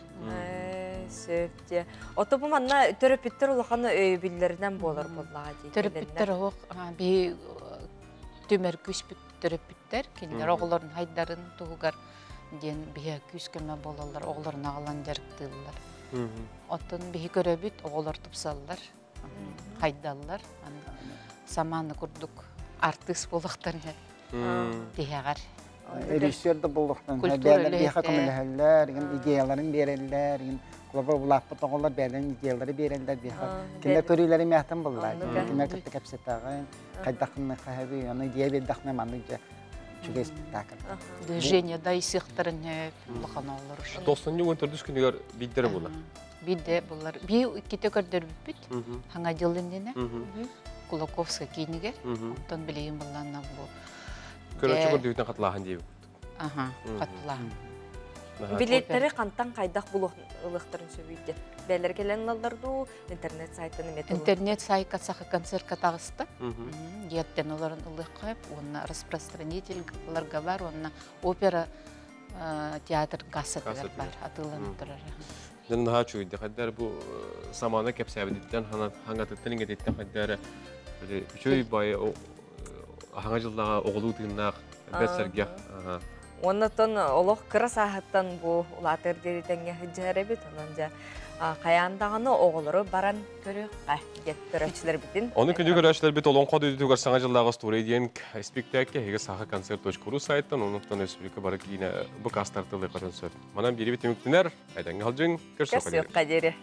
Сөпте. Оты бұл манна төрөпіттер ұлықаны өйбілерінен болар болаға дейін? Төрөпіттер оқ, бей төмер күшпіт төрөпіттер, кенер оғыларын хайдарын тұғығар ден бейе күш көмі болалар, оғыларын ағылан жарықтылар. Отын бейе көрөбіт, оғылар тұпсалар, хайдалар. Саманы күрдік артист болықтар дейгар. Режиссер да болықтан. Бәлер көміләлер, идеяларын берелер, қолабыр бұлақпы тоғылар бәлерін идеялары берелер. Кендер көрілері мәқтін болылар. Кендер күтті кәпсеттағы, қайдақынны қағабы, оны идея бердіқны маңды жүге спектакль. Движение да исықтарын бұлған олар үшін. 94 күнігер биддері болар? Бидде болар. Би кете көрдер бүт, хаңа жылындені. Кулаковска кинигер, онтон билейин булланна бу. Көрөчү көрдүктөн катылахан дейбиз. Аха, катылахан. Билеттери кантан кайдак булыктарын сөбүйдү. Бәлер келен алларду интернет сайтын метод. Интернет сайт саха концерт катагыста. Геттен оларын ылык кайып, онна распространительларга бар, онна опера театр кассеталар бар, атыланып турар. Жана ха чуйды хаддар бу самана кепсәбидден хангатыттын гедеттен хаддар чуй бай ханга жылдага оглу тыгнак бәсәргә. Оннан олох кыра сахаттан бу улатыр деритенге хәҗәрәбит, оннан каяндагыны оглары баран көрөк деп төрөчлөр битин. Оны күндү көрөчлөр бит олон код өтүгөр саңа жылдагы стори деген спектакль heге саха концерт.ру сайттан онуктан республика бар кийне бу кастартылы катынсыр. Манан бири бит мүктүнөр айдан галжың көрсөк. Көрсөк кадери.